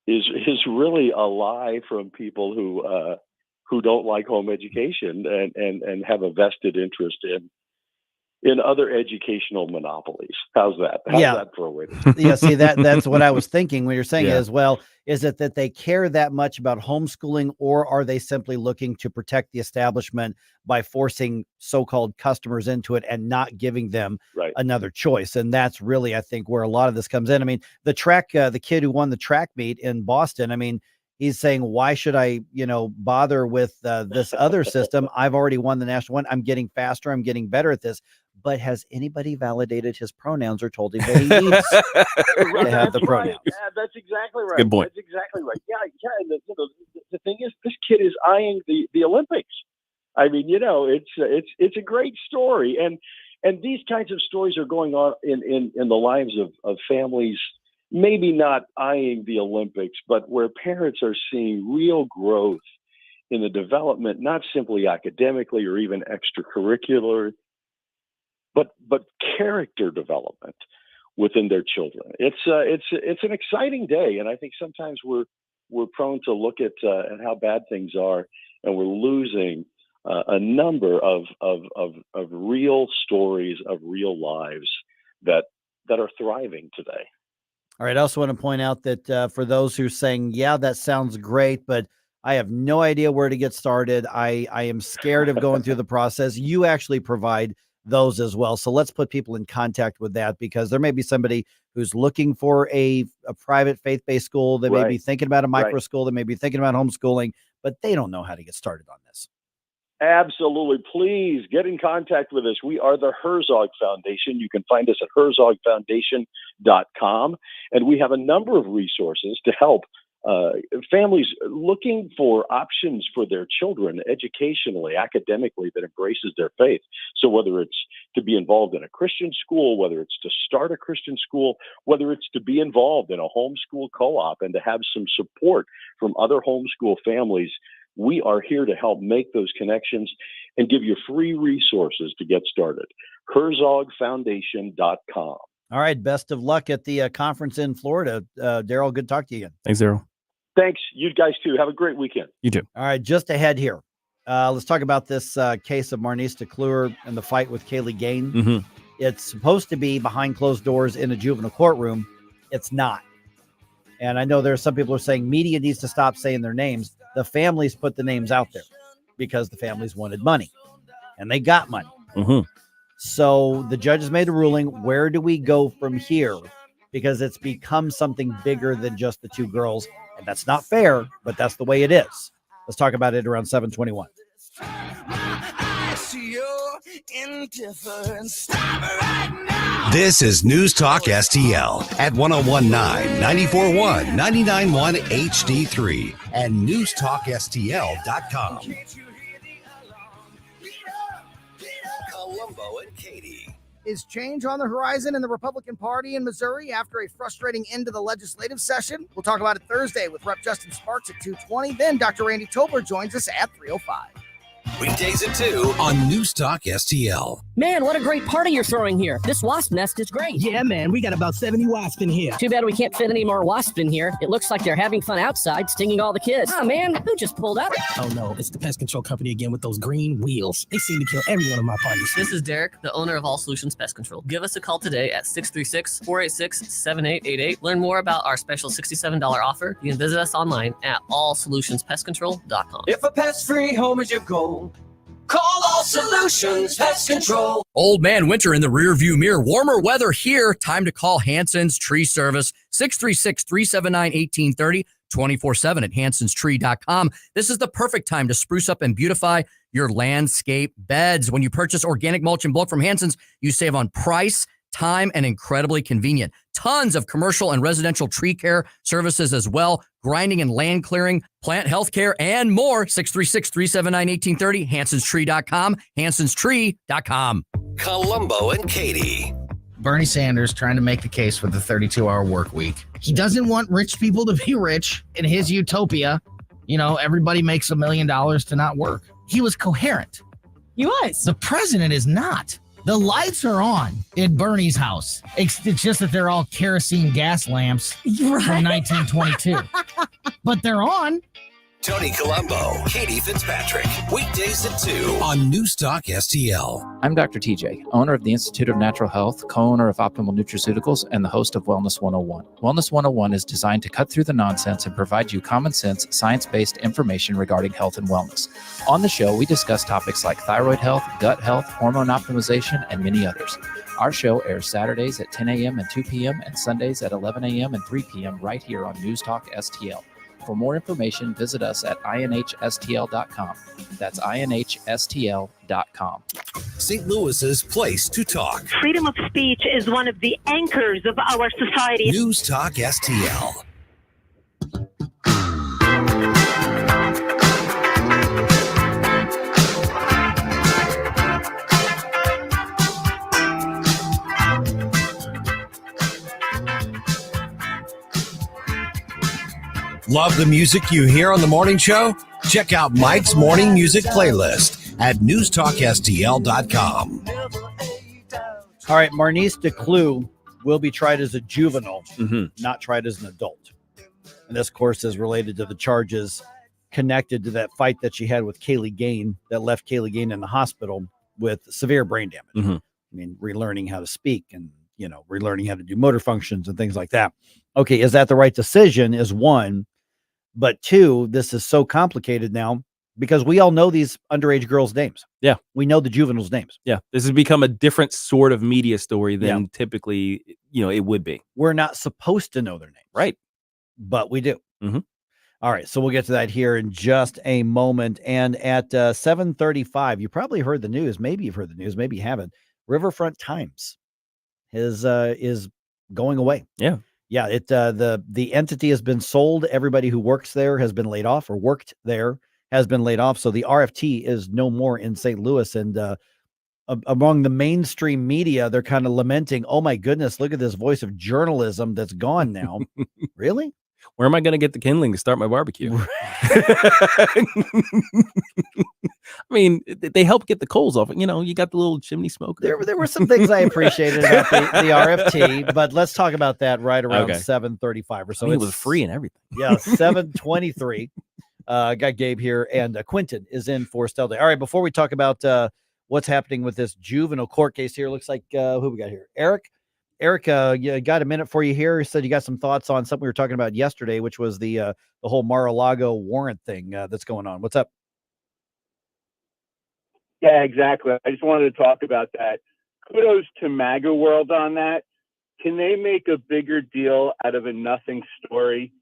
is really a lie from people who don't like home education and have a vested interest in other educational monopolies. How's that? How's that for a way to Yeah, see, that's what I was thinking when you're saying as well. Is it that they care that much about homeschooling, or are they simply looking to protect the establishment by forcing so-called customers into it and not giving them another choice? And that's really, I think, where a lot of this comes in. I mean, the kid who won the track meet in Boston, I mean, he's saying, why should I, bother with this other system? I've already won the national one. I'm getting faster. I'm getting better at this. But has anybody validated his pronouns or told him that he needs to have the pronouns? Yeah, that's exactly right. Good point. That's exactly right. Yeah. And the thing is, this kid is eyeing the Olympics. I mean, it's a great story, and these kinds of stories are going on in the lives of families. Maybe not eyeing the Olympics, but where parents are seeing real growth in the development, not simply academically or even extracurricular, but character development within their children. It's an exciting day, and I think sometimes we're prone to look at how bad things are, and we're losing a number of real stories of real lives that are thriving today. All right. I also want to point out that for those who are saying, yeah, that sounds great, but I have no idea where to get started. I am scared of going through the process. You actually provide those as well. So let's put people in contact with that, because there may be somebody who's looking for a private faith-based school. They may be thinking about a micro school. They may be thinking about homeschooling, but they don't know how to get started on this. Absolutely. Please get in contact with us. We are the Herzog Foundation. You can find us at herzogfoundation.com. And we have a number of resources to help families looking for options for their children educationally, academically, that embraces their faith. So whether it's to be involved in a Christian school, whether it's to start a Christian school, whether it's to be involved in a homeschool co-op and to have some support from other homeschool families, we are here to help make those connections and give you free resources to get started. herzogfoundation.com. All right. Best of luck at the conference in Florida. Daryl, good to talk to you again. Thanks, Daryl. Thanks. You guys too. Have a great weekend. You too. All right. Just ahead here. Let's talk about this case of Marnise DeClure and the fight with Kaylee Gain. Mm-hmm. It's supposed to be behind closed doors in a juvenile courtroom. It's not. And I know there are some people who are saying media needs to stop saying their names. The families put the names out there because the families wanted money, and they got money. Mm-hmm. So the judges made a ruling. Where do we go from here? Because it's become something bigger than just the two girls, and that's not fair, but that's the way it is. Let's talk about it around 7:21. This is News Talk STL at 1019, 94.1, 99.1 HD3 and newstalkstl.com. Columbo and Katie. Is change on the horizon in the Republican Party in Missouri after a frustrating end to the legislative session? We'll talk about it Thursday with Rep. Justin Sparks at 2:20. Then Dr. Randy Tobler joins us at 3:05. Weekdays at 2 on News Talk STL. Man, what a great party you're throwing here. This wasp nest is great. Yeah, man, we got about 70 wasps in here. Too bad we can't fit any more wasps in here. It looks like they're having fun outside, stinging all the kids. Oh, man, who just pulled up? Oh, no, it's the pest control company again with those green wheels. They seem to kill every one of my parties. This is Derek, the owner of All Solutions Pest Control. Give us a call today at 636-486-7888. Learn more about our special $67 offer. You can visit us online at allsolutionspestcontrol.com. If a pest-free home is your goal, call All Solutions Pest Control. Old man winter in the rearview mirror. Warmer weather here. Time to call Hanson's Tree Service. 636-379-1830. 24/7 at hansonstree.com. This is the perfect time to spruce up and beautify your landscape beds. When you purchase organic mulch in bulk from Hanson's, you save on price, time, and incredibly convenient. Tons of commercial and residential tree care services as well. Grinding and land clearing, plant health care, and more. 636-379-1830. hansonstree.com. hansonstree.com. Columbo and Katie. Bernie Sanders trying to make the case for the 32-hour work week. He doesn't want rich people to be rich. In his utopia, everybody makes $1 million to not work. He was coherent. He was. The president is not. The lights are on in Bernie's house. It's just that they're all kerosene gas lamps from 1922. But they're on. Tony Columbo, Katie Fitzpatrick. Weekdays at 2 on News Talk STL. I'm Dr. TJ, owner of the Institute of Natural Health, co-owner of Optimal Nutraceuticals, and the host of Wellness 101. Wellness 101 is designed to cut through the nonsense and provide you common sense, science-based information regarding health and wellness. On the show, we discuss topics like thyroid health, gut health, hormone optimization, and many others. Our show airs Saturdays at 10 a.m. and 2 p.m. and Sundays at 11 a.m. and 3 p.m. right here on News Talk STL. For more information, visit us at inhstl.com. That's inhstl.com. St. Louis's place to talk. Freedom of speech is one of the anchors of our society. News Talk STL. Love the music you hear on the morning show? Check out Mike's morning music playlist at newstalkstl.com. All right, Marnice DeClue will be tried as a juvenile, not tried as an adult. And this, of course, is related to the charges connected to that fight that she had with Kaylee Gain that left Kaylee Gain in the hospital with severe brain damage. I mean, relearning how to speak and, relearning how to do motor functions and things like that. Okay, is that the right decision is one. But two, this is so complicated now because we all know these underage girls' names. Yeah. We know the juveniles' names. Yeah. This has become a different sort of media story than typically, it would be. We're not supposed to know their names. Right. But we do. All right. So we'll get to that here in just a moment. And at 7:35, you probably heard the news. Maybe you've heard the news. Maybe you haven't. Riverfront Times is going away. Yeah. Yeah, the entity has been sold. Everybody who works there has been laid off or worked there has been laid off. So the RFT is no more in St. Louis. And among the mainstream media, they're kind of lamenting, oh, my goodness, look at this voice of journalism that's gone now. Really? Where am I going to get the kindling to start my barbecue? I mean, they help get the coals off. You got the little chimney smoke. There were some things I appreciated about the RFT, but let's talk about that right around 7:35 or so. It was free and everything. Yeah, 7:23. Got Gabe here, and Quentin is in for Stell Day. All right, before we talk about what's happening with this juvenile court case here, looks like who we got here? Eric, you got a minute for you here. You said you got some thoughts on something we were talking about yesterday, which was the whole Mar-a-Lago warrant thing that's going on. What's up? Yeah, exactly. I just wanted to talk about that. Kudos to MAGA World on that. Can they make a bigger deal out of a nothing story?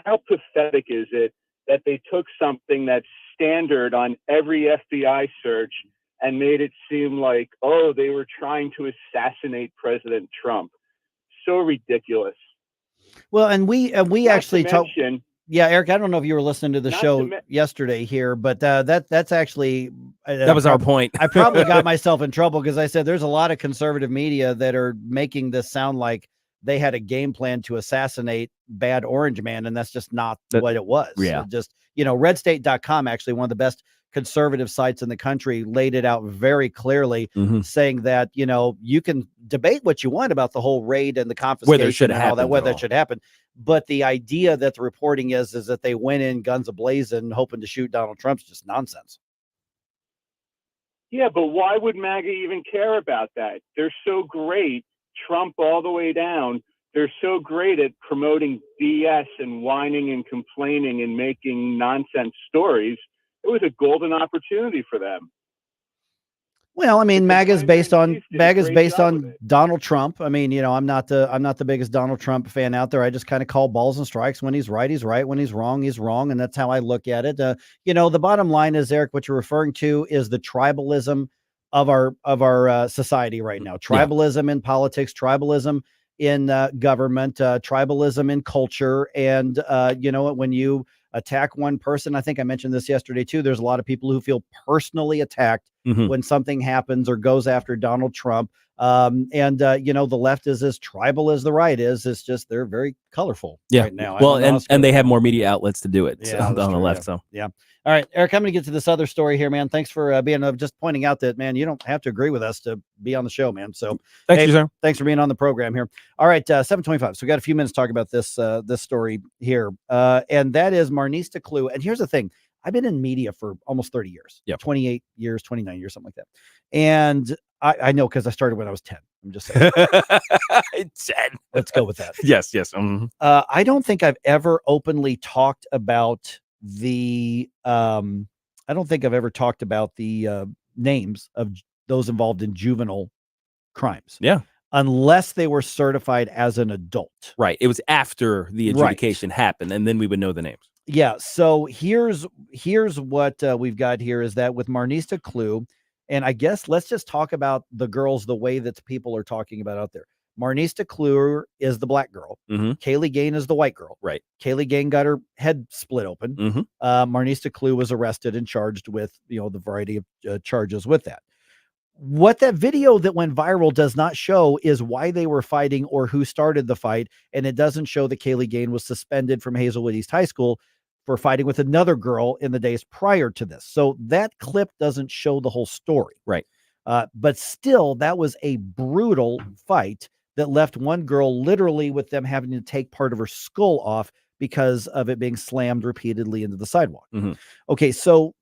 How pathetic is it that they took something that's standard on every FBI search and made it seem like, oh, they were trying to assassinate President Trump? So ridiculous. Well, and we actually talked. Yeah, Eric, I don't know if you were listening to the show yesterday here, but that's actually that was our point. I probably got myself in trouble because I said there's a lot of conservative media that are making this sound like they had a game plan to assassinate bad orange man, and that's just not what it was. Yeah. Redstate.com, actually one of the best conservative sites in the country laid it out very clearly, Mm-hmm. saying that, you can debate what you want about the whole raid and the confiscation and all that, whether that should happen. But the idea that the reporting is that they went in guns a-blazing hoping to shoot Donald Trump's just nonsense. Yeah, but why would MAGA even care about that? They're so great, Trump all the way down. They're so great at promoting BS and whining and complaining and making nonsense stories. It was a golden opportunity for them. Well, I mean, MAGA's based on Donald Trump. I mean, I'm not the biggest Donald Trump fan out there. I just kind of call balls and strikes. When he's right, he's right. When he's wrong, and that's how I look at it. The bottom line is, Eric, what you're referring to is the tribalism of our society right now. Tribalism in politics, tribalism in government, tribalism in culture, and when you attack one person, I think I mentioned this yesterday too, there's a lot of people who feel personally attacked when something happens or goes after Donald Trump. The left is as tribal as the right is. It's just they're very colorful right now. Well, and they have more media outlets to do it on the left. So yeah. All right, Eric, I'm going to get to this other story here, man. Thanks for just pointing out that, man, you don't have to agree with us to be on the show, man. So thanks, sir. Thanks for being on the program here. All right, 7:25. So we got a few minutes to talk about this story here, and that is Marnista Clue. And here's the thing. I've been in media for almost 30 years, 28 years, 29 years, something like that. And I know because I started when I was 10. I'm just saying. 10. Let's go with that. Yes. I don't think I've ever openly talked about the I don't think I've ever talked about the names of those involved in juvenile crimes. Yeah. Unless they were certified as an adult. Right. It was after the adjudication happened, and then we would know the names. Yeah. So here's what we've got here is that with Marnista Clue, and I guess let's just talk about the girls the way that people are talking about out there. Marnista Clue is the black girl. Kaylee Gain is the white girl. Right. Kaylee Gain got her head split open. Marnista Clue was arrested and charged with, the variety of charges with that. What that video that went viral does not show is why they were fighting or who started the fight. And it doesn't show that Kaylee Gain was suspended from Hazelwood East High School for fighting with another girl in the days prior to this. So that clip doesn't show the whole story. Right. But still, that was a brutal fight that left one girl literally with them having to take part of her skull off because of it being slammed repeatedly into the sidewalk. Okay, so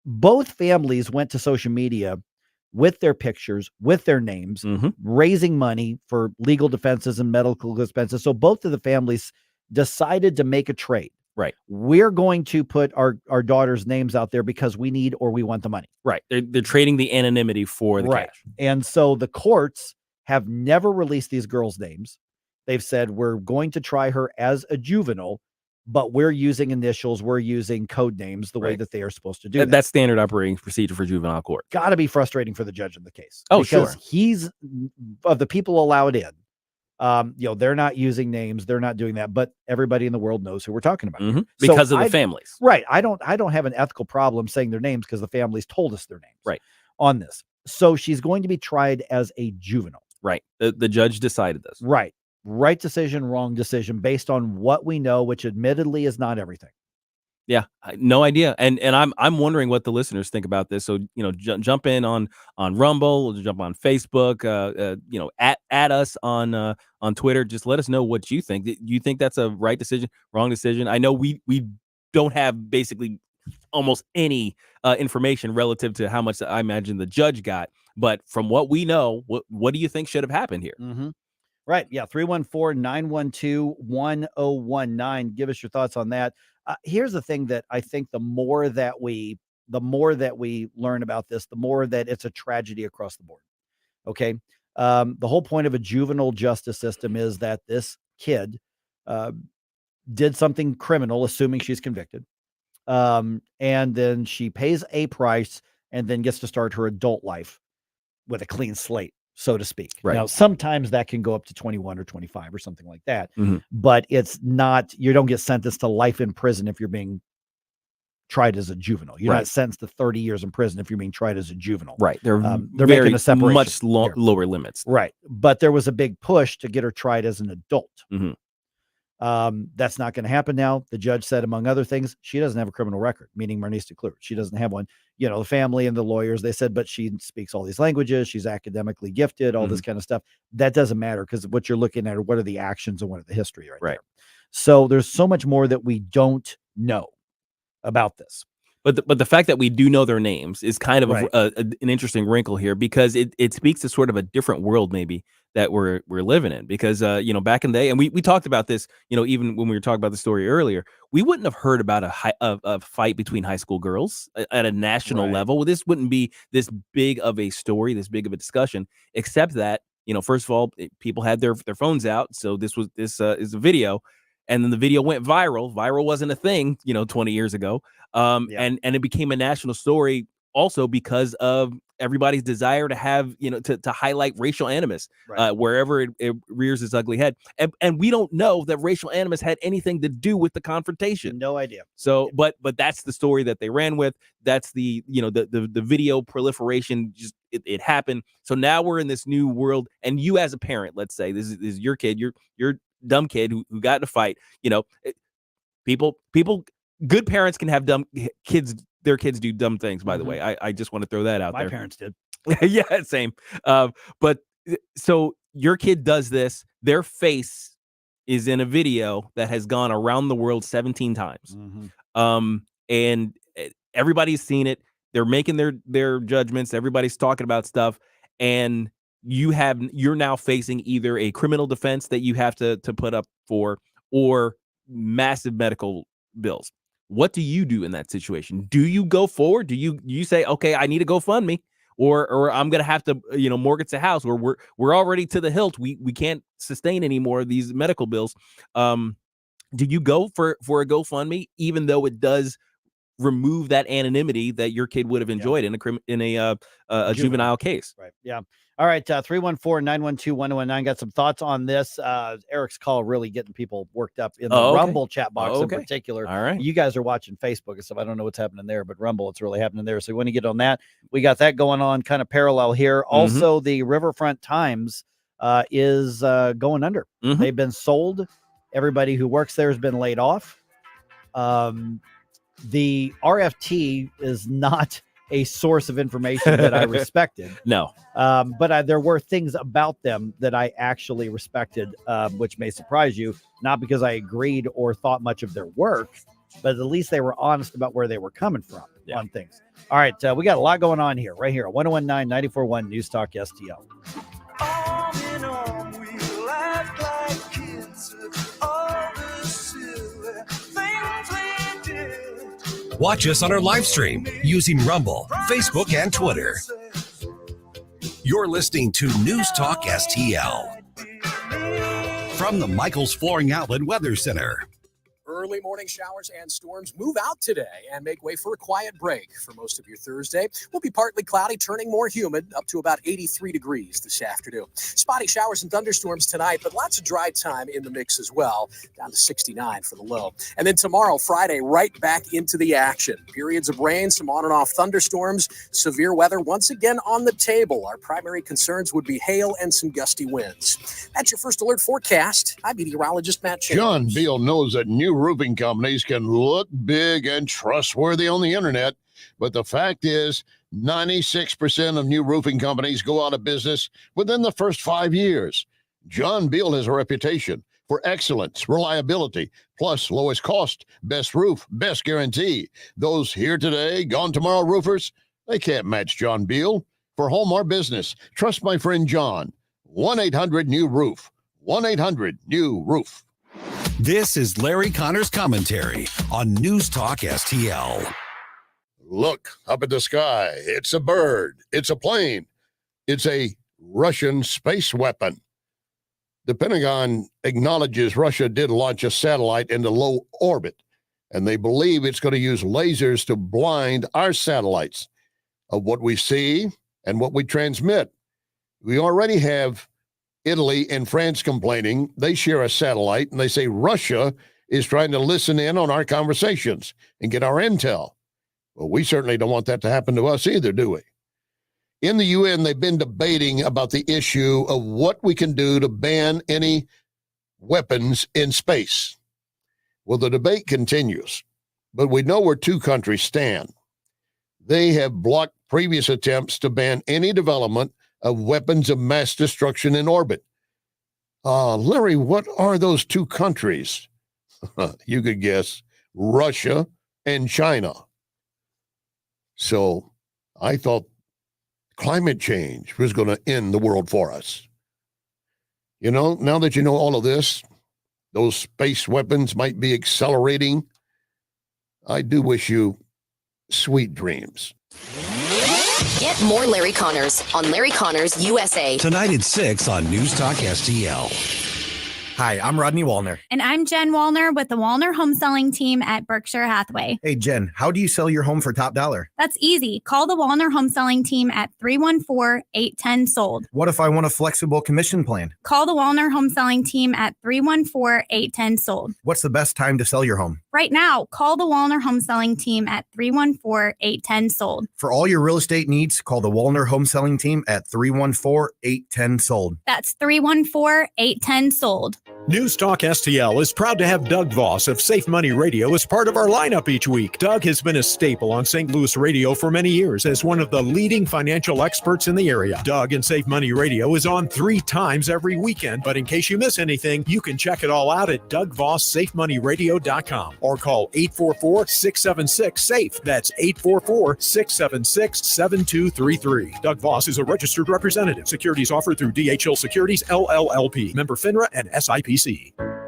both families went to social media with their pictures, with their names, raising money for legal defenses and medical expenses. So both of the families decided to make a trade. Right. We're going to put our daughters' names out there because we need or we want the money. Right. They're trading the anonymity for the cash. And so the courts have never released these girls' names. They've said, we're going to try her as a juvenile, but we're using initials, we're using code names the way that they are supposed to do. That's standard operating procedure for juvenile court. Got to be frustrating for the judge in the case. Oh, because sure. He's of the people allowed in. They're not using names, they're not doing that, but everybody in the world knows who we're talking about because of the families. Right. I don't have an ethical problem saying their names because the families told us their names on this. So she's going to be tried as a juvenile. Right. The judge decided this. Right decision, wrong decision based on what we know, which admittedly is not everything. Yeah, no idea. And I'm wondering what the listeners think about this. So, jump in on Rumble, jump on Facebook, at us on Twitter. Just let us know what you think. Do you think that's a right decision, wrong decision? I know we don't have basically almost any information relative to how much I imagine the judge got, but from what we know, what do you think should have happened here? Right. Yeah. 314-912-1019. Give us your thoughts on that. Here's the thing that I think the more that we learn about this, the more that it's a tragedy across the board. Okay. The whole point of a juvenile justice system is that this kid did something criminal, assuming she's convicted. And then she pays a price and then gets to start her adult life with a clean slate, so to speak. Right. Now, sometimes that can go up to 21 or 25 or something like that, but it's not, you don't get sentenced to life in prison if you're being tried as a juvenile. You're not sentenced to 30 years in prison if you're being tried as a juvenile. Right. They're making a separation. Much lower limits. Right. But there was a big push to get her tried as an adult. That's not going to happen now. The judge said, among other things, she doesn't have a criminal record, meaning Marnice DeClure. She doesn't have one. The family and the lawyers, they said, but she speaks all these languages. She's academically gifted, all this kind of stuff. That doesn't matter because what you're looking at are what are the actions and what are the history right there. So there's so much more that we don't know about this. But the fact that we do know their names is kind of an interesting wrinkle here, because it speaks to sort of a different world maybe that we're living in. Because back in the day, and we talked about this, even when we were talking about the story earlier, we wouldn't have heard about a fight between high school girls at a national level. This wouldn't be this big of a story, this big of a discussion, except that first of all, people had their phones out, so this is a video. And then the video went viral. Viral wasn't a thing, 20 years ago. And it became a national story also because of everybody's desire to have, to highlight racial animus wherever it rears its ugly head. And we don't know that racial animus had anything to do with the confrontation. No idea. So, but that's the story that they ran with. That's the video proliferation. Just it happened. So now we're in this new world. And you as a parent, let's say this is your kid, your dumb kid who got in a fight, people, good parents can have dumb kids, their kids do dumb things, by the way. I just want to throw that out there. My parents did. Yeah, same. But so your kid does this, their face is in a video that has gone around the world 17 times. And everybody's seen it. They're making their judgments. Everybody's talking about stuff. And you're now facing either a criminal defense that you have to put up for, or massive medical bills. What do you do in that situation? Do you go forward? Do you say, okay, I need a GoFundMe, or I'm gonna have to mortgage the house, or we're already to the hilt. We can't sustain any more of these medical bills. Do you go for a GoFundMe, even though it does remove that anonymity that your kid would have enjoyed in a juvenile case? Right. Yeah. All right. 314-912-1019. Got some thoughts on this. Eric's call really getting people worked up in the Rumble chat box in particular. All right. You guys are watching Facebook and stuff. I don't know what's happening there, but Rumble, it's really happening there. So we want to get on that. We got that going on kind of parallel here. Also, the Riverfront Times is going under. They've been sold. Everybody who works there has been laid off. The RFT is not a source of information that I respected. No. But there were things about them that I actually respected, which may surprise you, not because I agreed or thought much of their work, but at least they were honest about where they were coming from on things. All right. We got a lot going on here, right here at 1019-94.1 News Talk STL. Watch us on our live stream using Rumble, Facebook, and Twitter. You're listening to News Talk STL from the Michaels Flooring Outlet Weather Center. Early morning showers and storms move out today and make way for a quiet break for most of your Thursday. Will be partly cloudy, turning more humid, up to about 83 degrees this afternoon. Spotty showers and thunderstorms tonight, but lots of dry time in the mix as well, down to 69 for the low. And then tomorrow, Friday, right back into the action. Periods of rain, some on and off thunderstorms, severe weather once again on the table. Our primary concerns would be hail and some gusty winds. That's your first alert forecast. I'm meteorologist Matt Chambers. John Beal knows that new roofing companies can look big and trustworthy on the internet, but the fact is 96% of new roofing companies go out of business within the first 5 years. John Beal has a reputation for excellence, reliability, plus lowest cost, best roof, best guarantee. Those here today, gone tomorrow roofers, they can't match John Beal. For home or business, trust my friend John. 1-800-NEW-ROOF. 1-800-NEW-ROOF. This is Larry Connor's commentary on News Talk STL. Look up at the sky. It's a bird. It's a plane. It's a Russian space weapon. The Pentagon acknowledges Russia did launch a satellite into low orbit, and they believe it's going to use lasers to blind our satellites of what we see and what we transmit. We already have Italy and France complaining. They share a satellite, and they say Russia is trying to listen in on our conversations and get our intel. Well, we certainly don't want that to happen to us either, do we? In the UN, they've been debating about the issue of what we can do to ban any weapons in space. Well, the debate continues, but we know where two countries stand. They have blocked previous attempts to ban any development of weapons of mass destruction in orbit. Larry, what are those two countries? You could guess Russia and China. So I thought climate change was going to end the world for us. You know, now that you know all of this, those space weapons might be accelerating. I do wish you sweet dreams. Get more Larry Connors on Larry Connors USA. Tonight at 6 on News Talk STL. Hi, I'm Rodney Wallner. And I'm Jen Wallner with the Wallner Home Selling Team at Berkshire Hathaway. Hey, Jen, how do you sell your home for top dollar? That's easy. Call the Wallner Home Selling Team at 314-810-SOLD. What if I want a flexible commission plan? Call the Wallner Home Selling Team at 314-810-SOLD. What's the best time to sell your home? Right now, call the Wallner Home Selling Team at 314-810-SOLD. For all your real estate needs, call the Wallner Home Selling Team at 314-810-SOLD. That's 314-810-SOLD. News Talk STL is proud to have Doug Voss of Safe Money Radio as part of our lineup each week. Doug has been a staple on St. Louis radio for many years as one of the leading financial experts in the area. Doug and Safe Money Radio is on 3 times every weekend, but in case you miss anything, you can check it all out at DougVossSafeMoneyRadio.com or call 844-676-SAFE. That's 844-676-7233. Doug Voss is a registered representative. Securities offered through DHL Securities, LLLP. Member FINRA and SIPC.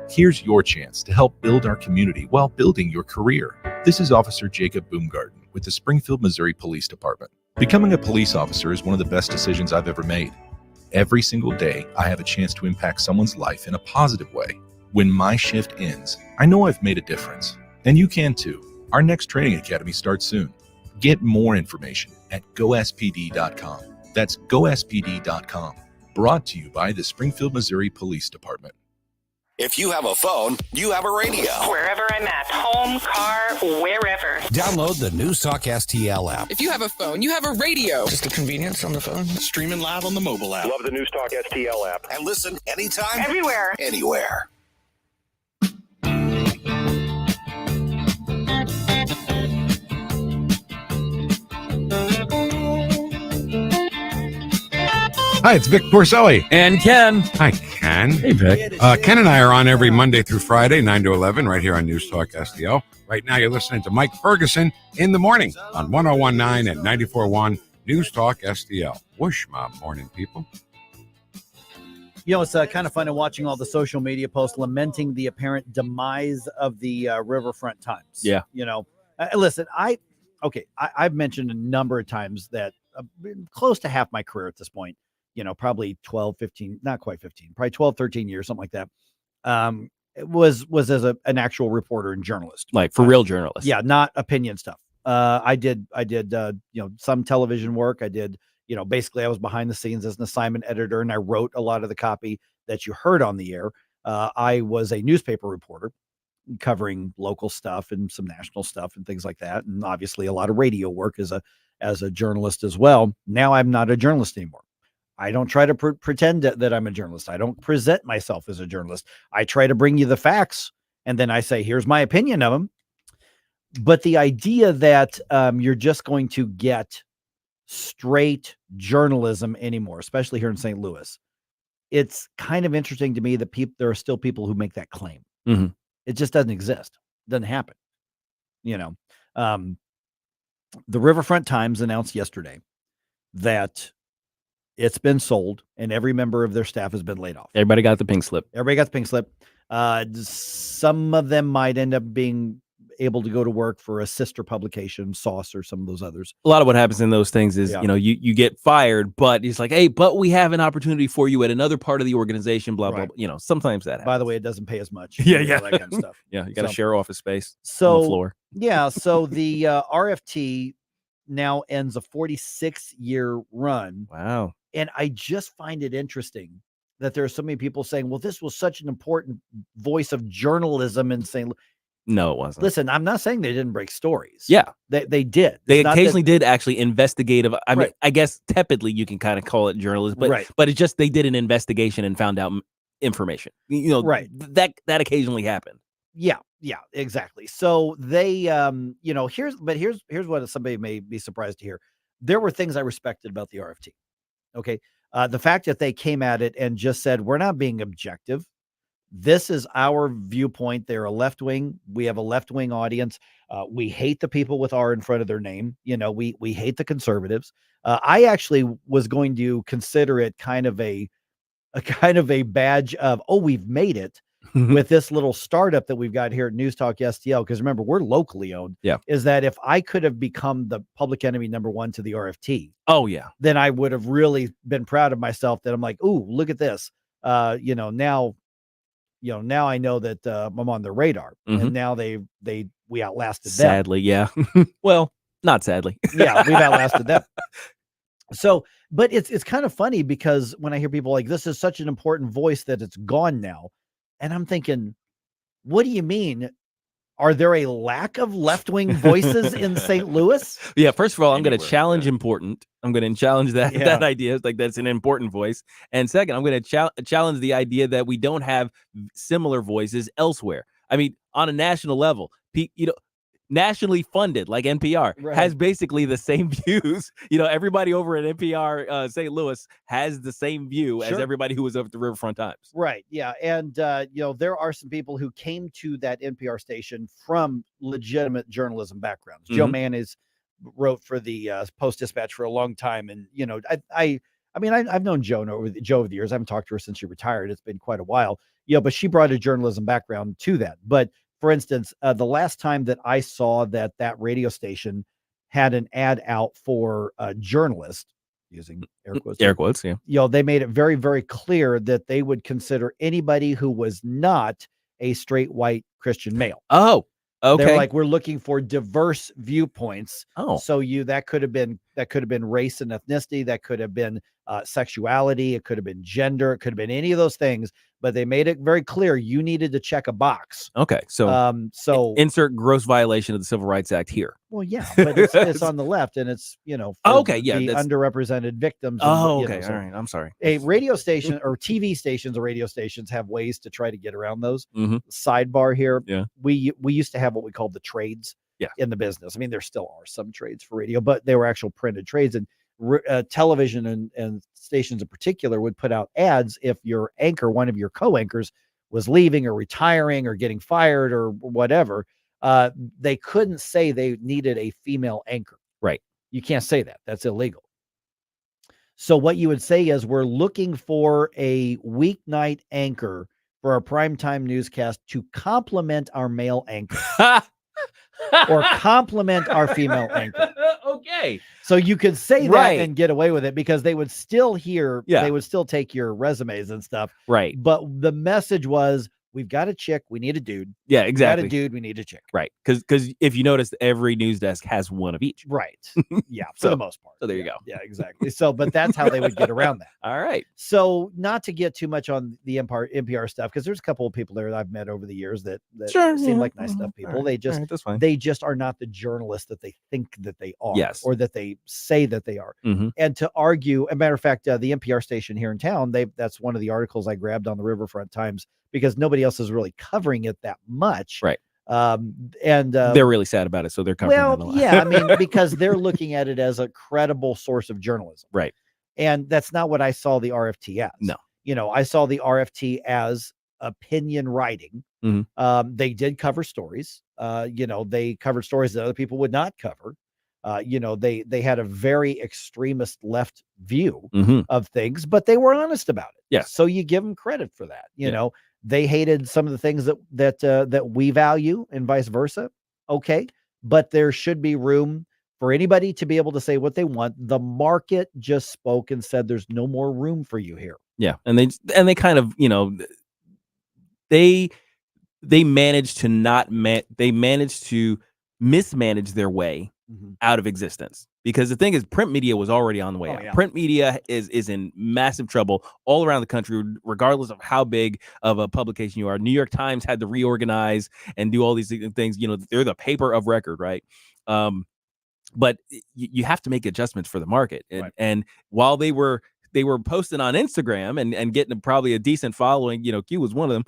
Here's your chance to help build our community while building your career. This is Officer Jacob Boomgarden with the Springfield, Missouri Police Department. Becoming a police officer is one of the best decisions I've ever made. Every single day, I have a chance to impact someone's life in a positive way. When my shift ends, I know I've made a difference. And you can too. Our next training academy starts soon. Get more information at gospd.com. That's gospd.com. Brought to you by the Springfield, Missouri Police Department. If you have a phone, you have a radio. Wherever I'm at, home, car, wherever. Download the News Talk STL app. If you have a phone, you have a radio. Just the convenience on the phone. Streaming live on the mobile app. Love the News Talk STL app. And listen anytime. Everywhere. Anywhere. Hi, it's Vic Porcelli. And Ken. Hi, Ken. Hey, Vic. Ken and I are on every Monday through Friday, 9 to 11, right here on News Talk STL. Right now, you're listening to Mike Ferguson in the morning on 1019 and 94.1 News Talk STL. Whoosh, my morning, people. You know, it's kind of fun watching all the social media posts lamenting the apparent demise of the Riverfront Times. Yeah. You know, listen, I've mentioned a number of times that close to half my career at this point, you know, probably 12, 15, not quite 15, probably 12, 13 years, something like that. It was as an actual reporter and journalist. Like for real journalists. Yeah. Not opinion stuff. I did, some television work. I did, basically I was behind the scenes as an assignment editor and I wrote a lot of the copy that you heard on the air. I was a newspaper reporter covering local stuff and some national stuff and things like that. And obviously a lot of radio work as a journalist as well. Now I'm not a journalist anymore. I don't try to pretend that I'm a journalist. I don't present myself as a journalist. I try to bring you the facts and then I say, here's my opinion of them. But the idea that you're just going to get straight journalism anymore, especially here in St. Louis, it's kind of interesting to me that there are still people who make that claim. Mm-hmm. It just doesn't exist. It doesn't happen. The Riverfront Times announced yesterday that it's been sold and every member of their staff has been laid off. Everybody got the pink slip. Some of them might end up being able to go to work for a sister publication, Sauce or some of those others. A lot of what happens in those things is, you get fired, but it's like, hey, but we have an opportunity for you at another part of the organization, blah, blah, blah. Sometimes that happens. By the way, it doesn't pay as much. Yeah. That kind of stuff. Yeah. You got to share office space on the floor. Yeah. So the RFT now ends a 46-year run. Wow. And I just find it interesting that there are so many people saying, well, this was such an important voice of journalism in St. Louis. No, it wasn't. Listen, I'm not saying they didn't break stories. Yeah. They did. They occasionally did actually investigative. I mean, Right. I guess tepidly you can kind of call it journalism, but Right. but it's just they did an investigation and found out information. You know, Right. That occasionally happened. Yeah, exactly. So they, here's what somebody may be surprised to hear. There were things I respected about the RFT. Okay. The fact that they came at it and just said, we're not being objective. This is our viewpoint. They're a left wing. We have a left wing audience. We hate the people with R in front of their name. We hate the conservatives. I actually was going to consider it kind of a badge of, we've made it with this little startup that we've got here at News Talk STL. Because remember, we're locally owned. Yeah. Is that if I could have become the public enemy number one to the RFT, oh yeah, then I would have really been proud of myself. That I'm like, ooh, look at this. Now I know that I'm on their radar, and now we outlasted them. Sadly, yeah. Well, not sadly. Yeah, we've outlasted them. So, but it's kind of funny because when I hear people like, this is such an important voice that it's gone now, and I'm thinking, what do you mean? Are there a lack of left-wing voices in St. Louis? Yeah, first of all, I'm going to challenge important. I'm going to challenge that Yeah. that idea, like that's an important voice. And second, I'm going to challenge the idea that we don't have similar voices elsewhere. I mean, on a national level, nationally funded like NPR has basically the same views. Everybody over at NPR St. Louis has the same view as everybody who was over at the Riverfront Times. Right. Yeah. And, there are some people who came to that NPR station from legitimate journalism backgrounds. Joe Mayonnaise wrote for the Post-Dispatch for a long time. And, I've known Joe over the years. I haven't talked to her since she retired. It's been quite a while, but she brought a journalism background to that. But for instance, the last time that I saw that radio station had an ad out for a journalist, using air quotes, yeah. They made it very, very clear that they would consider anybody who was not a straight white Christian male. Oh, okay. They're like, we're looking for diverse viewpoints. Oh, so that could have been race and ethnicity, that could have been sexuality, it could have been gender, it could have been any of those things. But they made it very clear you needed to check a box. Okay, so insert gross violation of the Civil Rights Act here. Well, yeah, but it's on the left, and it's the underrepresented victims. And, okay, all right. I'm sorry. A radio station or TV stations or radio stations have ways to try to get around those. Sidebar here. Yeah, we used to have what we called the trades. Yeah. In the business. I mean, there still are some trades for radio, but they were actual printed trades, and television and stations in particular would put out ads if your anchor, one of your co-anchors, was leaving or retiring or getting fired or whatever. They couldn't say they needed a female anchor. Right. You can't say that. That's illegal. So what you would say is, we're looking for a weeknight anchor for our primetime newscast to complement our male anchor. Or compliment our female anchor. Okay. So you could say that and get away with it, because they would still they would still take your resumes and stuff. Right. But the message was, we've got a chick, we need a dude. Yeah, exactly. We've got a dude, we need a chick. Right. Because if you notice, every news desk has one of each. Right. Yeah, for the most part. So there you go. Yeah, exactly. So, but that's how they would get around that. All right. So not to get too much on the NPR stuff, because there's a couple of people there that I've met over the years that seem like nice enough people. Right. That's fine. They just are not the journalists that they think that they are, or that they say that they are. And to argue, a matter of fact, the NPR station here in town, that's one of the articles I grabbed on the Riverfront Times, because nobody else is really covering it that much. Right. And they're really sad about it, so they're covering it a lot. Yeah, I mean, because they're looking at it as a credible source of journalism. Right. And that's not what I saw the RFT as. No. I saw the RFT as opinion writing. They did cover stories. They covered stories that other people would not cover. They had a very extremist left view of things, but they were honest about it. Yeah. So you give them credit for that. They hated some of the things that we value, and vice versa. Okay. But there should be room for anybody to be able to say what they want. The market just spoke and said, there's no more room for you here. Yeah. And they kind of, they managed to mismanage their way out of existence, because the thing is, print media was already on the way out. Yeah. Print media is in massive trouble all around the country, regardless of how big of a publication you are. New York Times had to reorganize and do all these things. They're the paper of record, right? But you have to make adjustments for the market. And while they were they were posting on Instagram and getting probably a decent following. Q was one of them.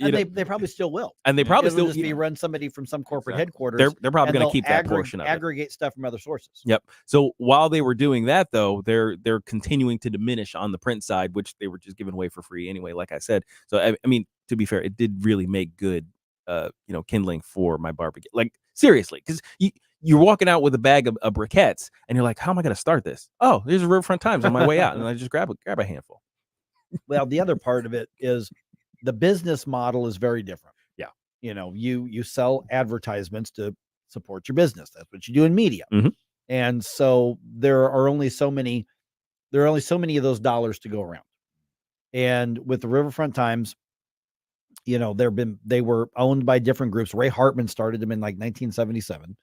And they probably still will. And they probably It'll still just be run somebody from some corporate headquarters. They're probably and going to they'll keep that portion of it. aggregate stuff from other sources. Yep. So while they were doing that, though, they're continuing to diminish on the print side, which they were just giving away for free anyway. Like I said, so I mean, to be fair, it did really make good, kindling for my barbecue. Like seriously, because you're walking out with a bag of briquettes, and you're like, "How am I going to start this?" Oh, there's a Riverfront Times on my way out, and I just grab a handful. Well, the other part of it is the business model is very different. Yeah. You sell advertisements to support your business. That's what you do in media. Mm-hmm. And so there are only so many of those dollars to go around. And with the Riverfront Times, they were owned by different groups. Ray Hartman started them in like 1977.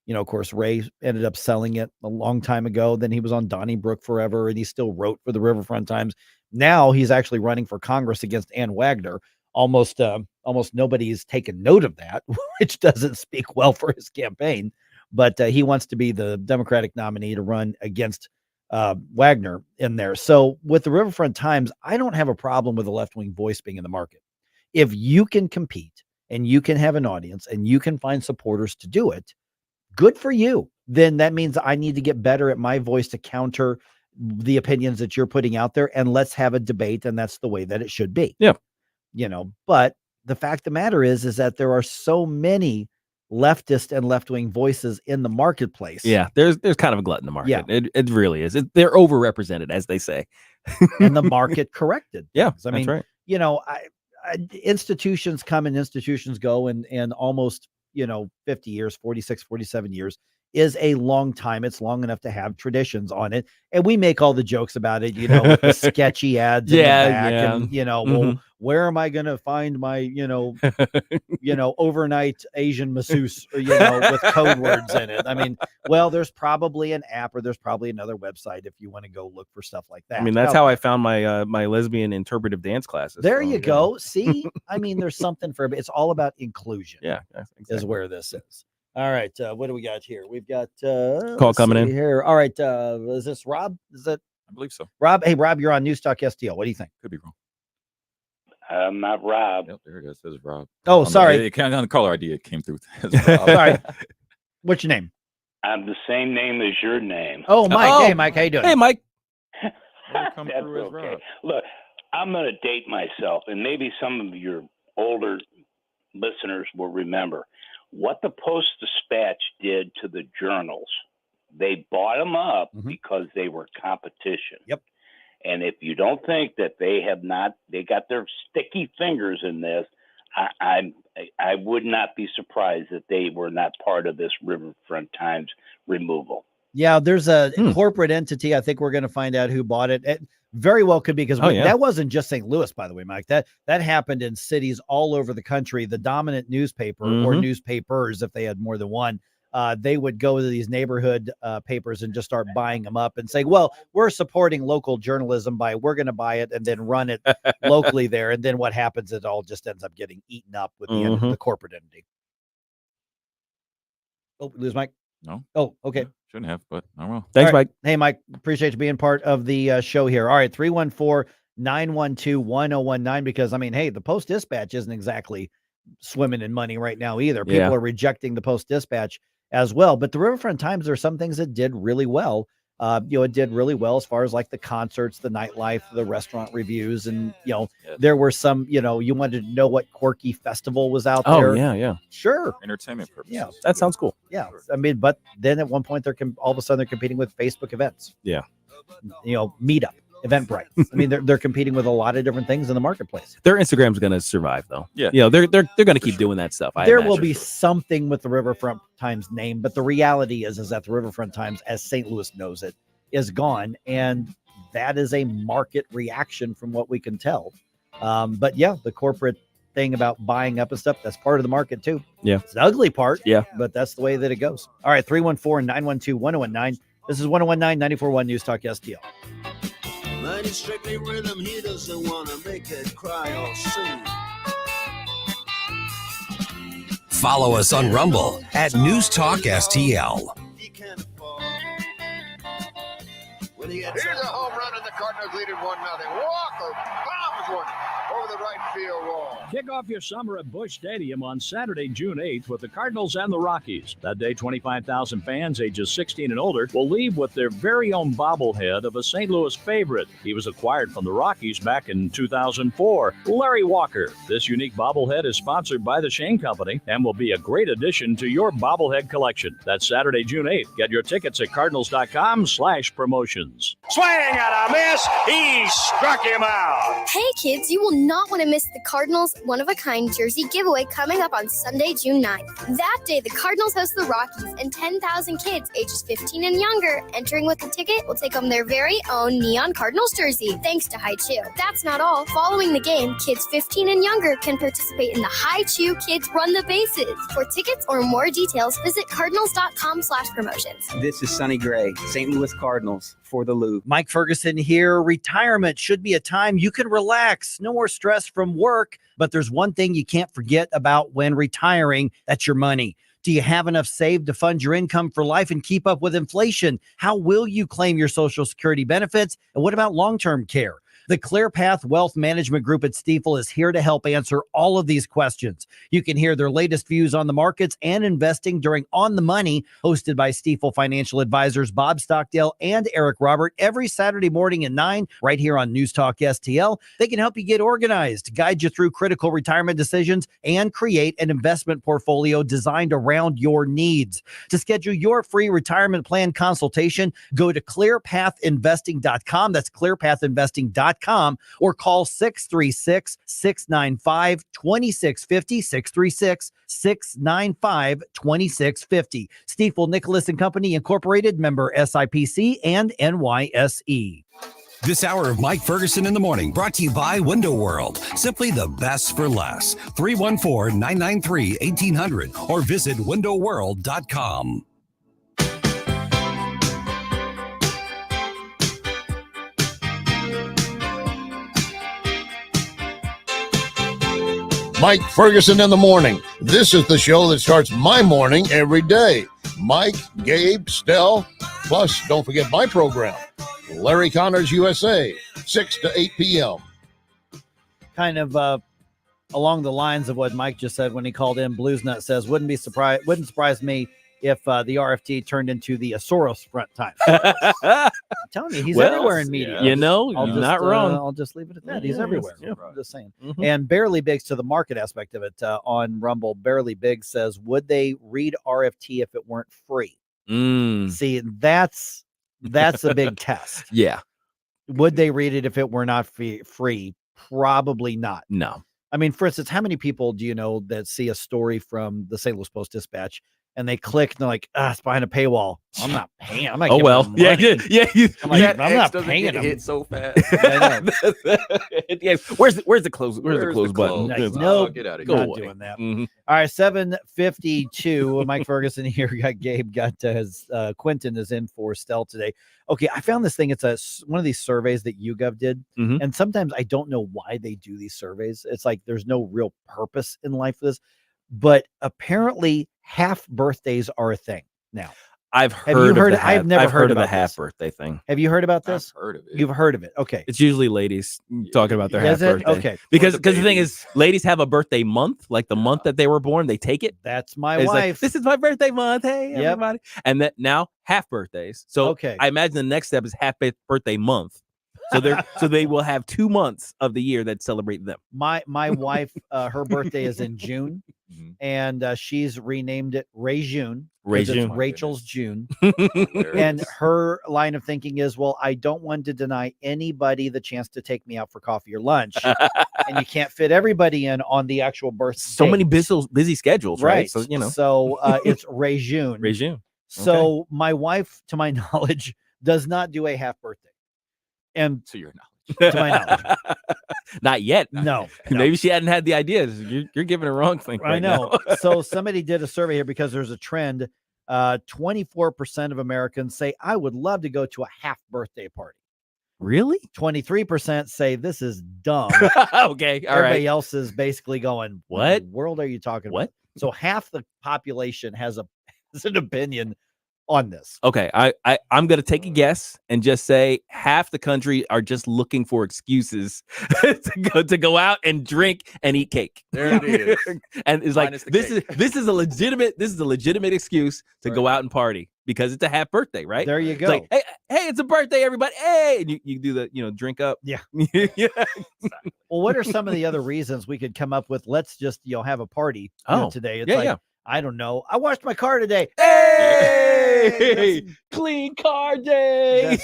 Of course, Ray ended up selling it a long time ago. Then he was on Donnybrook forever, and he still wrote for the Riverfront Times. Now he's actually running for Congress against Ann Wagner. Almost nobody's taken note of that, which doesn't speak well for his campaign. But he wants to be the Democratic nominee to run against Wagner in there. So with the Riverfront Times, I don't have a problem with a left-wing voice being in the market. If you can compete and you can have an audience and you can find supporters to do it, good for you. Then that means I need to get better at my voice to counter the opinions that you're putting out there, and let's have a debate. And that's the way that it should be. Yeah. But the fact of the matter is that there are so many leftist and left-wing voices in the marketplace. Yeah. There's kind of a glut in the market. Yeah. It really is. They're overrepresented, as they say. And the market corrected. Yeah. I mean, that's right. Institutions come and institutions go, and almost 50 years, 46, 47 years is a long time. It's long enough to have traditions on it, and we make all the jokes about it, with the sketchy ads in the back, and well, where am I going to find my overnight Asian masseuse with code words in it? I mean, well, there's probably an app or there's probably another website if you want to go look for stuff like that. I mean, that's how I found my lesbian interpretive dance classes. There you go. See, I mean, there's something for it's all about inclusion. Yeah, exactly. Is where this is. All right, what do we got here? We've got call coming in here. All right, is this Rob? Is it? I believe so. Rob, hey Rob, you're on News Talk STL. What do you think? Could be wrong. I'm not Rob. Yep, there it is. It says Rob. Oh, sorry. On the caller ID, it came through. Sorry. What's your name? I'm the same name as your name. Oh, Mike. Oh. Hey, Mike. How you doing? Hey, Mike. That's okay. Look, I'm going to date myself, and maybe some of your older listeners will remember what the Post-Dispatch did to the journals. They bought them up because they were competition. Yep. And if you don't think that they got their sticky fingers in this, I would not be surprised that they were not part of this Riverfront Times removal. Yeah, there's a corporate entity. I think we're going to find out who bought it. It very well could be because that wasn't just St. Louis, by the way, Mike. That happened in cities all over the country. The dominant newspaper or newspapers, if they had more than one, they would go to these neighborhood papers and just start buying them up and say, well, we're supporting local journalism we're going to buy it and then run it locally there. And then what happens, it all just ends up getting eaten up with the end of the corporate entity. Oh, lose Mike? No. Oh, okay. Yeah, shouldn't have, but I don't know. Thanks, right. Mike. Hey, Mike, appreciate you being part of the show here. All right, 314-912-1019, because, I mean, hey, the Post-Dispatch isn't exactly swimming in money right now either. People are rejecting the Post-Dispatch as well. But the Riverfront Times, there are some things that did really well. It did really well as far as like the concerts, the nightlife, the restaurant reviews. And, there were some, you wanted to know what quirky festival was out there. Oh, yeah. Sure. Entertainment purposes. Yeah. That sounds cool. Yeah. I mean, but then at one point all of a sudden they're competing with Facebook events. Yeah. Meetup, Eventbrite. I mean, they're competing with a lot of different things in the marketplace. Their Instagram's going to survive, though. Yeah. They're going to keep doing that stuff. There will be something with the Riverfront Times name, but the reality is that the Riverfront Times, as St. Louis knows it, is gone, and that is a market reaction from what we can tell. But yeah, the corporate thing about buying up and stuff, that's part of the market too. Yeah. It's the ugly part. Yeah. But that's the way that it goes. All right, 314-912-1019. This is 1019-94.1 News Talk STL. But it's strictly rhythm, he doesn't want to make it cry or sing. Follow us on Rumble at News Talk STL. Here's a home run, and the Cardinals Cardinals lead it 1-0. Walker bombs one over the right field wall. Kick off your summer at Busch Stadium on Saturday, June 8th with the Cardinals and the Rockies. That day, 25,000 fans ages 16 and older will leave with their very own bobblehead of a St. Louis favorite. He was acquired from the Rockies back in 2004, Larry Walker. This unique bobblehead is sponsored by the Shane Company and will be a great addition to your bobblehead collection. That's Saturday, June 8th. Get your tickets at cardinals.com/promotions. Swing and a miss. He struck him out. Hey kids, you will not want to miss the Cardinals one-of-a-kind jersey giveaway coming up on Sunday, June 9th. That day, the Cardinals host the Rockies, and 10,000 kids ages 15 and younger entering with a ticket will take home their very own Neon Cardinals jersey, thanks to High Chew. That's not all. Following the game, kids 15 and younger can participate in the High Chew Kids Run the Bases. For tickets or more details, visit cardinals.com/promotions. This is Sonny Gray, St. Louis Cardinals for the Lou. Mike Ferguson here. Retirement should be a time you can relax. No more stress from work. But there's one thing you can't forget about when retiring. That's your money. Do you have enough saved to fund your income for life and keep up with inflation? How will you claim your Social Security benefits? And what about long-term care? The ClearPath Wealth Management Group at Stifel is here to help answer all of these questions. You can hear their latest views on the markets and investing during On the Money, hosted by Stifel financial advisors Bob Stockdale and Eric Robert, every Saturday morning at 9, right here on News Talk STL. They can help you get organized, guide you through critical retirement decisions, and create an investment portfolio designed around your needs. To schedule your free retirement plan consultation, go to clearpathinvesting.com. That's clearpathinvesting.com. Or call 636-695-2650, 636-695-2650. Stifel Nicholas and Company Incorporated, member SIPC and NYSE. This hour of Mike Ferguson in the Morning brought to you by Window World. Simply the best for less. 314-993-1800 or visit windowworld.com. Mike Ferguson in the Morning. This is the show that starts my morning every day. Mike, Gabe, Stell, plus don't forget my program, Larry Connors USA, 6 to 8 p.m. Kind of along the lines of what Mike just said when he called in, Blues Nut says, wouldn't surprise me if the RFT turned into the Soros front time. I'm telling you, he's everywhere in media. You know, you're not wrong. I'll just leave it at that. He's Yeah, everywhere. yeah. I'm just saying. Mhm. And Barely Biggs, to the market aspect of it on Rumble, Barely Biggs says, would they read RFT if it weren't free? See, that's a big test. Yeah. Would they read it if it were not free? Probably not. No. I mean, for instance, how many people do you know that see a story from the St. Louis Post-Dispatch and they click and they're like, it's behind a paywall. I'm not paying. I'm not Oh giving well, them yeah, money. yeah. I'm like, I'm not paying them. Hit so fast. I know. Yeah, where's the close? Where's the close button? Like, Just- no, get out of not here. doing that. Mhm. All right, 7:52. Mike Ferguson here. Got Gabe. Got his Quentin is in for Stell today. Okay, I found this thing. It's one of these surveys that YouGov did, Mhm. and sometimes I don't know why they do these surveys. It's like there's no real purpose in life for this, but apparently half birthdays are a thing now. I've Have heard. you heard? Of the I've never I've heard of the about half this. birthday thing. Have you heard about this? I've heard of it. You've heard of it. Okay. It's usually ladies talking about their half Is it? birthday. Okay. Because Or the the thing babies. is, ladies have a birthday month, like the month that they were born, they take it. That's my It's like, wife. this is my birthday month. Hey, Yep. everybody. And that now half birthdays. So Okay. I imagine the next step is half birthday month. So they will have 2 months of the year that celebrate them. My wife, her birthday is in June, Mhm. and she's renamed it Ray June. Ray 'cause it's June. Rachel's June. Hilarious. And her line of thinking is, well, I don't want to deny anybody the chance to take me out for coffee or lunch. And you can't fit everybody in on the actual birthday. So many busy schedules, right? So So it's Ray June. Ray June. So my wife, to my knowledge, does not do a half birthday. And To your knowledge. to my knowledge, Not yet. no. Maybe she hadn't had the idea. You're giving a wrong thing. I right know. now. So somebody did a survey here because there's a trend. 24% of Americans say, I would love to go to a half birthday party. Really? 23% say this is dumb. Okay. All Everybody right. else is basically going, What? in the world are you talking What? about? So half the population has an opinion on this. Okay, I'm gonna take a guess and just say half the country are just looking for excuses to go out and drink and eat cake. There it is. And it's like this is a legitimate excuse to go out and party because it's a half birthday, right? There you It's go. like, hey, it's a birthday, everybody. Hey, and you do the drink up. Yeah. Yeah. Well, what are some of the other reasons we could come up with? Let's just have a party today. It's like, I don't know. I washed my car today. Hey, clean car day.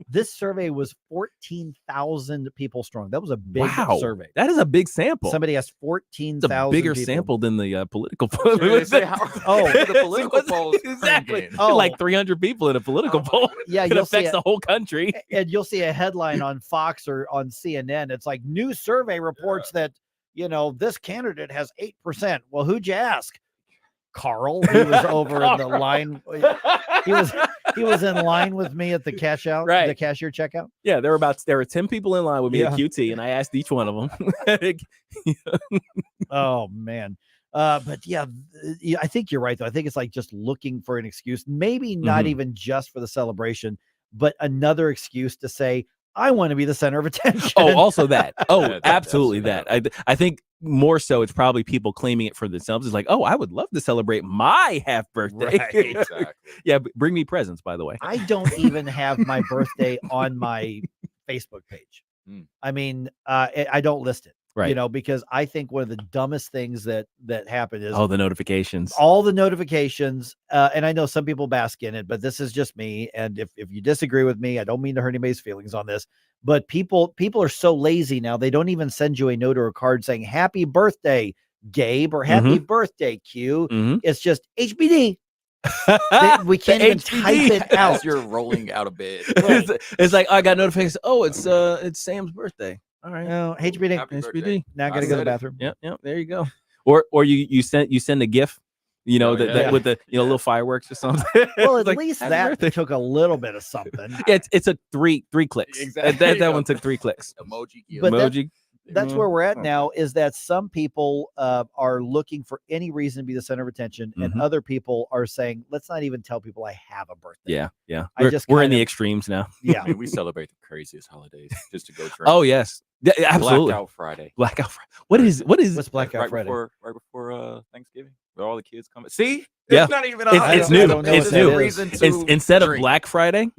This survey was 14,000 people strong. That was a big survey. That is a big sample. Somebody asked 14,000. It's a bigger people. sample than the political poll. The political polls. Exactly. Like 300 people in a political poll. Yeah, it affects the whole country. And you'll see a headline on Fox or on CNN. It's like, new survey reports that, this candidate has 8%. Well, who'd you ask? Carl. He was over in the line. He was in line with me at the the cashier checkout. Yeah, there were 10 people in line with me at QT, and I asked each one of them. Oh man. But yeah, I think you're right though. I think it's like just looking for an excuse, maybe not even just for the celebration, but another excuse to say, I want to be the center of attention. Oh, also that. Oh, absolutely that. I think more so it's probably people claiming it for themselves. It's like, oh, I would love to celebrate my half birthday. Right. Exactly. Yeah, bring me presents, by the way. I don't even have my birthday on my Facebook page. I mean, I don't list it. Right. Because I think one of the dumbest things that happened is the notifications. All the notifications. And I know some people bask in it, but this is just me. And if you disagree with me, I don't mean to hurt anybody's feelings on this, but people are so lazy now. They don't even send you a note or a card saying happy birthday, Gabe, or happy birthday, Q. It's just HBD. We can't even type it out. As you're rolling out of bed. Right. It's like, I got notifications. Oh, it's Sam's birthday. All right. No, HBD. HBD. Now I got to go to the bathroom. Yep. There you go. Or you send a GIF, that with the little fireworks or something. Well, at like, least that took a little bit of something. It's a three clicks. Exactly. That one took 3 clicks. Emoji. That's where we're at now, is that some people are looking for any reason to be the center of attention, and other people are saying, let's not even tell people I have a birthday. Yeah. We're in the extremes now. Yeah. I mean, we celebrate the craziest holidays just to go drink. Oh, yes. Yeah, absolutely. Blackout Friday. What's Blackout Friday? Right before Thanksgiving, where all the kids come. See? Yeah. It's not even It's new. It's new. Instead of drink. Black Friday,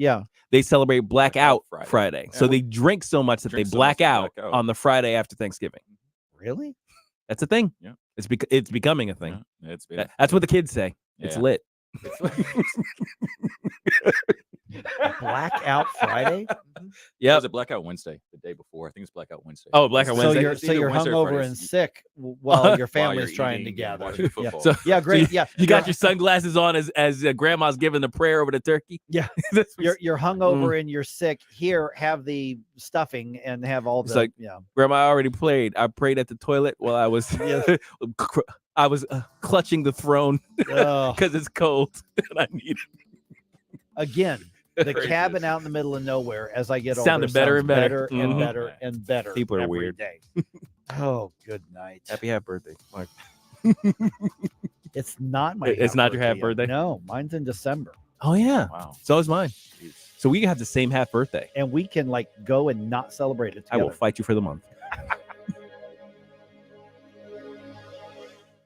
they celebrate Blackout Friday. So they drink so much that they black out on the Friday after Thanksgiving. Really? That's a thing. Yeah. It's becoming a thing. Yeah, That's what the kids say. Yeah. It's lit. Blackout Friday? Yeah. Was it Blackout Wednesday? The day before. I think it's Blackout Wednesday. Oh, Blackout Wednesday. So you're hungover and sick while your family's trying to gather. Yeah, great. So you got your sunglasses on as grandma's giving the prayer over the turkey. Yeah. You're hungover and you're sick. Here, have the stuffing and have all the Grandma, I already prayed. I prayed at the toilet while I was I was clutching the throne because it's cold and I need it. Again, the cabin out in the middle of nowhere, as I get older, sounded better and better. And better and better. People are every weird. day. Oh, good night. Happy birthday, Mark. It's not my. It's not your half birthday. No, mine's in December. Oh yeah. Wow. So is mine. So we have the same half birthday, and we can go and not celebrate it together. I will fight you for the month.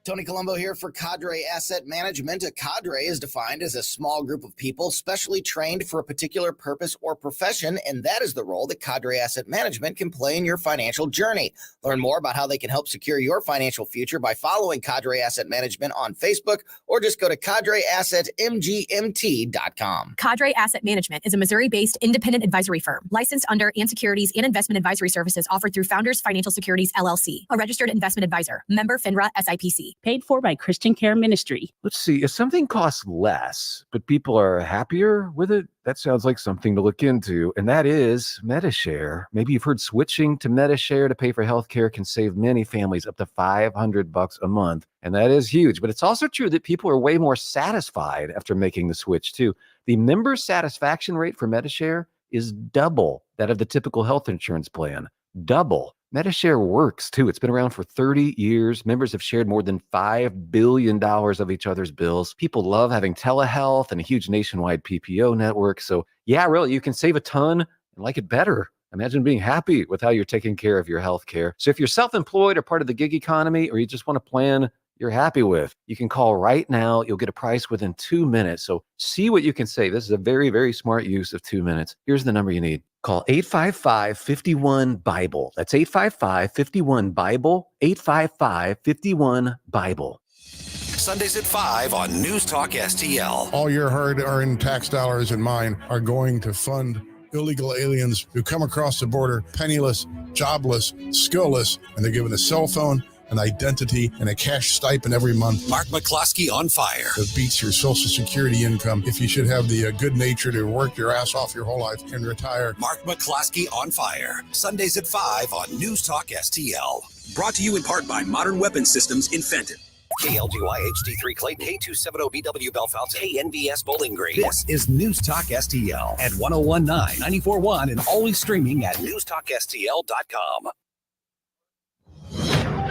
Tony Colombo here for Cadre Asset Management. A cadre is defined as a small group of people specially trained for a particular purpose or profession, and that is the role that Cadre Asset Management can play in your financial journey. Learn more about how they can help secure your financial future by following Cadre Asset Management on Facebook, or just go to cadreassetmgmt.com. Cadre Asset Management is a Missouri-based independent advisory firm licensed under and securities and investment advisory services offered through Founders Financial Securities, LLC, a registered investment advisor, member FINRA SIPC. Paid for by Christian Care Ministry. Let's see, if something costs less, but people are happier with it, that sounds like something to look into, and that is MediShare. Maybe you've heard switching to MediShare to pay for healthcare can save many families up to $500 a month, and that is huge. But it's also true that people are way more satisfied after making the switch too. The member satisfaction rate for MediShare is double that of the typical health insurance plan. Double. MediShare works too. It's been around for 30 years. Members have shared more than $5 billion of each other's bills. People love having telehealth and a huge nationwide PPO network. So yeah, really, you can save a ton and like it better. Imagine being happy with how you're taking care of your health care. So if you're self-employed or part of the gig economy, or you just want a plan you're happy with, you can call right now. You'll get a price within 2 minutes. So see what you can save. This is a very, very smart use of 2 minutes. Here's the number you need. Call 855-51-BIBLE. That's 855-51-BIBLE, 855-51-BIBLE. Sundays at 5 on News Talk STL. All your hard-earned tax dollars and mine are going to fund illegal aliens who come across the border penniless, jobless, skillless, and they're given a cell phone, an identity, and a cash stipend every month. Mark McCloskey on fire. That beats your Social Security income if you should have the good nature to work your ass off your whole life and retire. Mark McCloskey on fire. Sundays at 5 on News Talk STL. Brought to you in part by Modern Weapons Systems in Fenton. KLGY HD3 Clayton, K270BW Bellefonte, KNVS Bowling Green. This is News Talk STL at 1019, 94.1, and always streaming at newstalkstl.com.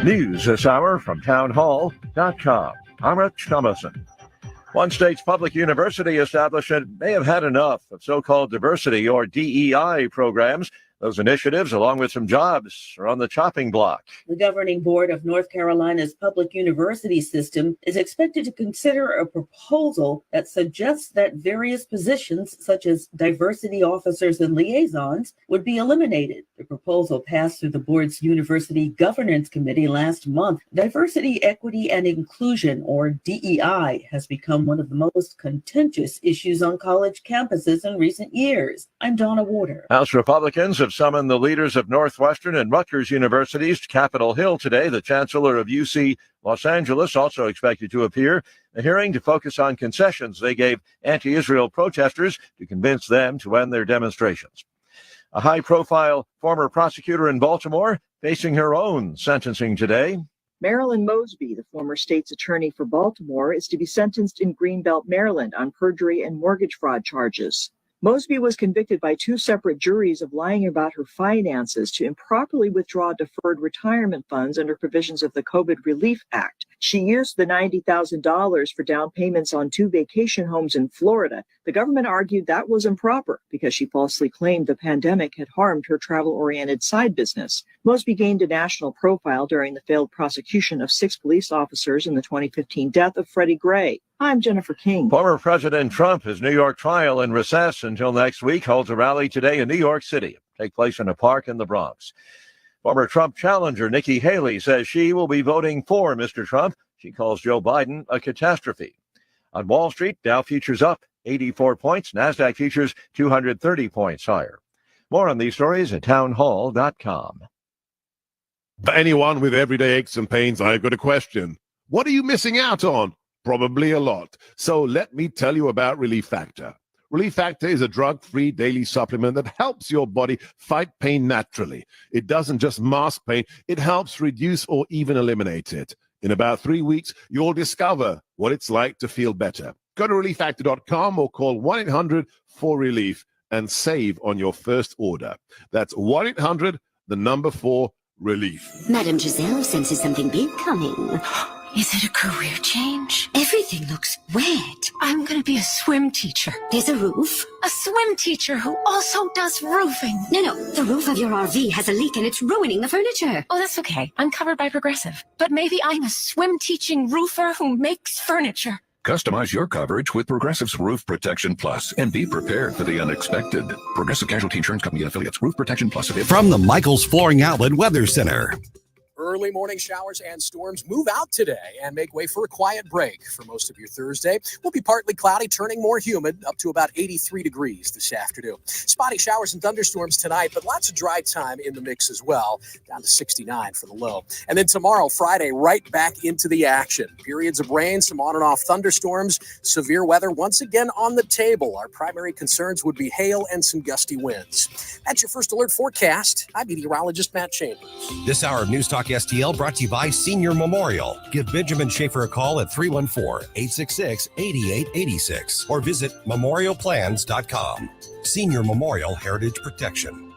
News this hour from townhall.com. I'm Rich Thomason. One state's public university establishment may have had enough of so-called diversity or DEI programs. Those initiatives, along with some jobs, are on the chopping block. The governing board of North Carolina's public university system is expected to consider a proposal that suggests that various positions, such as diversity officers and liaisons, would be eliminated. The proposal passed through the board's University Governance Committee last month. Diversity, equity, and inclusion, or DEI, has become one of the most contentious issues on college campuses in recent years. I'm Donna Warder. House Republicans have summoned the leaders of Northwestern and Rutgers universities to Capitol Hill today. The chancellor of UC Los Angeles also expected to appear. A hearing to focus on concessions they gave anti-Israel protesters to convince them to end their demonstrations. A high-profile former prosecutor in Baltimore facing her own sentencing today. Marilyn Mosby, the former state's attorney for Baltimore, is to be sentenced in Greenbelt, Maryland on perjury and mortgage fraud charges. Mosby was convicted by two separate juries of lying about her finances to improperly withdraw deferred retirement funds under provisions of the COVID Relief Act. She used the $90,000 for down payments on 2 vacation homes in Florida. The government argued that was improper because she falsely claimed the pandemic had harmed her travel-oriented side business. Mosby gained a national profile during the failed prosecution of 6 police officers in the 2015 death of Freddie Gray. I'm Jennifer King. Former President Trump, his New York trial in recess until next week, holds a rally today in New York City. Take place in a park in the Bronx. Former Trump challenger Nikki Haley says she will be voting for Mr. Trump. She calls Joe Biden a catastrophe. On Wall Street, Dow futures up 84 points. NASDAQ futures 230 points higher. More on these stories at townhall.com. Anyone with everyday aches and pains, I've got a question. What are you missing out on? Probably a lot. So let me tell you about Relief Factor. Relief Factor is a drug-free daily supplement that helps your body fight pain naturally. It doesn't just mask pain, it helps reduce or even eliminate it. In about 3 weeks, you'll discover what it's like to feel better. Go to relieffactor.com or call 1-800-4RELIEF and save on your first order. That's 1-800-4RELIEF. Madame Giselle senses something big coming. Is it a career change? Everything looks wet. I'm going to be a swim teacher. There's a roof. A swim teacher who also does roofing. No, the roof of your RV has a leak and it's ruining the furniture. Oh, that's okay. I'm covered by Progressive. But maybe I'm a swim teaching roofer who makes furniture. Customize your coverage with Progressive's Roof Protection Plus and be prepared for the unexpected. Progressive Casualty Insurance Company and Affiliates. Roof Protection Plus. From the Michaels Flooring Outlet Weather Center. Early morning showers and storms move out today and make way for a quiet break. For most of your Thursday, will be partly cloudy, turning more humid, up to about 83 degrees this afternoon. Spotty showers and thunderstorms tonight, but lots of dry time in the mix as well, down to 69 for the low. And then tomorrow, Friday, right back into the action. Periods of rain, some on and off thunderstorms, severe weather once again on the table. Our primary concerns would be hail and some gusty winds. That's your first alert forecast. I'm meteorologist Matt Chambers. This hour of News Talk STL brought to you by Senior Memorial. Give Benjamin Schaefer a call at 314-866-8886 or visit memorialplans.com. Senior Memorial Heritage Protection.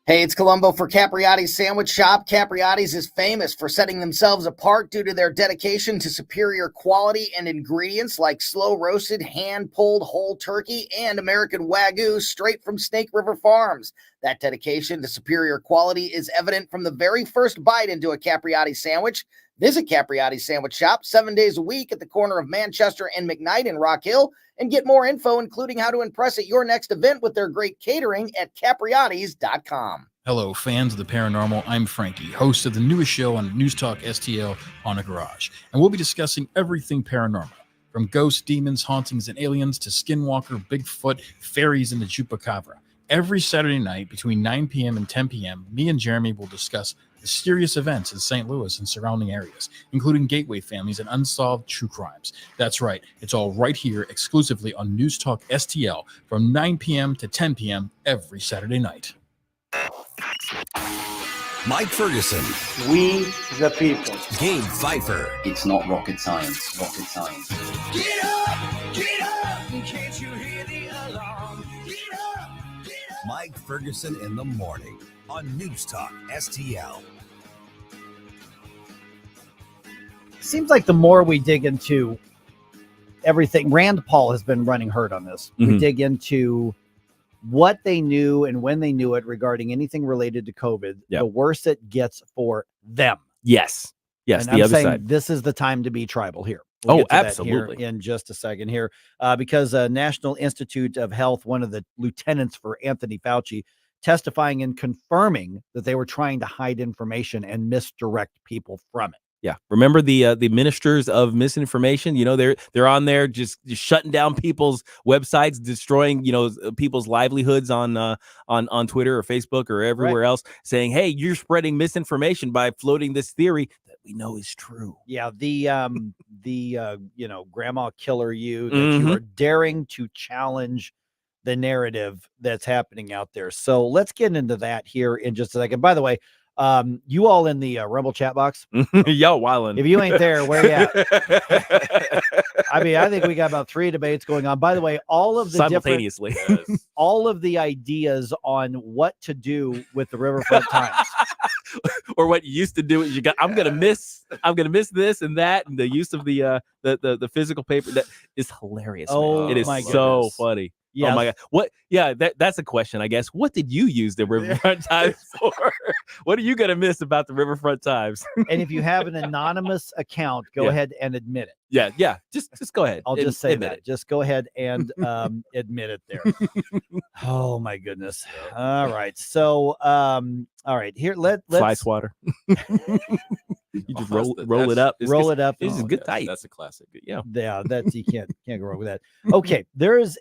Hey, it's Columbo for Capriotti's Sandwich Shop. Capriotti's is famous for setting themselves apart due to their dedication to superior quality and ingredients like slow-roasted, hand-pulled whole turkey and American Wagyu straight from Snake River Farms. That dedication to superior quality is evident from the very first bite into a Capriotti sandwich. Visit Capriotti's Sandwich Shop 7 days a week at the corner of Manchester and McKnight in Rock Hill and get more info, including how to impress at your next event with their great catering at capriottis.com. Hello, fans of the paranormal. I'm Frankie, host of the newest show on News Talk STL, On a Garage. And we'll be discussing everything paranormal, from ghosts, demons, hauntings, and aliens to Skinwalker, Bigfoot, fairies, and the Chupacabra. Every Saturday night between 9 p.m. and 10 p.m., me and Jeremy will discuss mysterious events in St. Louis and surrounding areas, including gateway families and unsolved true crimes. That's right. It's all right here exclusively on News Talk STL from 9 p.m. to 10 p.m. every Saturday night. Mike Ferguson. We the people. Gabe Pfeiffer. It's not rocket science. Rocket science. Get up, can't you hear the alarm? Get up. Mike Ferguson in the morning on News Talk STL. Seems like the more we dig into everything, Rand Paul has been running herd on this. Mm-hmm. We dig into what they knew and when they knew it regarding anything related to COVID, the worse it gets for them. Yes. Yes. And the I'm other saying side. this is the time to be tribal here. We'll get to that absolutely. here in just a second here, because National Institute of Health, one of the lieutenants for Anthony Fauci, testifying and confirming that they were trying to hide information and misdirect people from it. Yeah. Remember the ministers of misinformation? You know, they're on there just shutting down people's websites, destroying, people's livelihoods on Twitter or Facebook or everywhere else, saying, hey, you're spreading misinformation by floating this theory that we know is true. Yeah, the grandma killer you, that you are daring to challenge the narrative that's happening out there. So let's get into that here in just a second. By the way, you all in the Rumble chat box, yo, wildin'. If you ain't there, where you at? I mean, I think we got about 3 debates going on. By the way, all of the simultaneously, all of the ideas on what to do with the Riverfront Times, or what you used to do. You got, I'm gonna miss this and that, and the use of the physical paper. That is hilarious. Oh, it is my so goodness. funny. Yes. Oh my God. What? Yeah, that's a question, I guess. What did you use the Riverfront Times for? What are you going to miss about the Riverfront Times? And if you have an anonymous account, go ahead and admit it. Yeah. Just go ahead. I'll just say admit that. it. Just go ahead and admit it there. Oh my goodness. All right. So all right, here let's fly swatter. You just roll it up. Roll it up. This is good tight. That's a classic. Yeah. Yeah, that's you can't go wrong with that. Okay, there is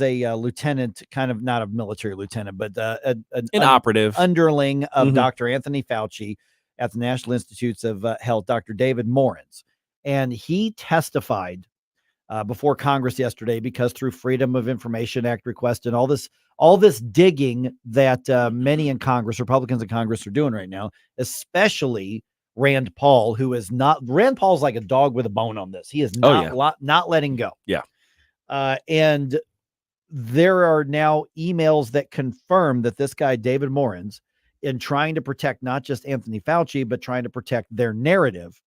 a lieutenant, kind of not a military lieutenant, but an operative underling of Dr. Anthony Fauci at the National Institutes of Health, Dr. David Morens, and he testified before Congress yesterday because through Freedom of Information Act request and all this digging that many in Congress, Republicans in Congress, are doing right now, especially Rand Paul, who is not. Rand Paul's like a dog with a bone on this. He is not letting go. Yeah. And there are now emails that confirm that this guy, David Morens, in trying to protect not just Anthony Fauci, but trying to protect their narrative,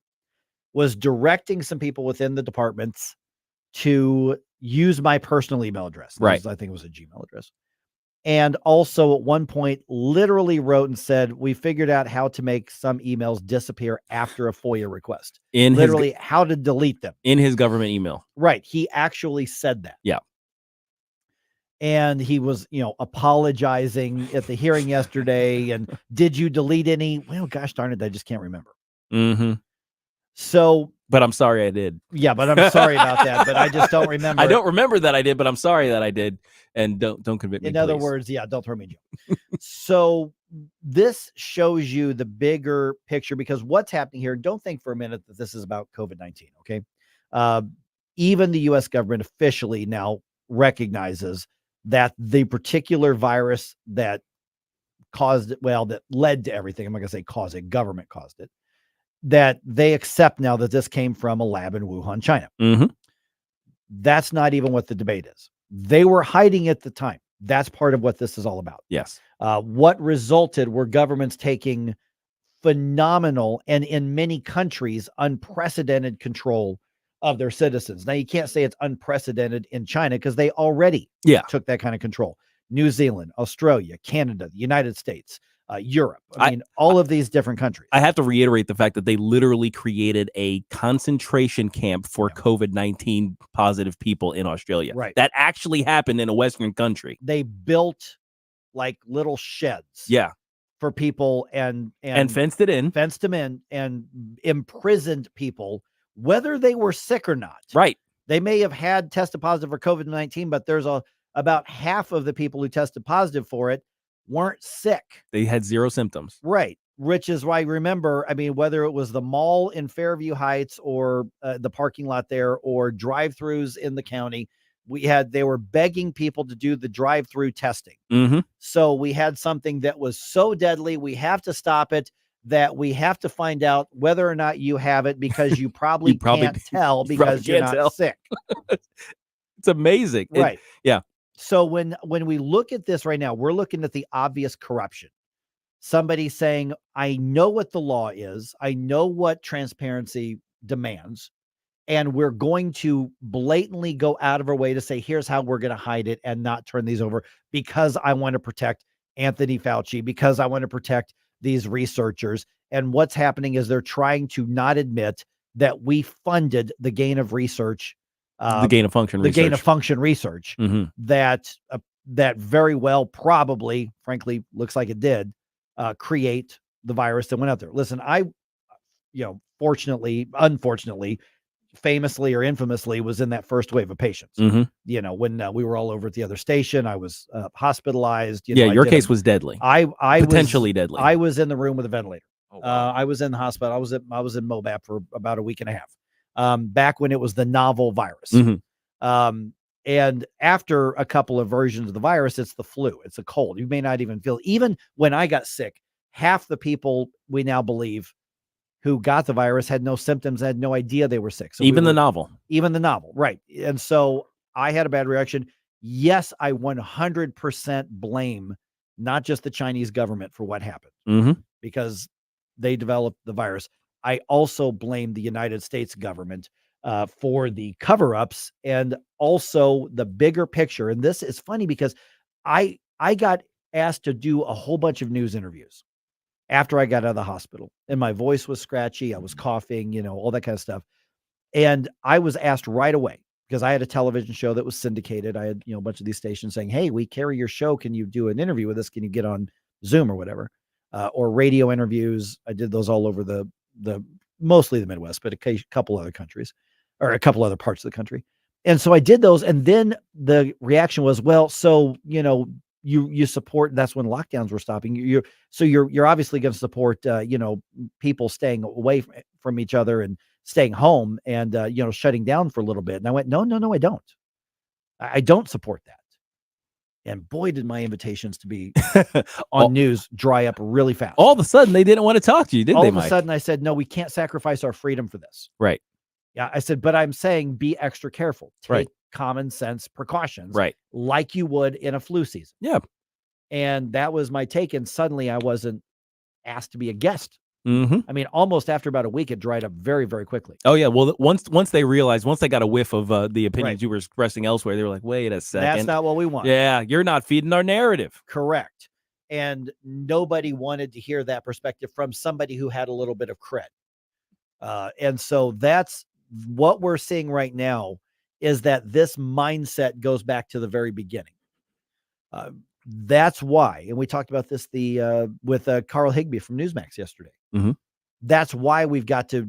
was directing some people within the departments to use my personal email address. Right. I think it was a Gmail address. And also at one point literally wrote and said, we figured out how to make some emails disappear after a FOIA request. How to delete them. In his government email. Right. He actually said that. Yeah. And he was, apologizing at the hearing yesterday. And did you delete any? Well, gosh darn it, I just can't remember. Mm-hmm. So, but I'm sorry I did. Yeah, but I'm sorry about that. But I just don't remember. I don't remember that I did, but I'm sorry that I did. And don't convict me. In other words, don't throw me in jail. So this shows you the bigger picture, because what's happening here, don't think for a minute that this is about COVID-19. Okay. Even the U.S. government officially now recognizes that the particular virus that caused it, that led to everything, I'm not going to say caused it, government caused it, that they accept now that this came from a lab in Wuhan, China. Mm-hmm. That's not even what the debate is. They were hiding at the time. That's part of what this is all about. Yes. What resulted were governments taking phenomenal and in many countries unprecedented control of their citizens. Now, you can't say it's unprecedented in China because they already took that kind of control. New Zealand, Australia, Canada, the United States, Europe. I mean, all of these different countries. I have to reiterate the fact that they literally created a concentration camp for COVID-19 positive people in Australia. Right. That actually happened in a Western country. They built like little sheds. Yeah. For people and fenced them in and imprisoned people, whether they were sick or not. Right. They may have had tested positive for COVID-19, but there's about half of the people who tested positive for it weren't sick. They had zero symptoms. Right. Which is why, remember, I mean, whether it was the mall in Fairview Heights or the parking lot there or drive-thrus in the county, they were begging people to do the drive-through testing. Mm-hmm. So we had something that was so deadly, we have to stop it, that we have to find out whether or not you have it because you probably can't tell because you're not sick. It's amazing. Right. Yeah. So when we look at this right now, we're looking at the obvious corruption. Somebody saying, I know what the law is. I know what transparency demands. And we're going to blatantly go out of our way to say, here's how we're going to hide it and not turn these over because I want to protect Anthony Fauci, because I want to protect these researchers. And what's happening is they're trying to not admit that we funded the gain of research, the gain of function research mm-hmm. that very well probably, frankly, looks like it did create the virus that went out there. Listen, unfortunately, famously or infamously was in that first wave of patients. Mm-hmm. When we were all over at the other station, I was hospitalized. Your case was deadly. I potentially deadly. I was in the room with a ventilator. Oh, wow. I was in the hospital. I was in MOBAP for about a week and a half. Back when it was the novel virus. Mm-hmm. And after a couple of versions of the virus, it's the flu. It's a cold. You may not even feel. Even when I got sick, half the people we now believe who got the virus had no symptoms, had no idea they were sick. So even the novel, right. And so I had a bad reaction. Yes, I 100% blame not just the Chinese government for what happened because they developed the virus. I also blame the United States government for the cover-ups and also the bigger picture. And this is funny because I got asked to do a whole bunch of news interviews after I got out of the hospital, and my voice was scratchy. I was coughing, all that kind of stuff. And I was asked right away because I had a television show that was syndicated. I had, a bunch of these stations saying, hey, we carry your show. Can you do an interview with us? Can you get on Zoom or whatever? Or radio interviews. I did those all over the mostly the Midwest, but a couple other countries or a couple other parts of the country. And so I did those. And then the reaction was, well, so, you support, that's when lockdowns were stopping. You're obviously going to support, people staying away from each other and staying home and, shutting down for a little bit. And I went, no, I don't. I don't support that. And boy, did my invitations to be on news dry up really fast. All of a sudden, they didn't want to talk to you, did they, Mike? All of a sudden, I said, no, we can't sacrifice our freedom for this. Right. Yeah, I said, but I'm saying be extra careful. Take common sense precautions. Right. Like you would in a flu season. Yeah. And that was my take. And suddenly I wasn't asked to be a guest. Mm-hmm. I mean, almost after about a week, it dried up very, very quickly. Oh, yeah. Well, once they got a whiff of the opinions you were expressing elsewhere, they were like, wait a second. That's not what we want. Yeah, you're not feeding our narrative. Correct. And nobody wanted to hear that perspective from somebody who had a little bit of cred. And so that's what we're seeing right now, is that this mindset goes back to the very beginning. That's why, and we talked about this with Carl Higbee from Newsmax yesterday. Mm-hmm. That's why we've got to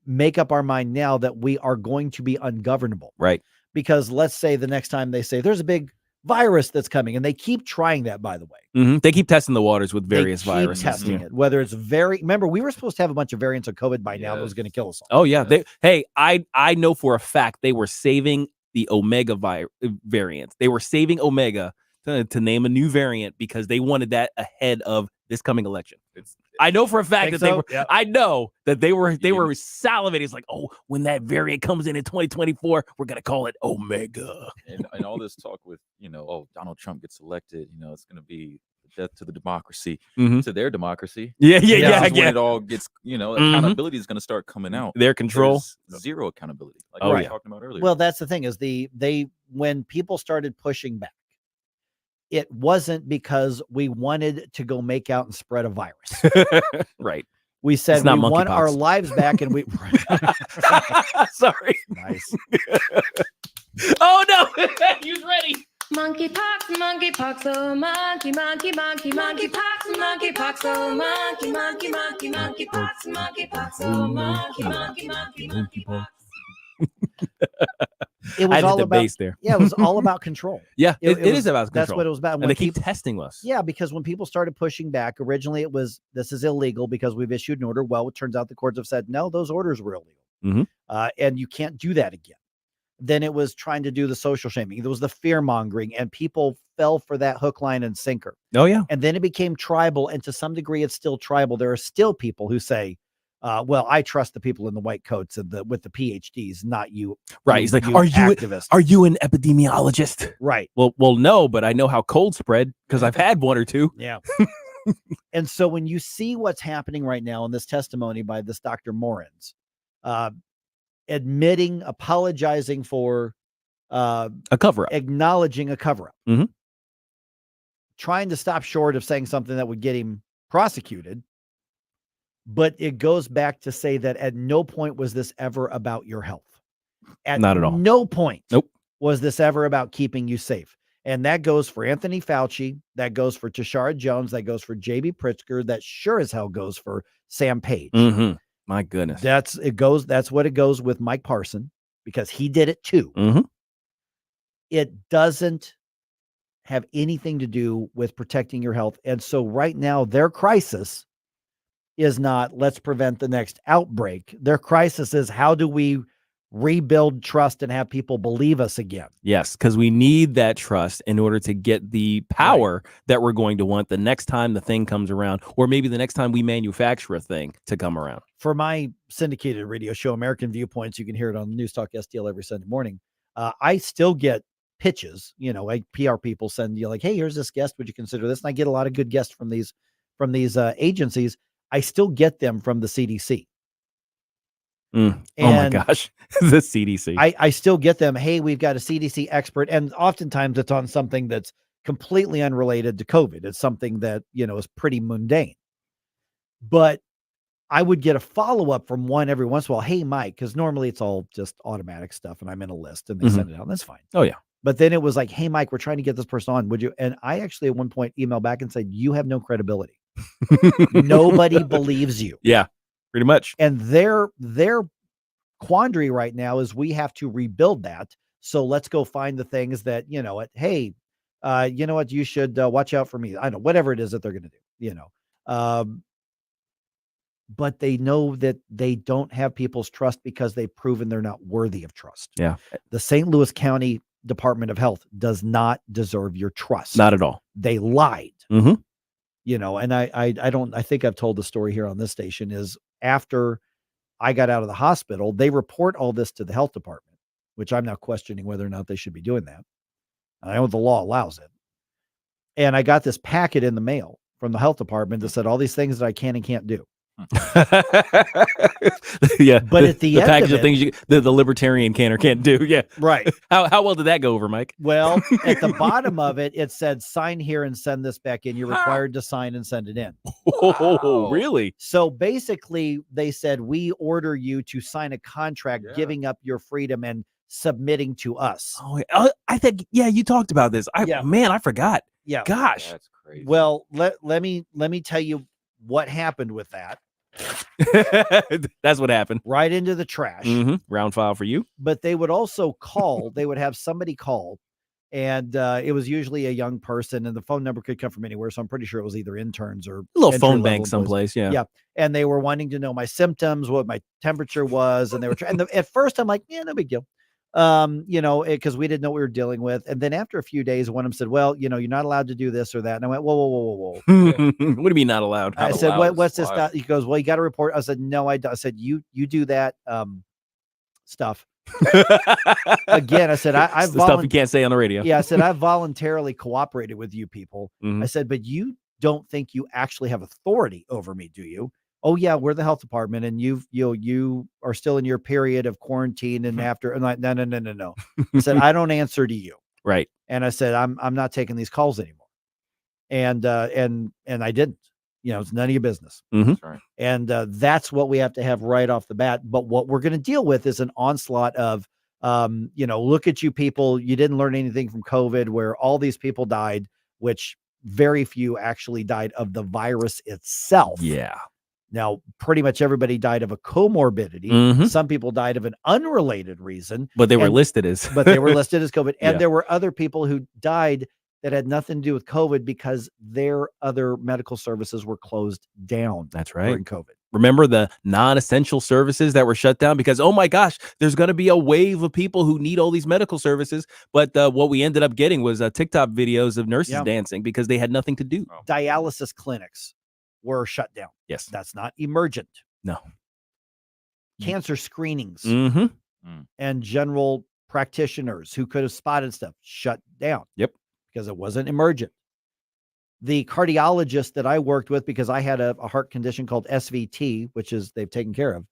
make up our mind now that we are going to be ungovernable. Right. Because let's say the next time they say there's a big virus that's coming, and they keep trying that, by the way. Mm-hmm. They keep testing the waters with various viruses. Testing it, whether it's remember, we were supposed to have a bunch of variants of COVID by now that was going to kill us all. Oh, yeah. I know for a fact they were saving the Omega variant. They were saving Omega to name a new variant because they wanted that ahead of this coming election. I know for a fact that they were. Yep. I know that they were salivating. It's like, oh, when that variant comes in 2024, we're gonna call it Omega. And all this talk with Donald Trump gets elected. It's gonna be death to the democracy, Mhm. to their democracy. Yeah. This is when it all gets, Mhm. accountability is going to start coming out. Their control. There's zero accountability, like Oh, we were yeah. talking about earlier. Well, that's the thing is when people started pushing back, it wasn't because we wanted to go make out and spread a virus. Right. We said It's not we want our monkeypox. lives back, and we. Sorry. Nice. Oh no, he was ready. Monkeypox, monkeypox, oh monkey, monkey, monkey, monkeypox, monkeypox, oh monkey, monkey, monkey, monkeypox, monkeypox, oh monkey, monkey, monkey, monkeypox. It was I all did the about bass there. Yeah, it was all about control. Yeah, it was- is about That's control. what it was about. And When they keep people- testing us. Yeah, because when people started pushing back, originally it was this is illegal because we've issued an order. Well, it turns out the courts have said no, those orders were illegal, Mhm. and you can't do that again. Then it was trying to do the social shaming. There was the fear mongering, and people fell for that hook, line, and sinker. Oh yeah. And then it became tribal, and to some degree, it's still tribal. There are still people who say, "Well, I trust the people in the white coats and with the PhDs, not you." Right. He's like, you are you activist?" an epidemiologist? Right. Well, no, but I know how cold spread because I've had one or two. Yeah. And so when you see what's happening right now in this testimony by this Dr. Morins, apologizing for A cover up. acknowledging a cover up, Mhm. trying to stop short of saying something that would get him prosecuted. But it goes back to say that at no point was this ever about your health. Not at all. No point Nope. was this ever about keeping you safe. And that goes for Anthony Fauci. That goes for Tashara Jones. That goes for JB Pritzker. That sure as hell goes for Sam Page. Mhm. My goodness. That's what it goes with Mike Parson because he did it too. Mhm. It doesn't have anything to do with protecting your health. And so right now their crisis is not let's prevent the next outbreak. Their crisis is how do we rebuild trust and have people believe us again? Yes, because we need that trust in order to get the power that we're going to want the next time the thing comes around, or maybe the next time we manufacture a thing to come around. For my syndicated radio show, American Viewpoints, you can hear it on News Talk STL every Sunday morning. I still get pitches, like PR people send you like, hey, here's this guest. Would you consider this? And I get a lot of good guests from these agencies. I still get them from the CDC. Oh my gosh, the CDC. I still get them. Hey, we've got a CDC expert. And oftentimes it's on something that's completely unrelated to COVID. It's something that, is pretty mundane. But I would get a follow-up from one every once in a while. Hey, Mike, because normally it's all just automatic stuff and I'm in a list and they send it out. And that's fine. Oh, yeah. But then it was like, hey, Mike, we're trying to get this person on. Would you? And I actually at one point emailed back and said, you have no credibility. Nobody believes you. Yeah, pretty much. And their quandary right now is we have to rebuild that. So let's go find the things that, hey, you know what? You should watch out for me. I know whatever it is that they're going to do, but they know that they don't have people's trust because they've proven they're not worthy of trust. Yeah. The St. Louis County Department of Health does not deserve your trust. Not at all. They lied. Mm-hmm. And I think I've told the story here on this station is after I got out of the hospital, they report all this to the health department, which I'm now questioning whether or not they should be doing that. I know the law allows it. And I got this packet in the mail from the health department that said all these things that I can and can't do. Yeah, but at the end package of of things the libertarian can or can't do. Yeah, right. How well did that go over, Mike? Well, at the bottom of it, it said sign here and send this back in. You're required to sign and send it in. Oh, really? So basically, they said we order you to sign a contract giving up your freedom and submitting to us. Oh, I think you talked about this. Man, I forgot. Yeah, gosh, that's crazy. Well, let me tell you what happened with that. That's what happened. Right into the trash. Mm-hmm. Round file for you. But they would also call. They would have somebody call, and it was usually a young person, and the phone number could come from anywhere. So I'm pretty sure it was either interns or a little phone entry-level bank employees. someplace. Yeah, yeah. And they were wanting to know my symptoms, what my temperature was, and they were trying. At first, I'm like, yeah, no big deal. Because we didn't know what we were dealing with. And then after a few days, one of them said, well, you're not allowed to do this or that. And I went, whoa. What do you mean not allowed? I said, what's this? He goes, well, you got to report. I said, no, I don't. I said, you do that stuff. Again, I said, It's the stuff you can't say on the radio. Yeah, I said, I voluntarily cooperated with you people. Mhm. I said, but you don't think you actually have authority over me, do you? Oh yeah, we're the health department, and you are still in your period of quarantine, and after, and like, no. I said, I don't answer to you, Right. and I said, I'm not taking these calls anymore, and I didn't. It's none of your business. Mhm. That's right. And that's what we have to have right off the bat. But what we're going to deal with is an onslaught of, look at you people. You didn't learn anything from COVID, where all these people died, which very few actually died of the virus itself. Yeah. Now, pretty much everybody died of a comorbidity. Mhm. Some people died of an unrelated reason, But they were and- listed as. but they were listed as COVID. And Yeah. there were other people who died that had nothing to do with COVID because their other medical services were closed down. That's right. During COVID. Remember the non-essential services that were shut down because, oh my gosh, there's going to be a wave of people who need all these medical services. But what we ended up getting was TikTok videos of nurses Yeah. dancing because they had nothing to do. Dialysis clinics were shut down. Yes. That's not emergent. No. Cancer screenings Mhm. and general practitioners who could have spotted stuff shut down. Yep. Because it wasn't emergent. The cardiologist that I worked with, because I had a heart condition called SVT, which is they've taken care of,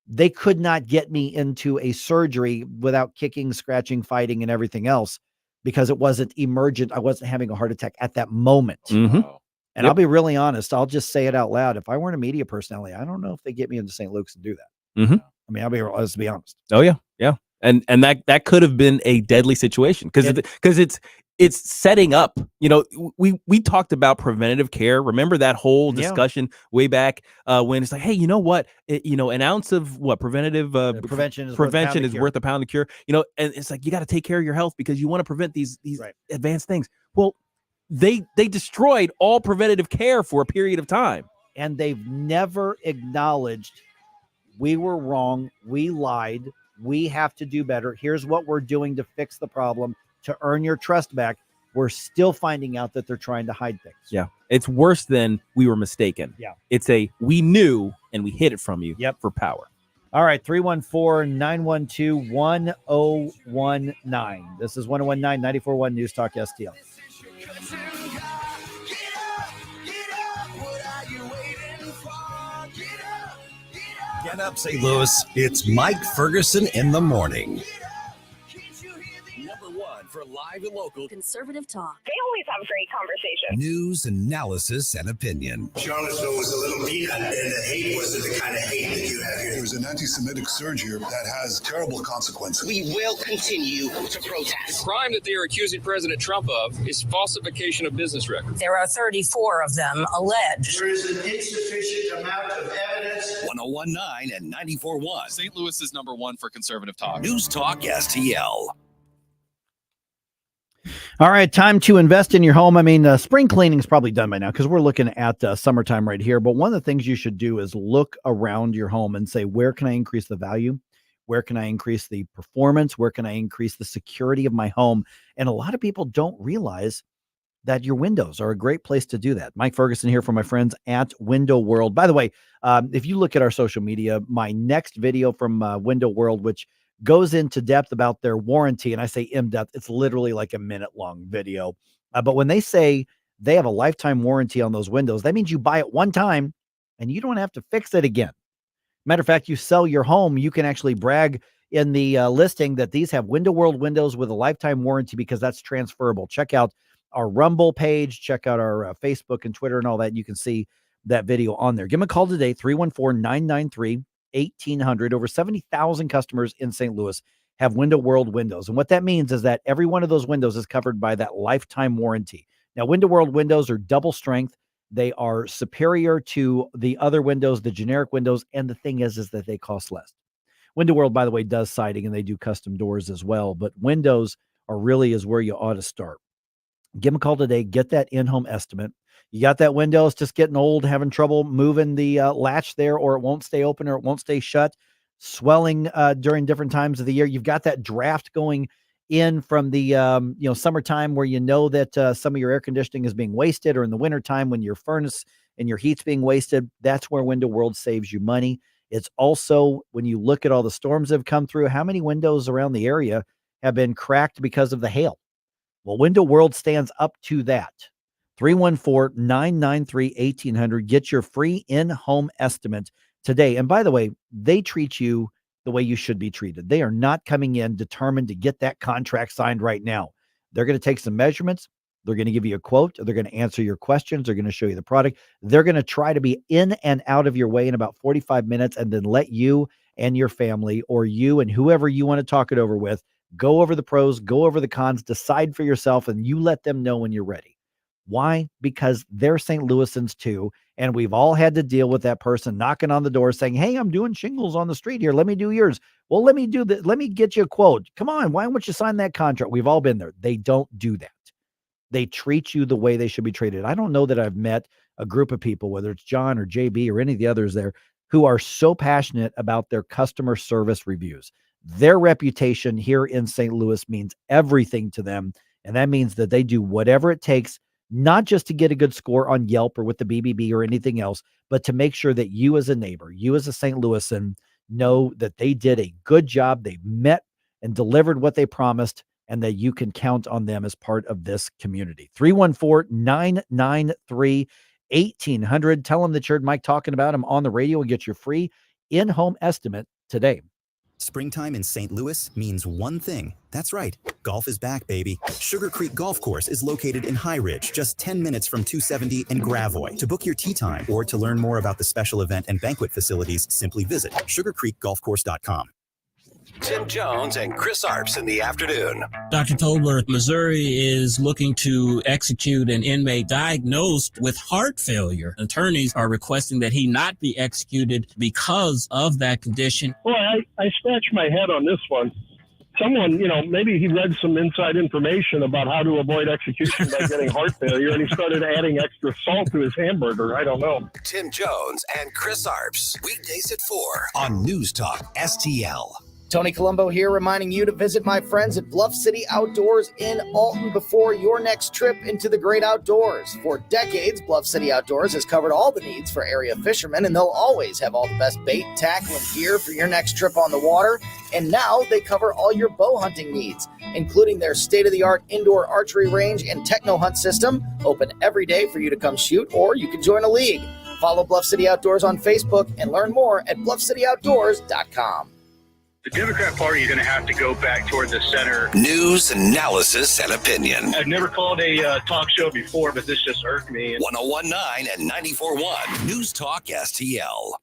they could not get me into a surgery without kicking, scratching, fighting, and everything else because it wasn't emergent. I wasn't having a heart attack at that moment. Mhm. And I'll be really honest. I'll just say it out loud. If I weren't a media personality, I don't know if they get me into St. Luke's and do that. Mhm. I mean, let's be honest. Oh yeah, yeah, and that could have been a deadly situation because it's setting up. We talked about preventative care. Remember that whole Yeah. discussion way back when it's like, hey, you know what? An ounce of what preventative prevention is prevention is worth worth a pound of cure. And it's like you got to take care of your health because you want to prevent these Right. advanced things. Well, they destroyed all preventative care for a period of time. And they've never acknowledged we were wrong. We lied. We have to do better. Here's what we're doing to fix the problem, to earn your trust back. We're still finding out that they're trying to hide things. Yeah. It's worse than we were mistaken. Yeah. It's we knew and we hid it from you for power. All right. 314-912-1019. This is 1019 941 News Talk STL. Get up, St. Louis. It's Mike Ferguson in the morning. Number one for live and local Conservative talk. They always have great conversation. news, analysis, and opinion. Charlottesville was a little beat, and the hate wasn't the kind of hate that you have here. There's an anti-Semitic surge here that has terrible consequences. We will continue to protest. The crime that they are accusing President Trump of is falsification of business records. There are 34 of them alleged. There is an insufficient amount of evidence. 1019 and 94.1. St. Louis is number one for conservative talk. News Talk STL. All right, time to invest in your home. I mean, spring cleaning is probably done by now because we're looking at summertime right here. But one of the things you should do is look around your home and say, where can I increase the value? Where can I increase the performance? Where can I increase the security of my home? And a lot of people don't realize that your windows are a great place to do that. Mike Ferguson here from my friends at Window World. By the way, if you look at our social media, my next video from Window World, which goes into depth about their warranty, and I say in depth, it's literally like a minute-long video. But when they say they have a lifetime warranty on those windows, that means you buy it one time and you don't have to fix it again. Matter of fact, you sell your home, you can actually brag in the listing that these have Window World windows with a lifetime warranty because that's transferable. Check out our Rumble page, check out our Facebook and Twitter and all that. You can see that video on there. Give them a call today, 314-993-1800. Over 70,000 customers in St. Louis have Window World windows. And what that means is that every one of those windows is covered by that lifetime warranty. Now, Window World windows are double strength. They are superior to the other windows, the generic windows. And the thing is that they cost less. Window World, by the way, does siding and they do custom doors as well. But windows are really is where you ought to start. Give them a call today. Get that in-home estimate. You got that window, it's just getting old, having trouble moving the latch there, or it won't stay open or it won't stay shut, swelling during different times of the year. You've got that draft going in from the summertime where you know that some of your air conditioning is being wasted, or in the wintertime when your furnace and your heat's being wasted. That's where Window World saves you money. It's also, when you look at all the storms that have come through, how many windows around the area have been cracked because of the hail? Well, Window World stands up to that. 314-993-1800. Get your free in-home estimate today. And by the way, they treat you the way you should be treated. They are not coming in determined to get that contract signed right now. They're going to take some measurements. They're going to give you a quote. They're going to answer your questions. They're going to show you the product. They're going to try to be in and out of your way in about 45 minutes and then let you and your family, or you and whoever you want to talk it over with, go over the pros, go over the cons, decide for yourself, and you let them know when you're ready. Why? Because they're St. Louisans too, and we've all had to deal with that person knocking on the door saying, hey, I'm doing shingles on the street here. Let me do yours. Well, let me do that. Let me get you a quote. Come on, why don't you sign that contract? We've all been there. They don't do that. They treat you the way they should be treated. I don't know that I've met a group of people, whether it's John or JB or any of the others there, who are so passionate about their customer service reviews. Their reputation here in St. Louis means everything to them, and that means that they do whatever it takes, not just to get a good score on Yelp or with the BBB or anything else, but to make sure that you as a neighbor, you as a St. Louisan, know that they did a good job. They met and delivered what they promised, and that you can count on them as part of this community. 314-993-1800. Tell them that you heard Mike talking about them on the radio and get your free in-home estimate today. Springtime in St. Louis means one thing. That's right. Golf is back, baby. Sugar Creek Golf Course is located in High Ridge, just 10 minutes from 270 and Gravois. To book your tee time or to learn more about the special event and banquet facilities, simply visit sugarcreekgolfcourse.com. Tim Jones and Chris Arps in the afternoon. Dr. Tobler, Missouri is looking to execute an inmate diagnosed with heart failure. Attorneys are requesting that he not be executed because of that condition. Well, I scratch my head on this one. Someone, maybe he read some inside information about how to avoid execution by getting heart failure, and he started adding extra salt to his hamburger. I don't know. Tim Jones and Chris Arps, weekdays at 4 on News Talk STL. Tony Colombo here, reminding you to visit my friends at Bluff City Outdoors in Alton before your next trip into the great outdoors. For decades, Bluff City Outdoors has covered all the needs for area fishermen, and they'll always have all the best bait, tackle, and gear for your next trip on the water. And now they cover all your bow hunting needs, including their state-of-the-art indoor archery range and techno hunt system, open every day for you to come shoot, or you can join a league. Follow Bluff City Outdoors on Facebook and learn more at bluffcityoutdoors.com. The Democrat Party is going to have to go back toward the center. News, analysis, and opinion. I've never called a talk show before, but this just irked me. 101.9 and 94.1 News Talk STL.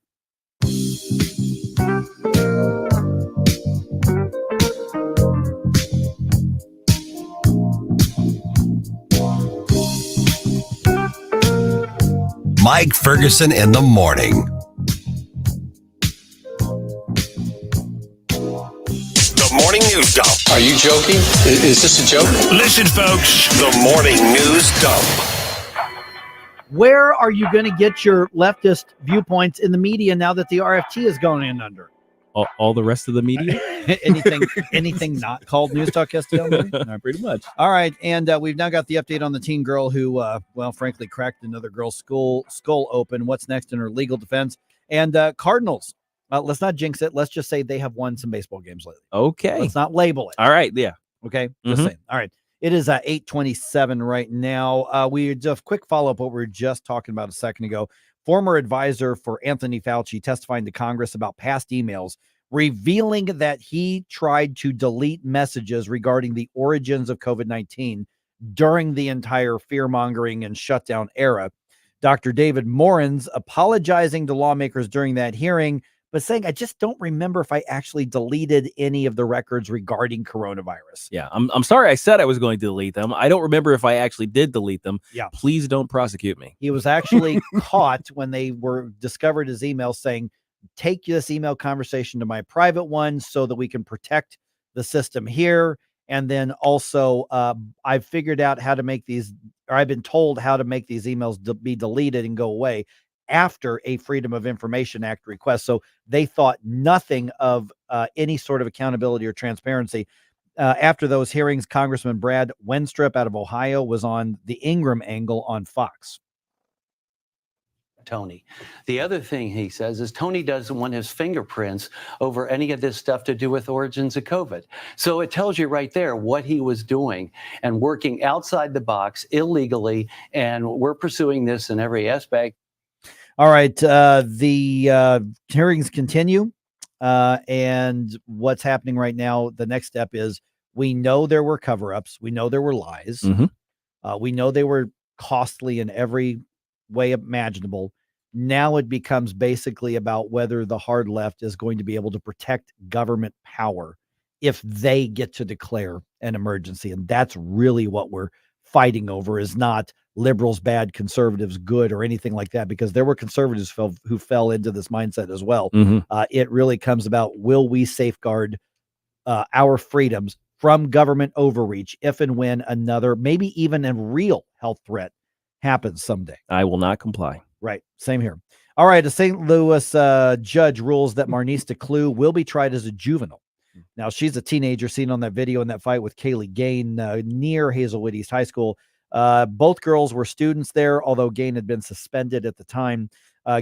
Mike Ferguson in the morning. Morning News Dump. Are you joking? Is this a joke? Listen, folks, the Morning News Dump. Where are you going to get your leftist viewpoints in the media now that the RFT is going in under? All the rest of the media? anything not called News Talk STL? Pretty much. All right, and we've now got the update on the teen girl who, frankly, cracked another girl's skull open. What's next in her legal defense? And Cardinals. Let's not jinx it. Let's just say they have won some baseball games lately. Okay. Let's not label it. All right. Yeah. Okay. Just saying. All right. It is 8:27 right now. We just quick follow-up what we were just talking about a second ago. Former advisor for Anthony Fauci testifying to Congress about past emails, revealing that he tried to delete messages regarding the origins of COVID-19 during the entire fear-mongering and shutdown era. Dr. David Morans apologizing to lawmakers during that hearing, but saying, I just don't remember if I actually deleted any of the records regarding coronavirus. Yeah, I'm sorry I said I was going to delete them. I don't remember if I actually did delete them. Yeah. Please don't prosecute me. He was actually caught when they were discovered his email saying, take this email conversation to my private one so that we can protect the system here. And then also, I've figured out how to make these, or I've been told how to make these emails be deleted and go away after a Freedom of Information Act request. So they thought nothing of any sort of accountability or transparency. After those hearings, Congressman Brad Wenstrup out of Ohio was on the Ingram angle on Fox. Tony. The other thing he says is Tony doesn't want his fingerprints over any of this stuff to do with origins of COVID. So it tells you right there what he was doing and working outside the box illegally, and we're pursuing this in every aspect. All right, the hearings continue, and what's happening right now, the next step is we know there were cover-ups. We know there were lies. We know they were costly in every way imaginable. Now it becomes basically about whether the hard left is going to be able to protect government power if they get to declare an emergency. And that's really what we're fighting over, is not liberals bad, conservatives good, or anything like that, because there were conservatives who fell into this mindset as well. It really comes about, will we safeguard our freedoms from government overreach if and when another, maybe even a real health threat happens someday? I will not comply. Right. Same here. All right. A St. Louis judge rules that Marnise Decloux will be tried as a juvenile. Now, she's a teenager seen on that video in that fight with Kaylee Gain near Hazelwood East High School. Both girls were students there, although Gain had been suspended at the time.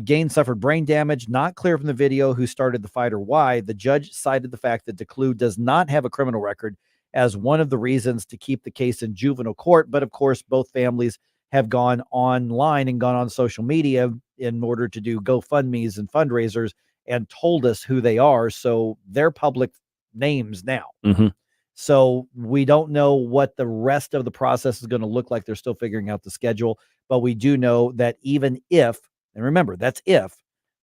Gain suffered brain damage. Not clear from the video who started the fight or why. The judge cited the fact that Decloux does not have a criminal record as one of the reasons to keep the case in juvenile court. But of course, both families have gone online and gone on social media in order to do GoFundMes and fundraisers and told us who they are. So they're public names now. So we don't know what the rest of the process is going to look like. They're still figuring out the schedule, but we do know that even if, and remember, that's if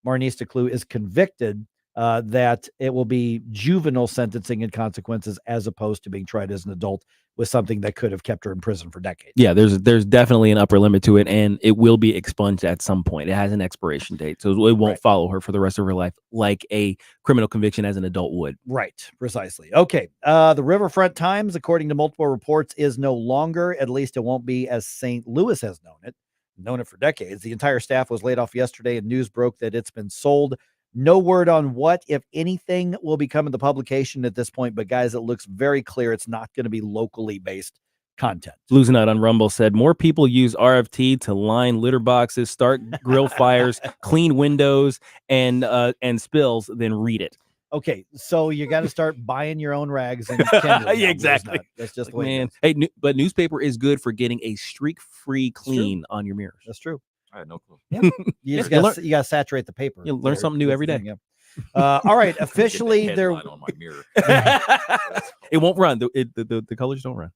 Marnise Decloux is convicted, that it will be juvenile sentencing and consequences as opposed to being tried as an adult with something that could have kept her in prison for decades. Yeah, there's definitely an upper limit to it, and it will be expunged at some point. It has an expiration date, so it won't follow her for the rest of her life like a criminal conviction as an adult would. Right, precisely. Okay, the Riverfront Times, according to multiple reports, is no longer, at least it won't be as St. Louis has known it for decades. The entire staff was laid off yesterday, and news broke that it's been sold. No word on what, if anything, will become in the publication at this point. But guys, it looks very clear it's not going to be locally based content. Losing Out on Rumble said more people use RFT to line litter boxes, start grill fires, clean windows, and spills than read it. Okay, so you got to start buying your own rags and kindling. Yeah, exactly. That's just the Like, way man. it is. Hey, but newspaper is good for getting a streak-free clean on your mirrors. That's true. I had no clue. Yeah. You just got to saturate the paper. You learn something new every day. All right, officially there. On my mirror. It won't run. The colors don't run.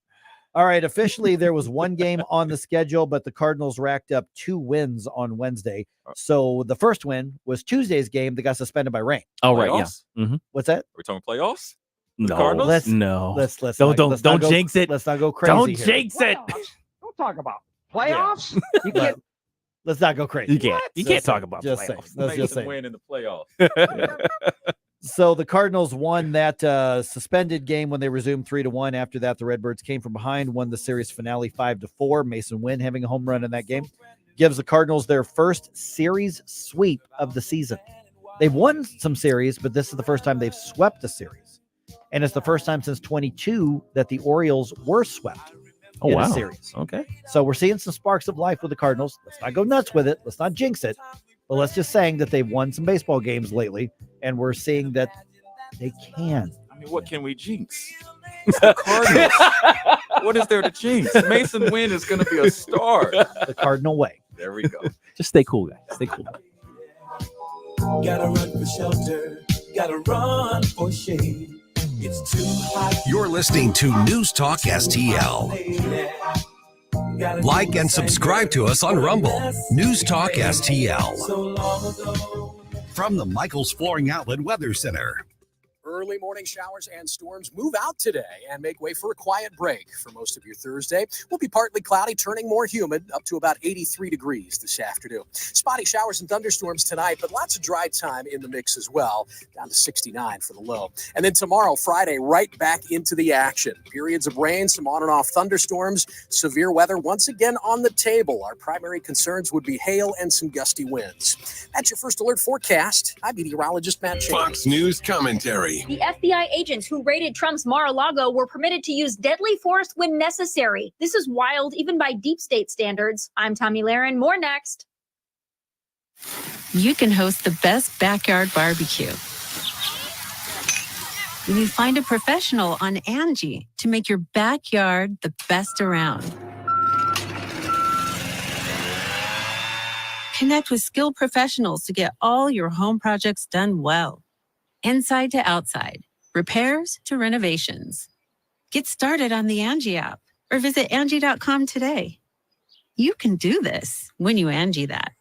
All right, officially there was one game on the schedule, but the Cardinals racked up 2 wins on Wednesday. So the first win was Tuesday's game that got suspended by rain. Oh, right, yeah. Playoffs? What's that? Are we talking playoffs? No, Cardinals? Let's don't jinx it. Let's not go crazy. Don't here. jinx it. Don't talk about playoffs. You can't. Let's not go crazy. You can't. You can't talk about just playoffs. saying. Let's just say. Win in the playoffs. So the Cardinals won that suspended game when they resumed 3-1. After that, the Redbirds came from behind, won the series finale 5-4. Mason Wynn having a home run in that game gives the Cardinals their first series sweep of the season. They've won some series, but this is the first time they've swept a series. And it's the first time since 22 that the Orioles were swept in a series. Okay. So we're seeing some sparks of life with the Cardinals. Let's not go nuts with it. Let's not jinx it. But let's just saying that they've won some baseball games lately, and we're seeing that they can. I mean, what can we jinx? It's the Cardinals. What is there to jinx? Mason Wynn is going to be a star. The Cardinal way. There we go. Just stay cool, guys. Stay cool. Gotta run for shelter. Gotta run for shade. It's too hot. You're listening to News Talk STL. Like and subscribe to us on Rumble. News Talk STL. From the Michaels Flooring Outlet Weather Center. Early morning showers and storms move out today and make way for a quiet break for most of your Thursday. Will be partly cloudy, turning more humid, up to about 83 degrees this afternoon. Spotty showers and thunderstorms tonight, but lots of dry time in the mix as well, down to 69 for the low. And then tomorrow, Friday, right back into the action. Periods of rain, some on and off thunderstorms, severe weather once again on the table. Our primary concerns would be hail and some gusty winds. That's your first alert forecast. I'm meteorologist Matt Shea. Fox News commentary. The FBI agents who raided Trump's Mar-a-Lago were permitted to use deadly force when necessary. This is wild, even by deep state standards. I'm Tommy Lahren. More next. you can host the best backyard barbecue. When you find a professional on Angie to make your backyard the best around. Connect with skilled professionals to get all your home projects done well. Inside to outside, repairs to renovations. Get started on the Angie app or visit Angie.com today. You can do this when you Angie that.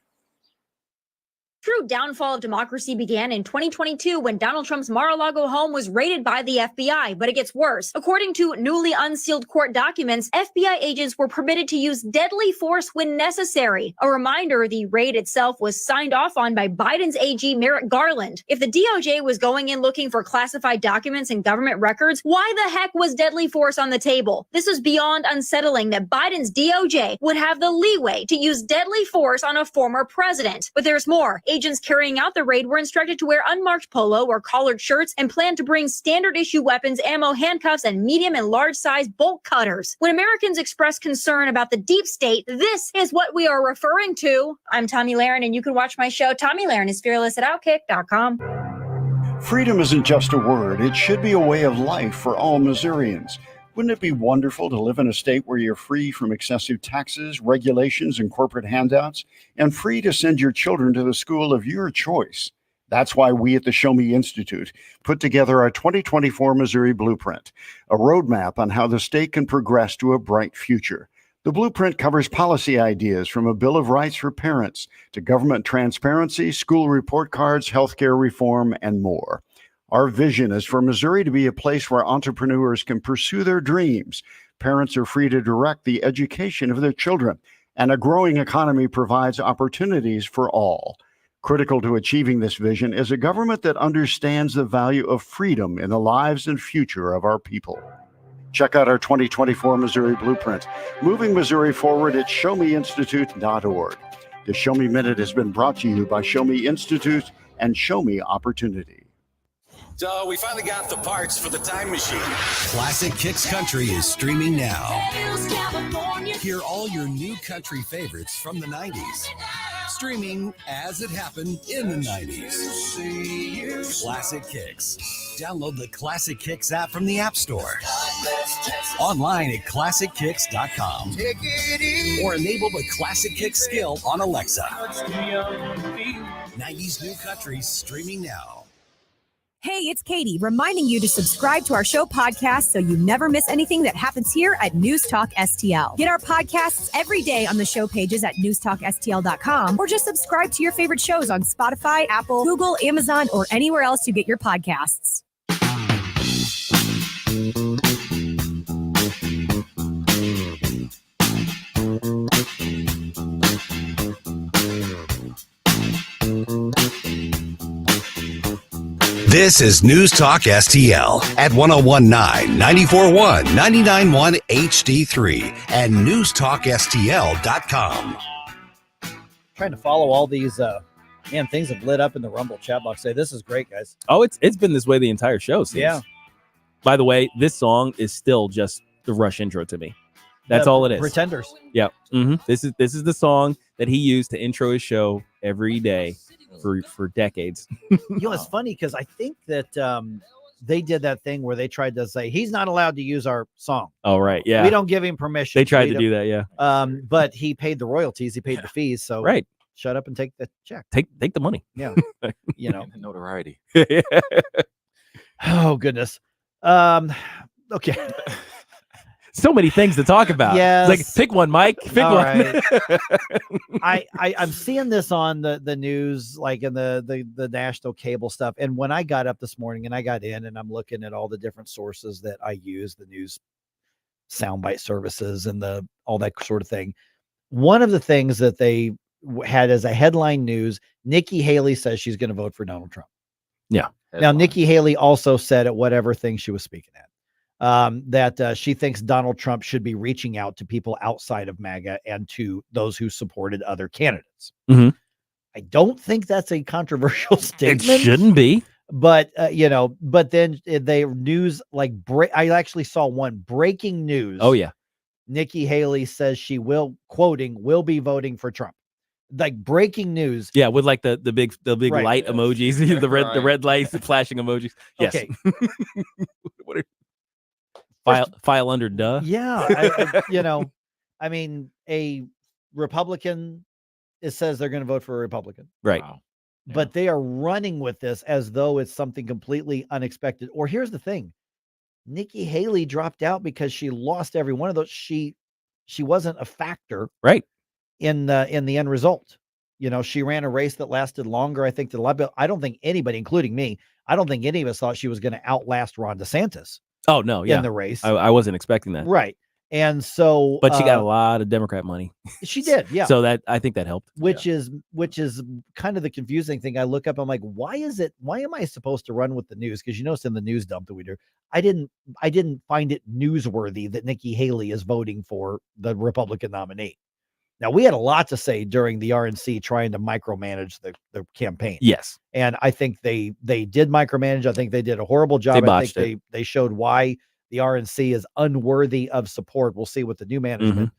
True downfall of democracy began in 2022 when Donald Trump's Mar-a-Lago home was raided by the FBI, but it gets worse. According to newly unsealed court documents, FBI agents were permitted to use deadly force when necessary. A reminder, the raid itself was signed off on by Biden's AG Merrick Garland. If the DOJ was going in looking for classified documents and government records, why the heck was deadly force on the table? This was beyond unsettling that Biden's DOJ would have the leeway to use deadly force on a former president. But there's more. Agents carrying out the raid were instructed to wear unmarked polo or collared shirts and plan to bring standard issue weapons, ammo, handcuffs, and medium and large size bolt cutters. When Americans express concern about the deep state, this is what we are referring to. I'm Tommy Lahren, and you can watch my show. Tommy Lahren is fearless at Outkick.com. Freedom isn't just a word. It should be a way of life for all Missourians. Wouldn't it be wonderful to live in a state where you're free from excessive taxes, regulations, and corporate handouts, and free to send your children to the school of your choice? That's why we at the Show Me Institute put together our 2024 Missouri Blueprint, a roadmap on how the state can progress to a bright future. The blueprint covers policy ideas from a Bill of Rights for parents to government transparency, school report cards, healthcare reform, and more. Our vision is for Missouri to be a place where entrepreneurs can pursue their dreams, parents are free to direct the education of their children, and a growing economy provides opportunities for all. Critical to achieving this vision is a government that understands the value of freedom in the lives and future of our people. Check out our 2024 Missouri Blueprint, moving Missouri forward at showmeinstitute.org. The Show Me Minute has been brought to you by Show Me Institute and Show Me Opportunity. So we finally got the parts for the time machine. Classic Kicks Country is streaming now. Hear all your new country favorites from the 90s. Streaming as it happened in the 90s. Classic Kicks. Download the Classic Kicks app from the App Store. Online at ClassicKicks.com. Or enable the Classic Kicks skill on Alexa. 90s new country streaming now. Hey, it's Katie, reminding you to subscribe to our show podcast so you never miss anything that happens here at News Talk STL. Get our podcasts every day on the show pages at newstalkstl.com, or just subscribe to your favorite shows on Spotify, Apple, Google, Amazon, or anywhere else you get your podcasts. This is News Talk STL at 1019, 94.1, 99.1 HD3 and newstalkstl.com. Trying to follow all these things have lit up in the Rumble chat box today. This is great, guys. Oh, it's been this way the entire show. Seems. Yeah. By the way, this song is still just the Rush intro to me. That's all it is. Pretenders. Yeah. Mm-hmm. This is the song that he used to intro his show every day for decades. It's funny because I think that they did that thing where they tried to say he's not allowed to use our song. Oh, right. Yeah. We don't give him permission. They tried to do that. Yeah. But he paid the royalties. He paid the fees. So right. Shut up and take the check. Take the money. Yeah. Notoriety. Oh, goodness. Okay. So many things to talk about. Yes. Like, pick one, Mike. Pick All one. Right. I'm seeing this on the news, like in the national cable stuff. And when I got up this morning and I got in and I'm looking at all the different sources that I use, the news soundbite services and all that sort of thing. One of the things that they had as a headline news, Nikki Haley says she's going to vote for Donald Trump. Yeah. Now, Nikki Haley also said at whatever thing she was speaking at, that she thinks Donald Trump should be reaching out to people outside of MAGA and to those who supported other candidates. Mm-hmm. I don't think that's a controversial statement. It shouldn't be. But, but then they news like I actually saw one breaking news. Oh, yeah. Nikki Haley says she will be voting for Trump. like breaking news. Yeah, with like the big Right. light emojis, the red lights, the flashing emojis. Yes. Okay. What are, file under duh. Yeah, I mean, a Republican says they're going to vote for a Republican. Right. Wow. But they are running with this as though it's something completely unexpected. Or here's the thing. Nikki Haley dropped out because she lost every one of those. She wasn't a factor right in the end result. She ran a race that lasted longer, I think, than a lot. But I don't think anybody, including me, I don't think any of us thought she was going to outlast Ron DeSantis. Oh no, yeah. In the race. I wasn't expecting that. Right. And so but she got a lot of Democrat money. She did, yeah. So I think that helped. Which is kind of the confusing thing. I look up, I'm like, why am I supposed to run with the news? Because it's in the news dump that we do. I didn't find it newsworthy that Nikki Haley is voting for the Republican nominee. Now, we had a lot to say during the RNC trying to micromanage the campaign. Yes. And I think they did micromanage. I think they did a horrible job. They I botched think they showed why the RNC is unworthy of support. We'll see what the new management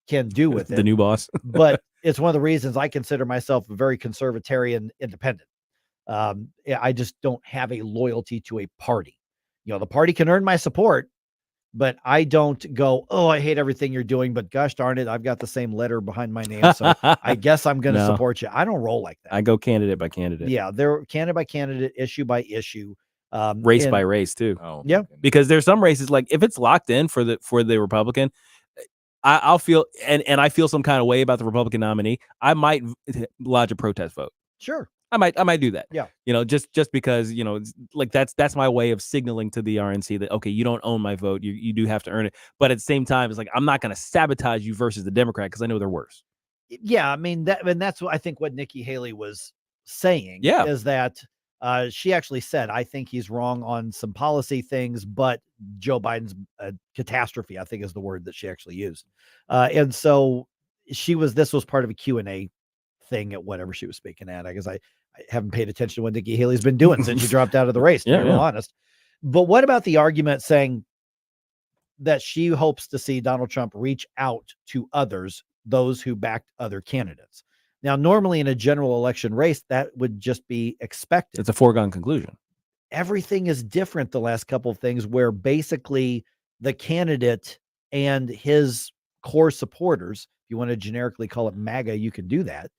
can do with it. The new boss. But it's one of the reasons I consider myself a very conservatarian independent. I just don't have a loyalty to a party. The party can earn my support, but I don't go, oh, I hate everything you're doing, but gosh darn it, I've got the same letter behind my name, so I guess I'm going to support you. I don't roll like that. I go candidate by candidate. Yeah, they're candidate by candidate, issue by issue. Race by race too. Oh, yeah, because there's some races, like if it's locked in for the Republican, I'll feel and I feel some kind of way about the Republican nominee. I might lodge a protest vote. Sure, I might do that. Yeah, just because it's like that's my way of signaling to the RNC that okay, you don't own my vote. You do have to earn it. But at the same time, it's like I'm not going to sabotage you versus the Democrat because I know they're worse. Yeah, I mean that's what I think what Nikki Haley was saying. Yeah, is that. She actually said, I think he's wrong on some policy things, but Joe Biden's a catastrophe, I think is the word that she actually used. And so this was part of a Q&A thing at whatever she was speaking at. I guess I haven't paid attention to what Nikki Haley's been doing since she dropped out of the race, to be real honest. But what about the argument saying that she hopes to see Donald Trump reach out to those who backed other candidates? Now, normally in a general election race, that would just be expected. It's a foregone conclusion. Everything is different the last couple of things where basically the candidate and his core supporters, if you want to generically call it MAGA, you can do that,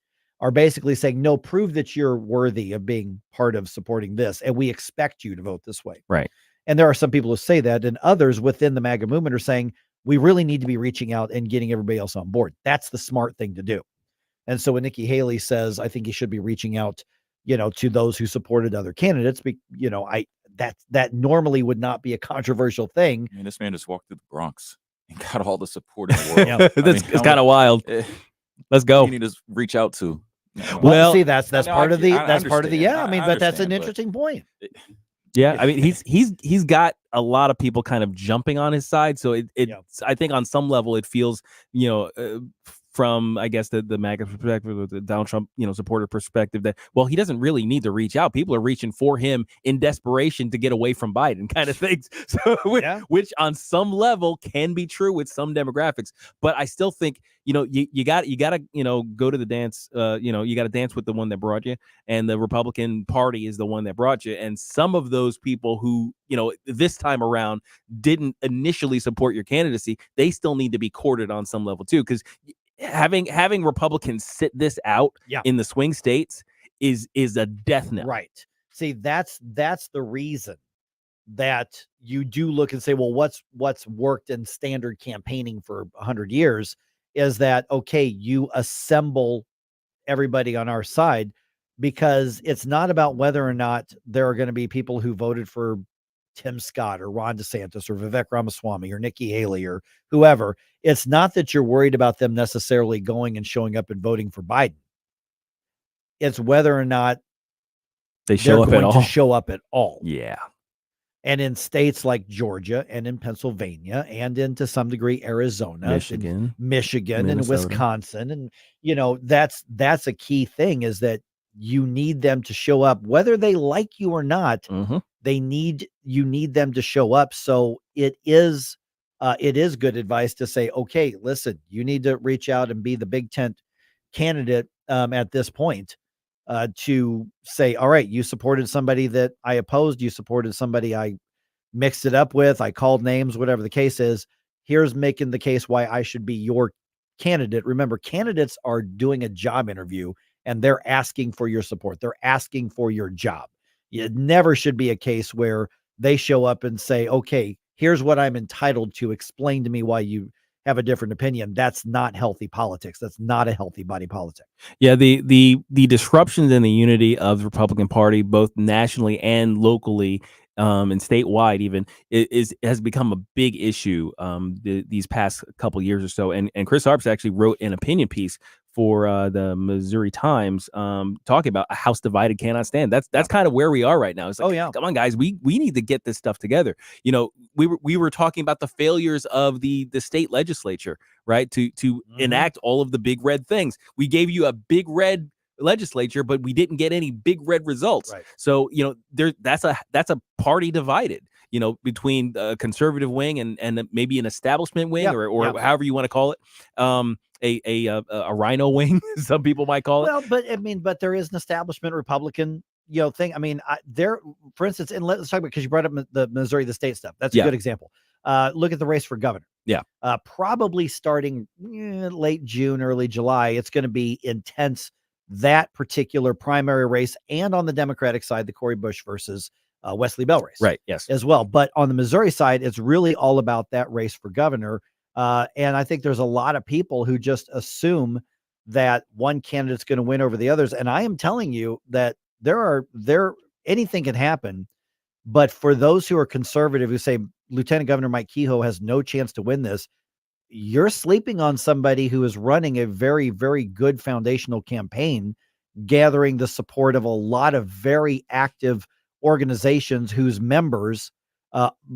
are basically saying, no, prove that you're worthy of being part of supporting this. And we expect you to vote this way. Right. And there are some people who say that, and others within the MAGA movement are saying, we really need to be reaching out and getting everybody else on board. That's the smart thing to do. And so when Nikki Haley says, I think he should be reaching out, to those who supported other candidates, that normally would not be a controversial thing. I mean, this man just walked through the Bronx and got all the support in the world. It's kind of wild. Let's go. You need to reach out to. Well, see, that's part of the but that's an interesting point. Yeah, I mean, he's got a lot of people kind of jumping on his side, so I think on some level it feels, from I guess the MAGA perspective, the Donald Trump supporter perspective, that he doesn't really need to reach out. People are reaching for him in desperation to get away from Biden, kind of things. So which on some level can be true with some demographics, but I still think you got to go to the dance. You got to dance with the one that brought you, and the Republican Party is the one that brought you. And some of those people who this time around didn't initially support your candidacy, they still need to be courted on some level too, because having Republicans sit this out in the swing states is a death knell. Right. See, that's the reason that you do look and say, well, what's worked in standard campaigning for 100 years is that, okay, you assemble everybody on our side, because it's not about whether or not there are going to be people who voted for Tim Scott or Ron DeSantis or Vivek Ramaswamy or Nikki Haley or whoever. It's not that you're worried about them necessarily going and showing up and voting for Biden. It's whether or not they're going to show up at all. Yeah. And in states like Georgia and in Pennsylvania and in to some degree Arizona, Michigan, Minnesota, and Wisconsin, and that's a key thing, is that you need them to show up whether they like you or not. Mm-hmm. You need them to show up. So it is good advice to say, okay, listen, you need to reach out and be the big tent candidate at this point to say, all right, you supported somebody that I opposed, you supported somebody I mixed it up with, I called names, whatever the case is. Here's making the case why I should be your candidate. Remember, candidates are doing a job interview and they're asking for your support. They're asking for your job. It never should be a case where they show up and say, okay, here's what I'm entitled to. Explain to me why you have a different opinion. That's not healthy politics. That's not a healthy body politic. Yeah, the disruptions in the unity of the Republican Party, both nationally and locally, and statewide, even has become a big issue these past couple years or so. And Chris Arps actually wrote an opinion piece for the Missouri Times, talking about a house divided cannot stand. That's kind of where we are right now. It's like, come on, guys, we need to get this stuff together. You know, we were talking about the failures of the state legislature, right? To enact all of the big red things. We gave you a big red legislature, but we didn't get any big red results. Right. So, you know, that's a party divided, you know, between the conservative wing and maybe an establishment wing, or however you want to call it. A rhino wing, some people might call it. Well, but there is an establishment Republican, thing. I mean, for instance, and let's talk about, because you brought up the Missouri, the state stuff. That's a good example. Look at the race for governor. Yeah. Probably starting late June, early July, it's going to be intense, that particular primary race, and on the Democratic side, the Cori Bush versus Wesley Bell race. Right. Yes. As well. But on the Missouri side, it's really all about that race for governor. And I think there's a lot of people who just assume that one candidate's going to win over the others. And I am telling you that anything can happen. But for those who are conservative, who say Lieutenant Governor Mike Kehoe has no chance to win this, you're sleeping on somebody who is running a very, very good foundational campaign, gathering the support of a lot of very active organizations whose members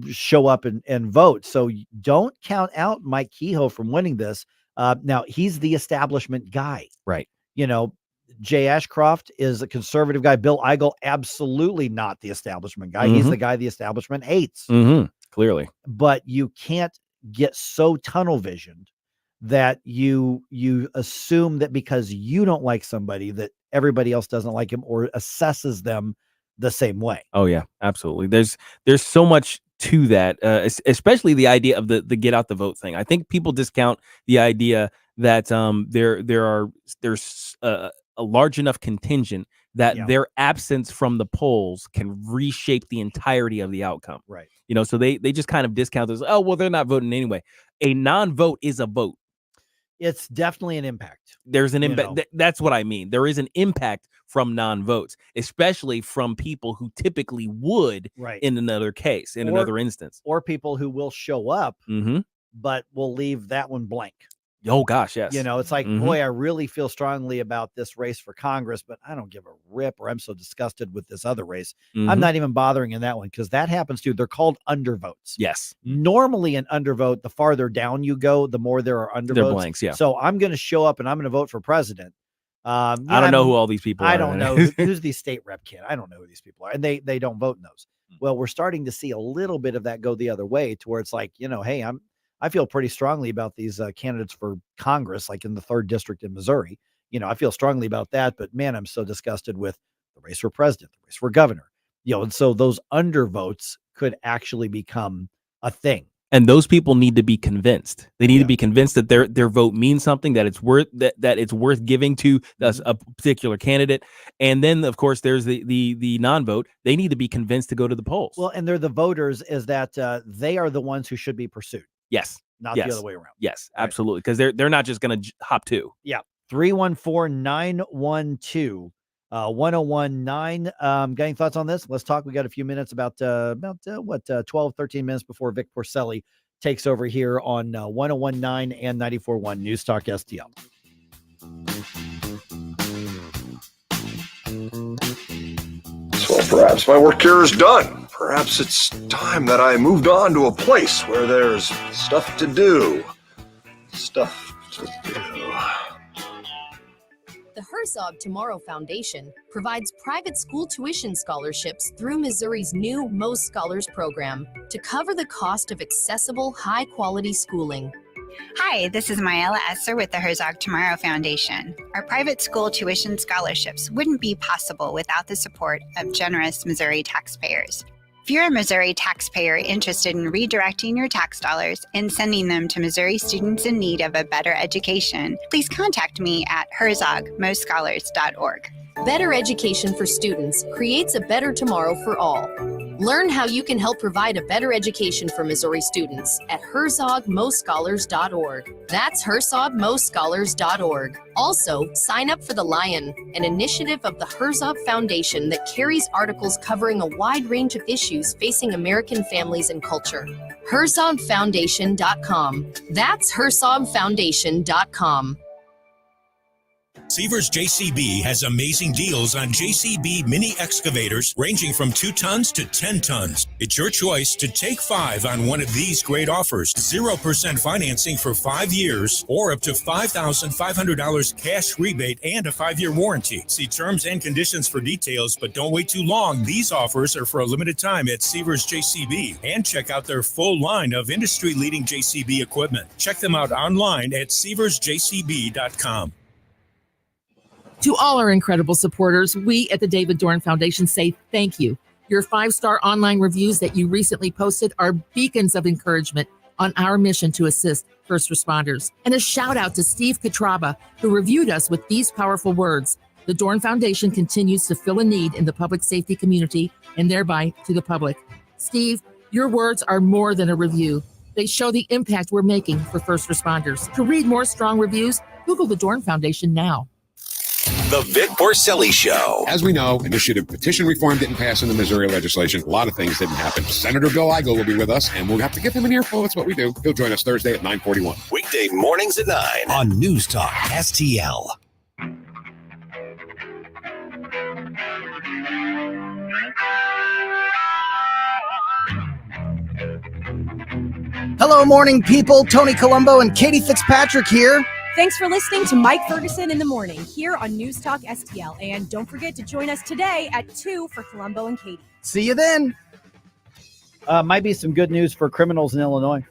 show up and vote. So don't count out Mike Kehoe from winning this. Now, he's the establishment guy. Right. You know, Jay Ashcroft is a conservative guy. Bill Eigel, absolutely not the establishment guy. He's the guy the establishment hates. Clearly. But you can't get so tunnel visioned that you assume that because you don't like somebody that everybody else doesn't like him or assesses them the same way. Oh yeah, absolutely. There's so much to that, especially the idea of the get out the vote thing. I think people discount the idea that there's a large enough contingent that their absence from the polls can reshape the entirety of the outcome. Right. You know, so they just kind of discount this. Oh, well, they're not voting anyway. A non-vote is a vote. It's definitely an impact. There's an impact. That's what I mean. There is an impact from non-votes, especially from people who typically would in another case, in another instance. Or people who will show up, but will leave that one blank. Oh, gosh, yes. You know, it's like, boy, I really feel strongly about this race for Congress, but I don't give a rip, or I'm so disgusted with this other race. I'm not even bothering in that one, because that happens too. They're called undervotes. Yes. Normally an undervote, the farther down you go, the more there are undervotes. They're blanks, yeah. So I'm going to show up and I'm going to vote for president. I don't know who all these people are. I don't know who's the state rep kid. I don't know who these people are. And they don't vote in those. Well, we're starting to see a little bit of that go the other way, to where it's like, you know, hey, I feel pretty strongly about these candidates for Congress, like in the 3rd district in Missouri. You know, I feel strongly about that, but man, I'm so disgusted with the race for president, the race for governor, you know, and so those undervotes could actually become a thing. And those people need to be convinced. They need to be convinced that their vote means something, that it's worth that it's worth giving to a particular candidate. And then, of course, there's the non-vote. They need to be convinced to go to the polls. Well, and they're the voters, is that they are the ones who should be pursued. Yes. Not the other way around. Yes, absolutely. Because they're not just going to hop to. Yeah. 314-912-1019. Got any thoughts on this? Let's talk. We got a few minutes, about 12, 13 minutes before Vic Porcelli takes over here on 1019 and 94.1 News Talk STL. So perhaps my work here is done. Perhaps it's time that I moved on to a place where there's stuff to do. Stuff to do. The Herzog Tomorrow Foundation provides private school tuition scholarships through Missouri's new Most Scholars program to cover the cost of accessible, high-quality schooling. Hi, this is Mayela Esser with the Herzog Tomorrow Foundation. Our private school tuition scholarships wouldn't be possible without the support of generous Missouri taxpayers. If you're a Missouri taxpayer interested in redirecting your tax dollars and sending them to Missouri students in need of a better education, please contact me at herzogmostscholars.org. Better education for students creates a better tomorrow for all. Learn how you can help provide a better education for Missouri students at herzogmostscholars.org. That's herzogmostscholars.org. Also, sign up for The Lion, an initiative of the Herzog Foundation that carries articles covering a wide range of issues facing American families and culture. herzogfoundation.com. That's herzogfoundation.com. Seavers JCB has amazing deals on JCB mini excavators ranging from 2 tons to 10 tons. It's your choice to take 5 on one of these great offers. 0% financing for 5 years or up to $5,500 cash rebate and a 5-year warranty. See terms and conditions for details, but don't wait too long. These offers are for a limited time at Seavers JCB, and check out their full line of industry-leading JCB equipment. Check them out online at seaversjcb.com. To all our incredible supporters, we at the David Dorn Foundation say thank you. Your 5-star online reviews that you recently posted are beacons of encouragement on our mission to assist first responders. And a shout out to Steve Katraba, who reviewed us with these powerful words. The Dorn Foundation continues to fill a need in the public safety community and thereby to the public. Steve, your words are more than a review. They show the impact we're making for first responders. To read more strong reviews, Google the Dorn Foundation now. The Vic Borselli Show. As we know, initiative petition reform didn't pass in the Missouri legislation. A lot of things didn't happen. Senator Bill Eigel will be with us, and we'll have to give him an earful. That's what we do. He'll join us Thursday at 9:41. Weekday mornings at 9 on News Talk STL. Hello, morning people. Tony Colombo and Katie Fitzpatrick here. Thanks for listening to Mike Ferguson in the morning here on News Talk STL. And don't forget to join us today at 2 for Colombo and Katie. See you then. Might be some good news for criminals in Illinois.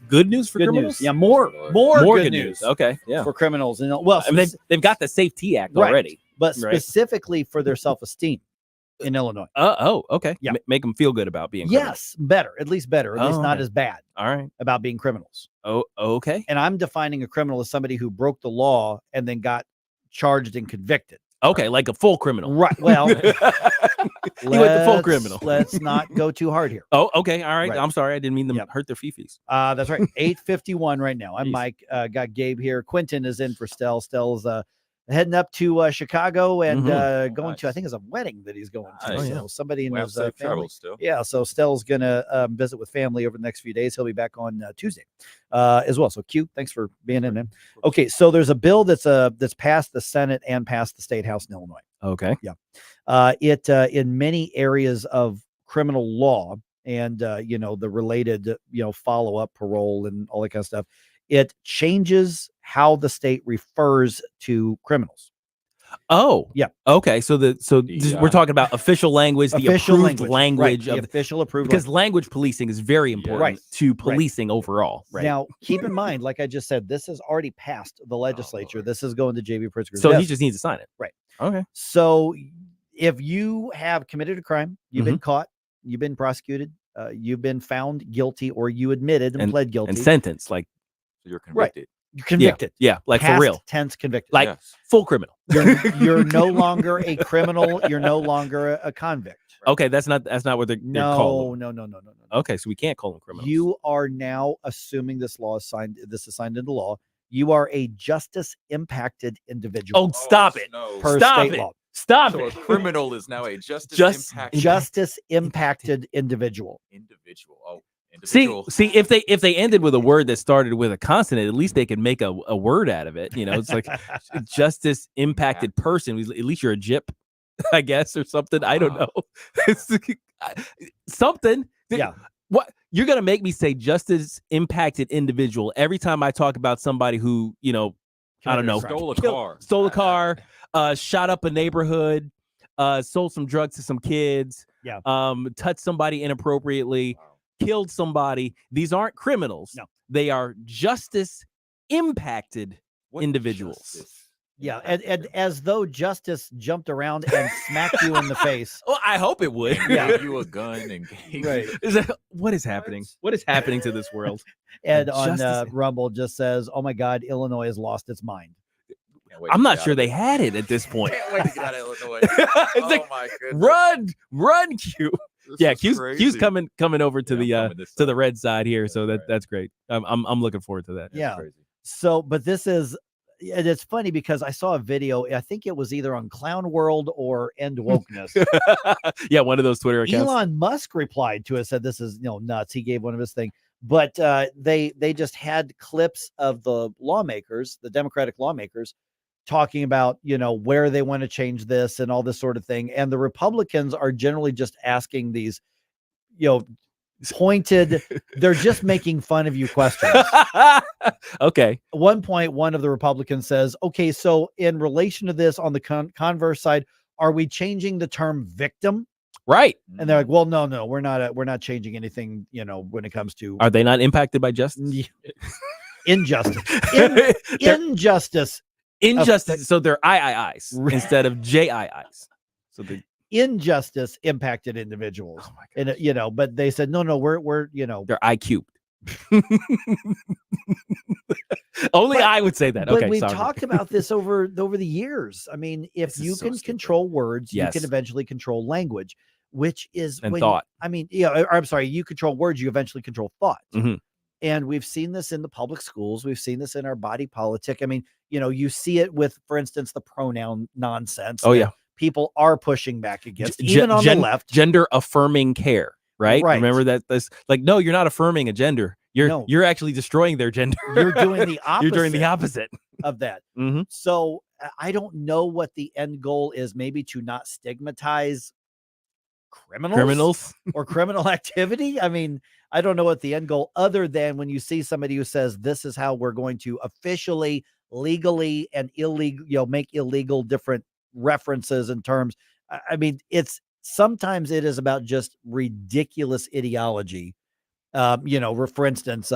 Good news for Good criminals? news. Yeah, more good news. Okay, yeah. For criminals. Well, I mean, they've got the SAFE-T Act right, already. but right? specifically for their self-esteem in Illinois. Okay. Yeah. Make them feel good about being criminals. Yes, better. At least better. At least not as bad. All right. About being criminals. Oh, okay. And I'm defining a criminal as somebody who broke the law and then got charged and convicted. Okay, like a full criminal. Right. Well, he went the full criminal. Let's not go too hard here. Oh, okay. All right. Right. I'm sorry. I didn't mean to hurt their fifis. That's right. 8:51 right now. I'm Jeez. Mike. Got Gabe here. Quentin is in for Stell. Stell's heading up to Chicago and going to, I think it's a wedding that he's going to. Nice. So somebody in Well, his safe family. travels still. Yeah. So Stell's going to visit with family over the next few days. He'll be back on Tuesday as well. So Q, thanks for being in, man. Okay. So there's a bill that's passed the Senate and passed the State House in Illinois. Okay. Yeah. It in many areas of criminal law and, the related, follow-up parole and all that kind of stuff, it changes how the state refers to criminals. Oh, yeah. Okay. So we're talking about official language, the Official approved language, language right, of the official approved because language policing is very important Right. to policing overall. Right. Now, keep in mind, like I just said, this has already passed the legislature. This is going to J.B. Pritzker's So he desk. just needs to sign it. Right. Okay. So if you have committed a crime, you've Mm-hmm. been caught, you've been prosecuted, you've been found guilty, or you admitted and pled guilty and sentenced, like you're Right. convicted. You're convicted. Yeah, like Past for real. Tense convicted. Like full criminal. You're no longer a criminal. You're no longer a convict. Okay, that's not what they're calling them. No. Okay, so we can't call them criminals. You are now assuming this is signed into law. You are a justice impacted individual. Oh, stop it. Per Stop state it. law. Stop So a it. criminal is now a justice Impacted individual. individual. Oh, See, individual. if they ended with a word that started with a consonant, at least they could make a word out of it. It's like justice impacted person. At least you're a jip, I guess, or something. I don't know. It's something. Yeah. What you're gonna make me say justice impacted individual every time I talk about somebody who, I don't know, Stole a car. shot up a neighborhood, sold some drugs to some kids, Yeah. Touched somebody inappropriately, killed somebody. These aren't criminals. No. They are justice impacted individuals. Yeah, and as though justice jumped around and smacked you in the face. Well, I hope it would. Yeah. Gave you a gun and gave Right. What is happening? What is happening to this world? And on Justice- Rumble just says, "Oh my God, Illinois has lost its mind." I'm not sure they had it at this point. Can't wait to get out of Illinois. It's like, my goodness. run, Q. This Yeah, is Q's crazy. coming over to Yeah, I'm coming this the red side here, so that's great. I'm looking forward to that. Yeah. So, but this is, and it's funny because I saw a video. I think it was either on Clown World or End Wokeness. Yeah, one of those Twitter accounts. Elon Musk replied to it, said this is nuts. He gave one of his thing, but they just had clips of the lawmakers, the Democratic lawmakers, talking about where they want to change this and all this sort of thing, and the Republicans are generally just asking these pointed, they're just making fun of you questions. Okay. At one point, one of the Republicans says, okay, so in relation to this, on the converse side, are we changing the term victim? Right. And they're like, well, no, we're not changing anything, when it comes to Are they not impacted by justice? injustice. Injustice. Injustice. So they're IIIs instead of JIIs. So the injustice impacted individuals. Oh my and but they said, no, we're they're IQ. Only I would say that. But Okay, we've sorry. talked about this over the years. I mean, if you can control words, Yes. you can eventually control language, which is And thought. I mean, I'm sorry, you control words, you eventually control thought. Mhm. And we've seen this in the public schools. We've seen this in our body politic. I mean, you see it with, for instance, the pronoun nonsense. Oh, that yeah. People are pushing back against, even on the left. Gender affirming care, right? Right. Remember that this no, you're not affirming a gender. You're actually destroying their gender. You're doing the opposite. You're doing the opposite of that. Mhm. So I don't know what the end goal is. Maybe to not stigmatize criminals or criminal activity. I mean, I don't know what the end goal, other than when you see somebody who says this is how we're going to officially, legally, and illegal, make illegal different references and terms. I mean, sometimes it is about just ridiculous ideology. For instance,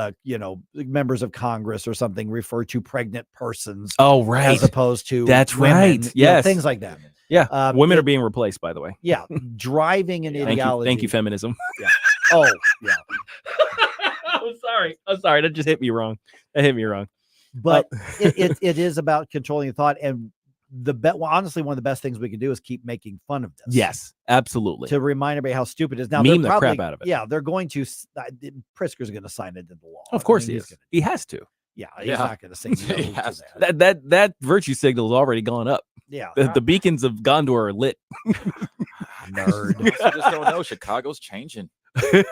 members of Congress or something refer to pregnant persons. Oh, right. As opposed to that's women, right. Yes. Things like that. Yeah. Women are being replaced, by the way. Yeah. Driving an ideology. Thank you, feminism. Yeah. Oh, yeah. I'm sorry. That just hit me wrong. That hit me wrong. But it is about controlling thought. And honestly, one of the best things we can do is keep making fun of this. Yes, absolutely. To remind everybody how stupid it is. Now, Meme they're the crap out of it. Yeah, they're going to. Pritzker's going to sign it into law. Of course he is. He has to. Yeah, he's not going to say no He to has that. That virtue signal has already gone up. Yeah. The beacons of Gondor are lit. Nerd. I just don't know. Chicago's changing.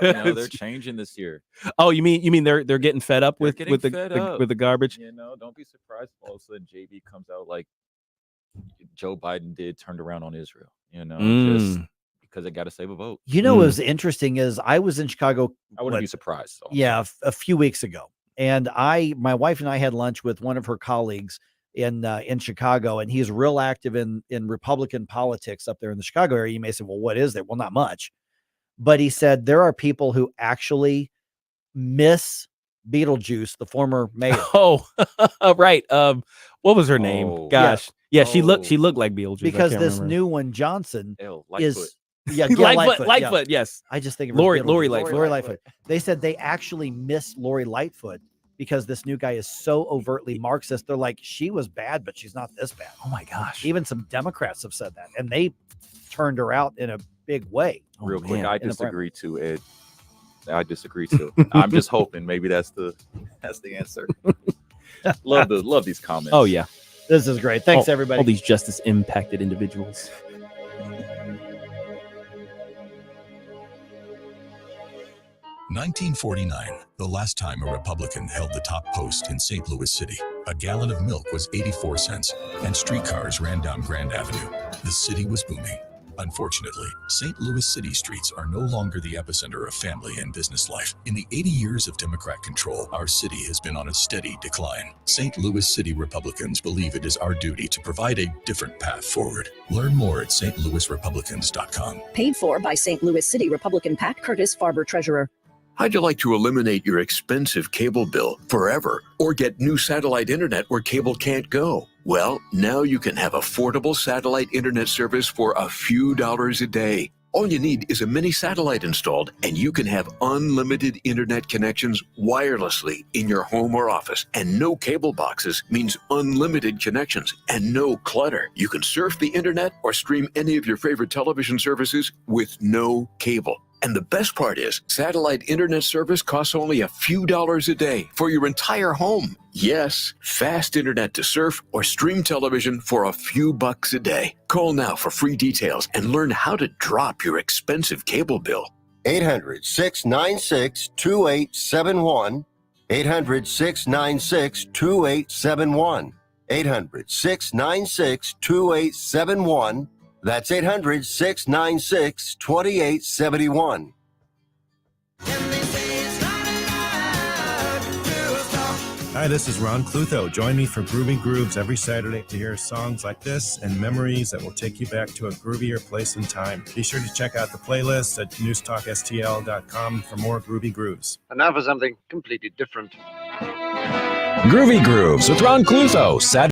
They're changing this year. Oh, you mean they're getting fed up with Getting fed the up. with the garbage? Don't be surprised if all of a sudden JB comes out like Joe Biden turned around on Israel. Just because they got to save a vote. What was interesting is I was in Chicago. I wouldn't be surprised. So. Yeah, a few weeks ago, and my wife and I had lunch with one of her colleagues in Chicago, and he's real active in Republican politics up there in the Chicago area. You may say, well, what is there? Well, not much. But he said there are people who actually miss Beetlejuice, the former mayor. Oh, right. What was her name? Oh. Gosh. Yeah, she looked like Beetlejuice. Because I can't this remember. new one, Johnson, Lightfoot. is yeah, Lightfoot, yes. I just think of Lori Lightfoot. Lightfoot. They said they actually miss Lori Lightfoot because this new guy is so overtly Marxist. They're like, she was bad, but she's not this bad. Oh my gosh. Even some Democrats have said that, and they turned her out in a big way. Real quick, man. I disagree too, Ed. I disagree too. I'm just hoping maybe that's the answer. Love these comments. Oh yeah. This is great. Thanks, everybody. All these justice impacted individuals. $1949, the last time a Republican held the top post in St. Louis City. A gallon of milk was 84 cents, and streetcars ran down Grand Avenue. The city was booming. Unfortunately, St. Louis city streets are no longer the epicenter of family and business life. In the 80 years of Democrat control, our city has been on a steady decline. St. Louis City Republicans believe it is our duty to provide a different path forward. Learn more at stlouisrepublicans.com. Paid for by St. Louis City Republican Pat Curtis, Farber Treasurer. How'd you like to eliminate your expensive cable bill forever or get new satellite internet where cable can't go? Well, now you can have affordable satellite internet service for a few dollars a day. All you need is a mini satellite installed, and you can have unlimited internet connections wirelessly in your home or office. And no cable boxes means unlimited connections and no clutter. You can surf the internet or stream any of your favorite television services with no cable. And the best part is, satellite internet service costs only a few dollars a day for your entire home. Yes, fast internet to surf or stream television for a few bucks a day. Call now for free details and learn how to drop your expensive cable bill. 800-696-2871. 800-696-2871. 800-696-2871. That's 800-696-2871. Hi, this is Ron Clutho. Join me for Groovy Grooves every Saturday to hear songs like this and memories that will take you back to a groovier place and time. Be sure to check out the playlist at newstalkstl.com for more Groovy Grooves. And now for something completely different. Groovy Grooves with Ron Clutho, Saturday.